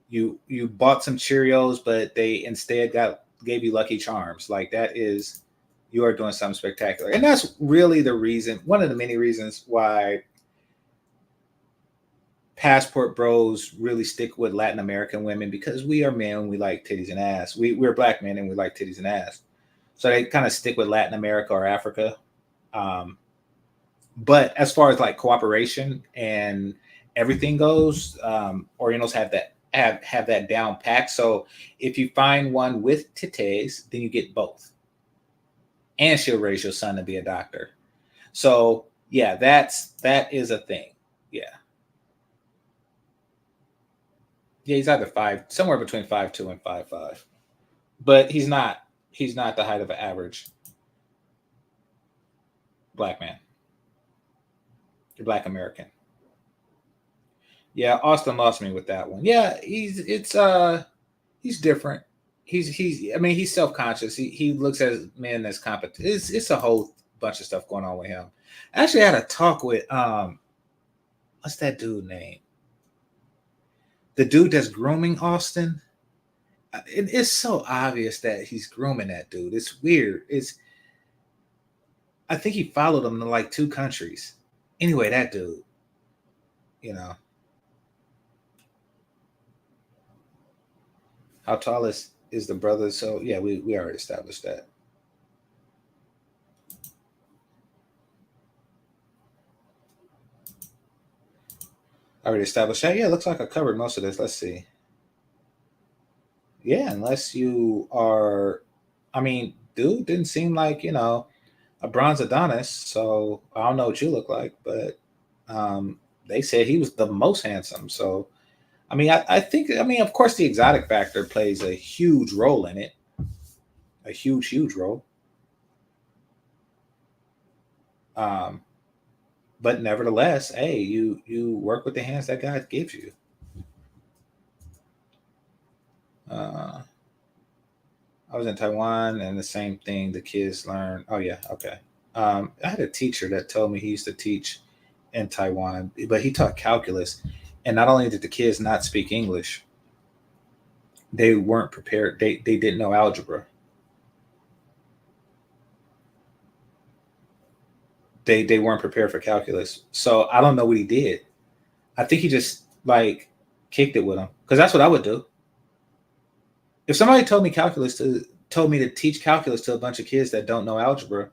you bought some Cheerios, but they instead gave you Lucky Charms. Like that is, you are doing something spectacular. And that's really the reason, one of the many reasons why passport bros really stick with Latin American women, because we are men, we like titties and ass. We're black men and we like titties and ass. So they kind of stick with Latin America or Africa. But as far as like cooperation and everything goes, Orientals have that down pat. So if you find one with titties, then you get both. And she'll raise your son to be a doctor. So yeah, that is a thing. Yeah. Yeah, he's either somewhere between 5'2" and 5'5". But he's not the height of an average black man. Black American. Yeah, Austin lost me with that one. Yeah, he's different. He's self-conscious. He looks at men as competent. It's a whole bunch of stuff going on with him. I actually had a talk with what's that dude name? The dude that's grooming Austin. It's so obvious that he's grooming that dude. It's weird. I think he followed him to like 2 countries. Anyway, that dude, how tall is the brother? So yeah, we already established that. Already established that. Yeah, looks like I covered most of this. Let's see. Yeah, unless you are, dude didn't seem like, a bronze Adonis. So I don't know what you look like, but they said he was the most handsome. So, I think, of course, the exotic factor plays a huge role in it. A huge, huge role. But nevertheless, hey, you work with the hands that God gives you. I was in Taiwan, and the same thing. The kids learn. Oh yeah, okay. I had a teacher that told me he used to teach in Taiwan, but he taught calculus. And not only did the kids not speak English, they weren't prepared. They didn't know algebra. They weren't prepared for calculus. So I don't know what he did. I think he just like kicked it with them, because that's what I would do. If somebody told me to teach calculus to a bunch of kids that don't know algebra,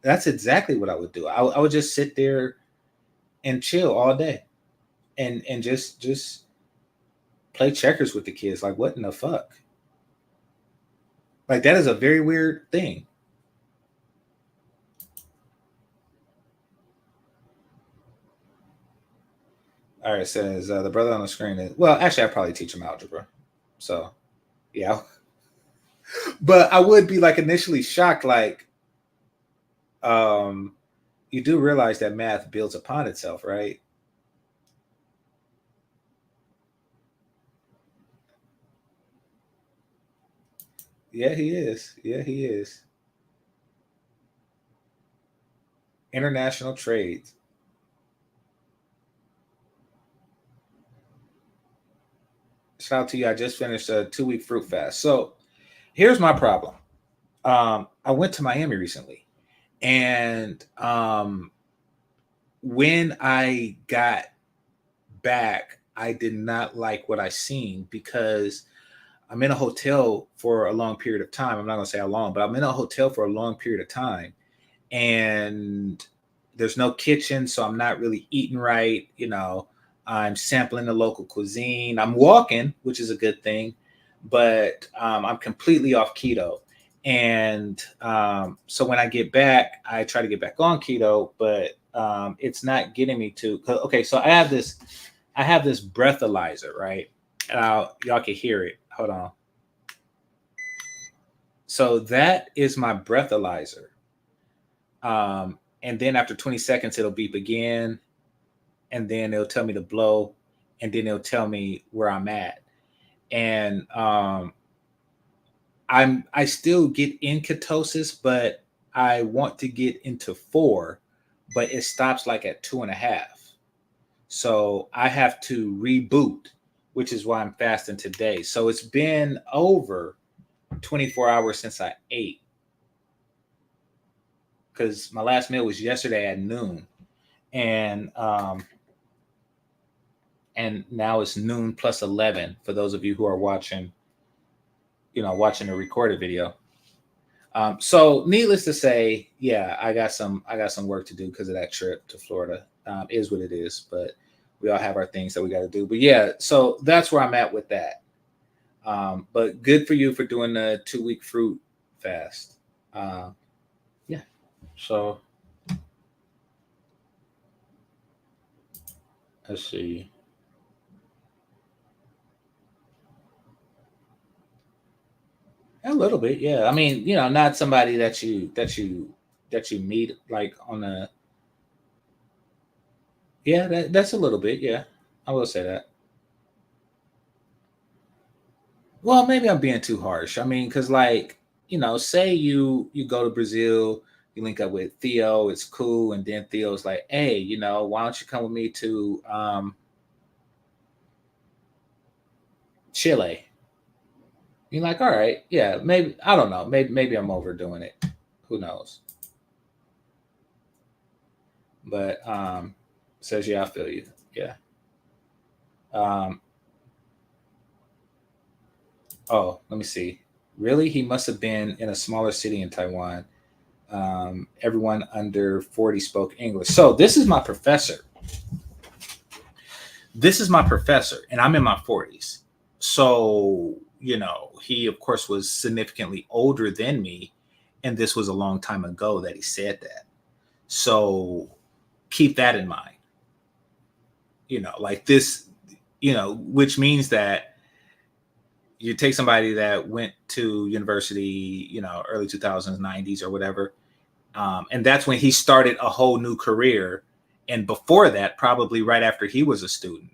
that's exactly what I would do. I would just sit there and chill all day, and just play checkers with the kids. Like, what in the fuck? Like, that is a very weird thing. All right, it says the brother on the screen is, well, actually, I'd probably teach him algebra. So, yeah. But I would be like initially shocked, like, you do realize that math builds upon itself, right? Yeah, he is. Yeah, he is. International trades. Shout out to you. I just finished a 2-week fruit fast. So here's my problem. I went to Miami recently, and when I got back, I did not like what I seen, because I'm in a hotel for a long period of time. I'm not going to say how long, but I'm in a hotel for a long period of time, and there's no kitchen, so I'm not really eating right. I'm sampling the local cuisine. I'm walking, which is a good thing, but I'm completely off keto. And so when I get back, I try to get back on keto, but it's not getting me to. Okay, so I have this breathalyzer, right? And y'all can hear it. Hold on. So that is my breathalyzer. And then after 20 seconds, it'll beep again, and then it'll tell me to blow, and then it'll tell me where I'm at. And I still get in ketosis, but I want to get into 4, but it stops like at 2.5. So I have to reboot, which is why I'm fasting today. So it's been over 24 hours since I ate, because my last meal was yesterday at noon, and now it's noon plus 11 for those of you who are watching the recorded video. So needless to say, yeah, I got some work to do because of that trip to Florida. Is what it is, but we all have our things that we got to do. But yeah, so that's where I'm at with that. But good for you for doing the 2-week fruit fast. Yeah. So let's see. A little bit, yeah. I mean, not somebody that you meet like on a. Yeah, that's a little bit. Yeah, I will say that. Well, maybe I'm being too harsh. I mean, because say you go to Brazil, you link up with Theo, it's cool, and then Theo's like, hey, why don't you come with me to Chile? You're like, all right, yeah, maybe, I don't know, maybe I'm overdoing it. Who knows? But says, yeah, I feel you. Yeah. Oh, let me see. Really? He must have been in a smaller city in Taiwan. Everyone under 40 spoke English. So this is my professor. And I'm in my 40s. So, he, of course, was significantly older than me. And this was a long time ago that he said that. So keep that in mind. Like this, which means that you take somebody that went to university, early 2000s, 90s or whatever. And that's when he started a whole new career. And before that, probably right after he was a student,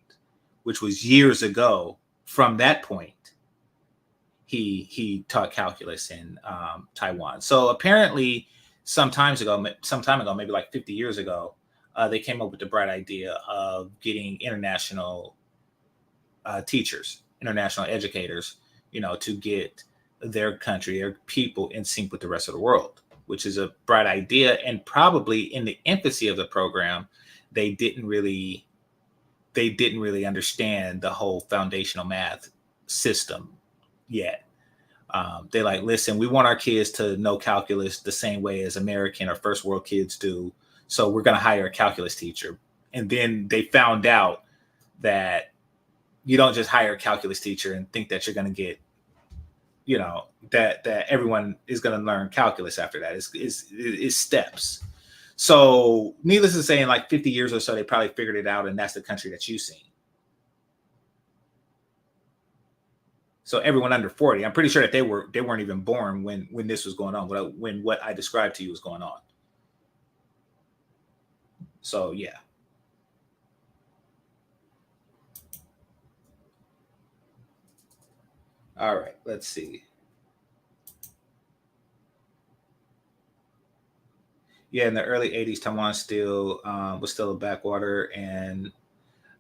which was years ago, from that point, he taught calculus in Taiwan. So apparently some time ago, maybe like 50 years ago, they came up with the bright idea of getting international teachers, international educators, to get their country, their people in sync with the rest of the world, which is a bright idea. And probably in the infancy of the program, they didn't really understand the whole foundational math system yet. They're like, listen, we want our kids to know calculus the same way as American or first world kids do. So we're going to hire a calculus teacher. And then they found out that you don't just hire a calculus teacher and think that you're going to get, that everyone is going to learn calculus after that. It's steps. So needless to say, in like 50 years or so, they probably figured it out, and that's the country that you've seen. So everyone under 40, I'm pretty sure that they weren't even born when this was going on, when what I described to you was going on. So yeah. All right, let's see. Yeah, in the early 80s, Taiwan was still a backwater and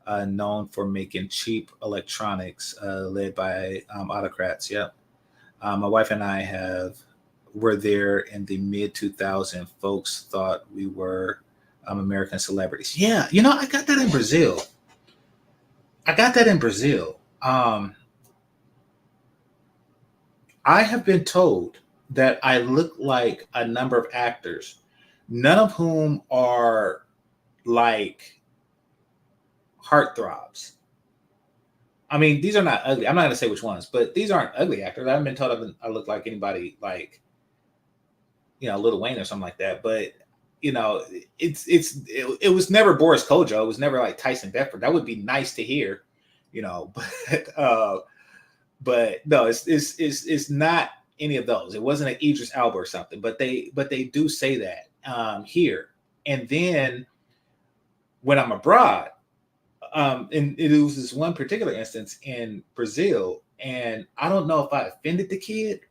known for making cheap electronics, led by autocrats. Yep. My wife and I were there in the mid 2000s. Folks thought we were American celebrities. Yeah, I got that in Brazil. I have been told that I look like a number of actors, none of whom are like heartthrobs. I mean, these are not ugly. I'm not going to say which ones, but these aren't ugly actors. I haven't been told I look like anybody like, Lil Wayne or something like that. But it was never Boris Kodjoe. It was never like Tyson Beckford. That would be nice to hear, but no, it's not any of those. It wasn't an Idris Elba or something. But they do say that here. And then when I'm abroad, and it was this one particular instance in Brazil, and I don't know if I offended the kid.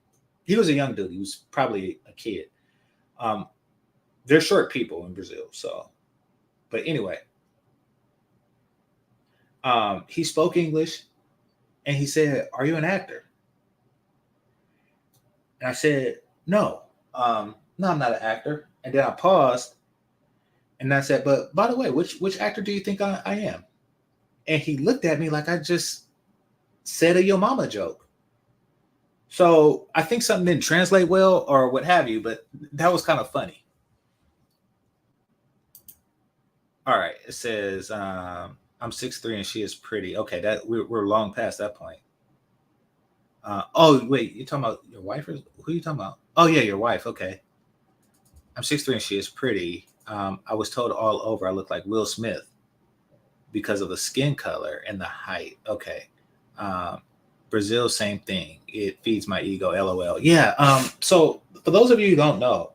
He was a young dude. He was probably a kid. They're short people in Brazil, so. But anyway, he spoke English, and he said, "Are you an actor?" And I said, "No, no, I'm not an actor." And then I paused, and I said, "But by the way, which actor do you think I am?" And he looked at me like I just said a yo mama joke. So I think something didn't translate well or what have you, but that was kind of funny. All right, it says I'm 6'3" and she is pretty. Okay, that we're long past that point. Oh wait, you talking about your wife or who are you talking about? Oh yeah, your wife. Okay, I'm 6'3" and she is pretty. I was told all over I look like Will Smith because of the skin color and the height. Okay. Brazil, same thing. It feeds my ego. LOL. Yeah. So for those of you who don't know,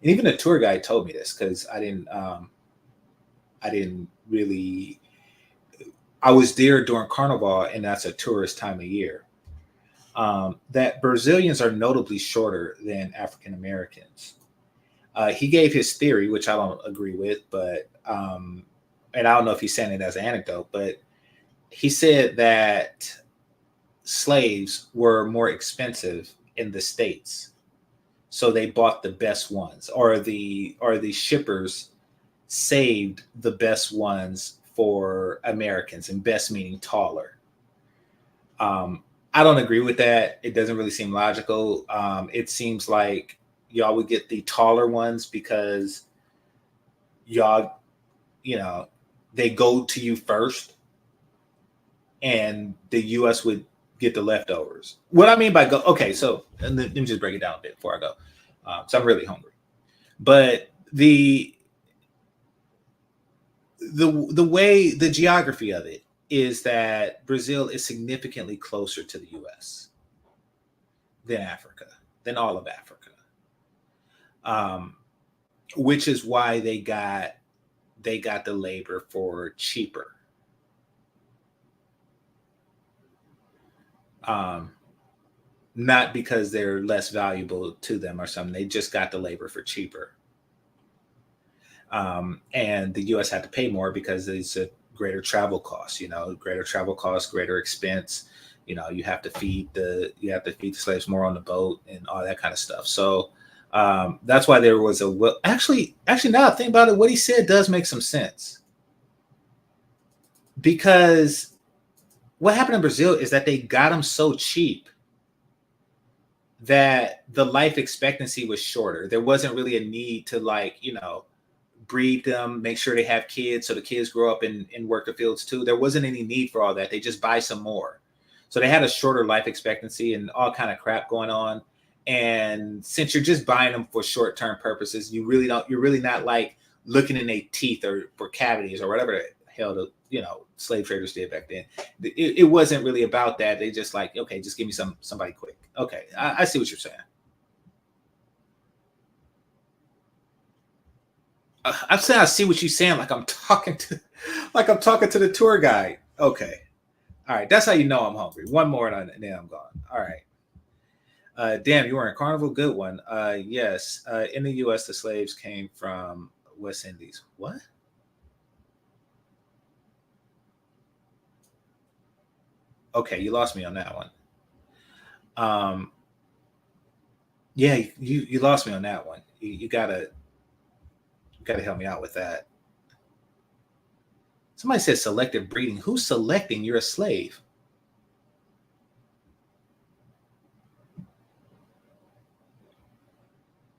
and even the tour guide told me this because I didn't really. I was there during Carnival, and that's a tourist time of year. That Brazilians are notably shorter than African Americans. He gave his theory, which I don't agree with, but and I don't know if he's saying it as an anecdote, but he said that slaves were more expensive in the States. So they bought the best ones, or the shippers saved the best ones for Americans, and best meaning taller. I don't agree with that. It doesn't really seem logical. It seems like y'all would get the taller ones because y'all, they go to you first, and the U.S. would get the leftovers. What I mean by go, okay, so let me just break it down a bit before I go. So I'm really hungry. But the way, the geography of it is that Brazil is significantly closer to the U.S. than Africa, than all of Africa, which is why they got the labor for cheaper. Not because they're less valuable to them or something. They just got the labor for cheaper. And the U.S. had to pay more because it's a greater travel cost, greater travel cost, greater expense. You have to feed the slaves more on the boat and all that kind of stuff. So that's why there was actually, now I think about it, what he said does make some sense. Because what happened in Brazil is that they got them so cheap that the life expectancy was shorter. There wasn't really a need to breed them, make sure they have kids so the kids grow up and work the fields too. There wasn't any need for all that. They just buy some more. So they had a shorter life expectancy and all kind of crap going on. And since you're just buying them for short-term purposes, you're really not like looking in their teeth or for cavities or whatever the hell the slave traders did back then. It wasn't really about that. They just like, okay, just give me somebody quick. Okay, I see what you're saying. I'm saying I see what you're saying, like I'm talking to the tour guide. Okay, all right, that's how you know I'm hungry. One more and then I'm gone. All right. Damn, you were in Carnival. Good one. Yes. In the U.S., the slaves came from West Indies. What? Okay, you lost me on that one. Yeah, you lost me on that one. You gotta help me out with that. Somebody said selective breeding. Who's selecting? You're a slave.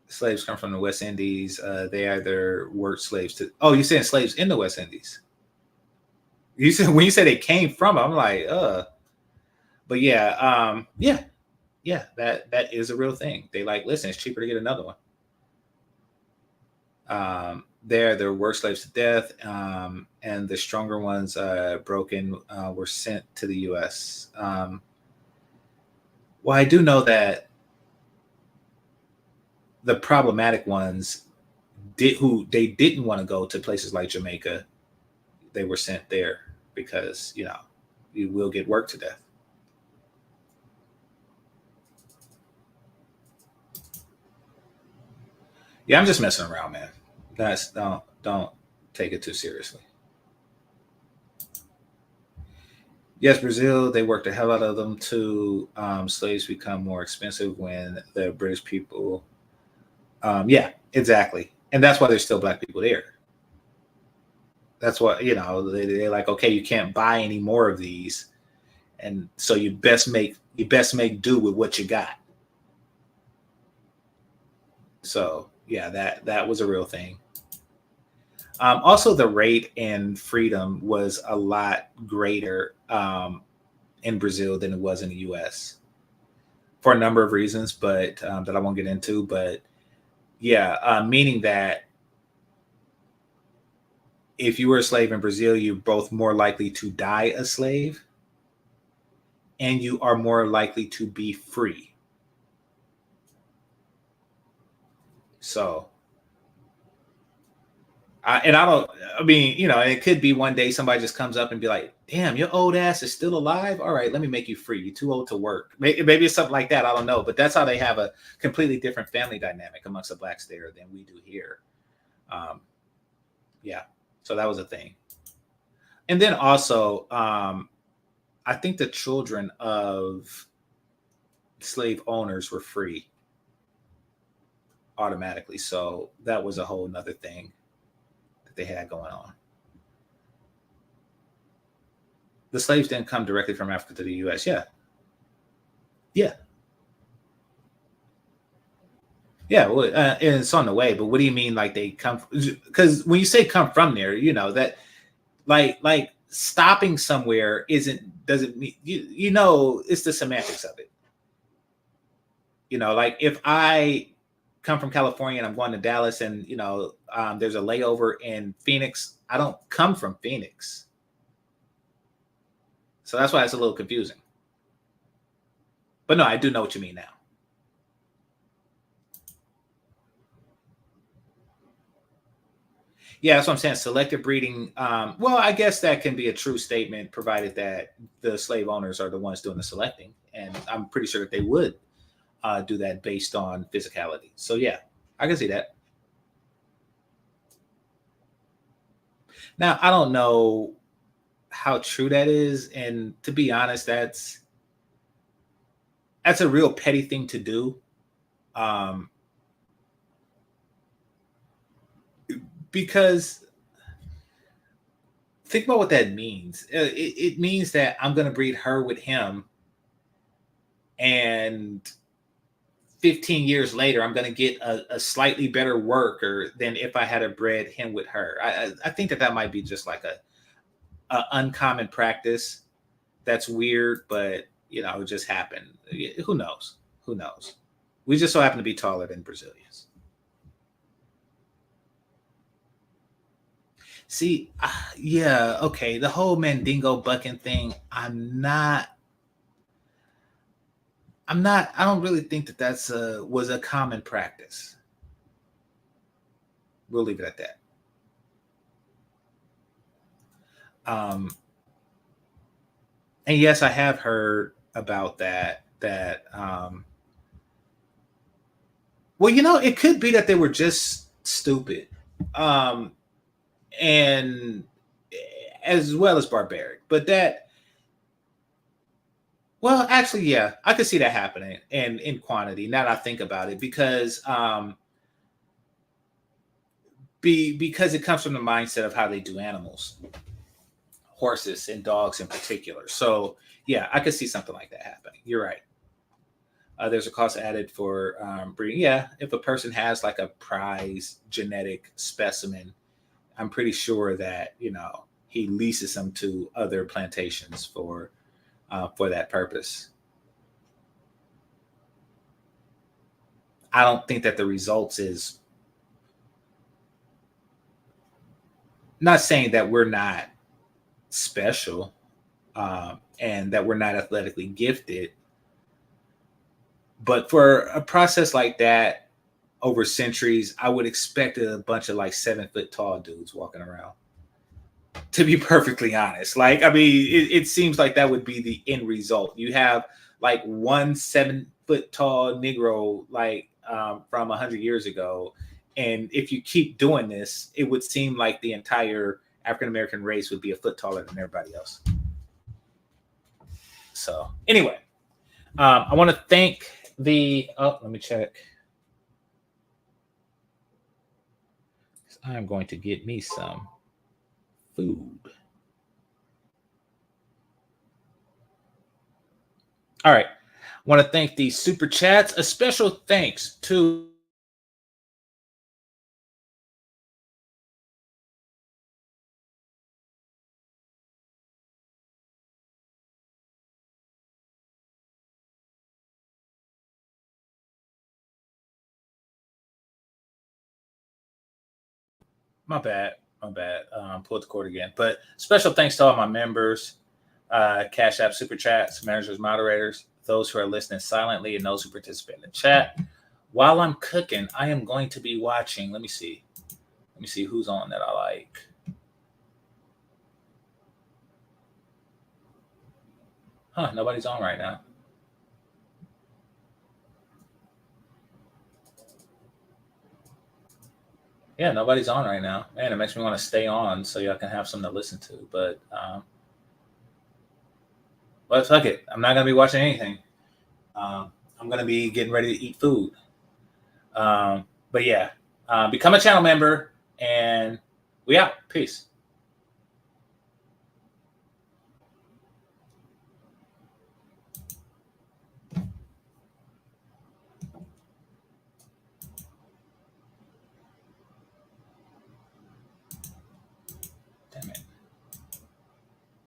Slaves come from the West Indies. They either work slaves to. Oh, you're saying slaves in the West Indies? You said when you said it came from, I'm like, but yeah, that is a real thing. They like, listen, it's cheaper to get another one. There were slaves to death, and the stronger ones, broken, were sent to the U.S. Well, I do know that the problematic ones they didn't want to go to places like Jamaica. They were sent there because you will get worked to death. Yeah, I'm just messing around, man. Don't take it too seriously. Yes, Brazil, they worked the hell out of them too. Slaves become more expensive when the British people. Yeah, exactly, and that's why there's still black people there. That's what they're like. Okay, you can't buy any more of these, and so you best make do with what you got. So yeah, that was a real thing. Also, the rate and freedom was a lot greater in Brazil than it was in the U.S. for a number of reasons, but that I won't get into. But yeah, meaning that if you were a slave in Brazil, you're both more likely to die a slave, and you are more likely to be free. So. I mean, it could be one day somebody just comes up and be like, damn, your old ass is still alive. All right, let me make you free. You're too old to work. Maybe it's something like that. I don't know. But that's how they have a completely different family dynamic amongst the blacks there than we do here. Yeah. So that was a thing. And then also, I think the children of slave owners were free automatically. So that was a whole nother thing they had going on. The slaves didn't come directly from Africa to the U.S. Yeah. Well, and it's on the way. But what do you mean, like they come? Because when you say come from there, that like stopping somewhere doesn't mean it's the semantics of it. Like if I come from California and I'm going to Dallas and there's a layover in Phoenix, I don't come from Phoenix. So that's why it's a little confusing. But no, I do know what you mean now. Yeah, that's what I'm saying. Selective breeding. Well, I guess that can be a true statement, provided that the slave owners are the ones doing the selecting. And I'm pretty sure that they would do that based on physicality. So yeah, I can see that. Now, I don't know how true that is. And to be honest, that's a real petty thing to do. Because think about what that means. It means that I'm going to breed her with him, and 15 years later, I'm going to get a slightly better worker than if I had bred him with her. I think that might be just like a uncommon practice. That's weird, but it just happened. Who knows? We just so happen to be taller than Brazilians. See, yeah, okay. The whole Mandingo bucking thing, I don't really think that was a common practice. We'll leave it at that. And yes, I have heard about that. Well, it could be that they were just stupid. And as well as barbaric. But well, actually, yeah, I could see that happening and in quantity. Now that I think about it, because it comes from the mindset of how they do animals, horses and dogs in particular. So yeah, I could see something like that happening. You're right. There's a cost added for breeding. Yeah, if a person has like a prize genetic specimen, I'm pretty sure that he leases them to other plantations for that purpose. I don't think that the results is, not saying that we're not special and that we're not athletically gifted, but for a process like that over centuries, I would expect a bunch of like 7 foot tall dudes walking around, to be perfectly honest. Like, I mean, it seems like that would be the end result. You have like one 7 foot tall Negro, like from 100 years ago. And if you keep doing this, it would seem like the entire African-American race would be a foot taller than everybody else. So anyway, I want to thank let me check. I'm going to get me some food. All right. I want to thank the super chats. A special thanks to my bad. Pulled the cord again. But special thanks to all my members, Cash App, Super Chats, managers, moderators, those who are listening silently, and those who participate in the chat. While I'm cooking, I am going to be watching. Let me see who's on that I like. Nobody's on right now. Yeah, nobody's on right now. Man, it makes me want to stay on so y'all can have something to listen to. But fuck it. I'm not going to be watching anything. I'm going to be getting ready to eat food. But yeah, become a channel member, and we out. Peace.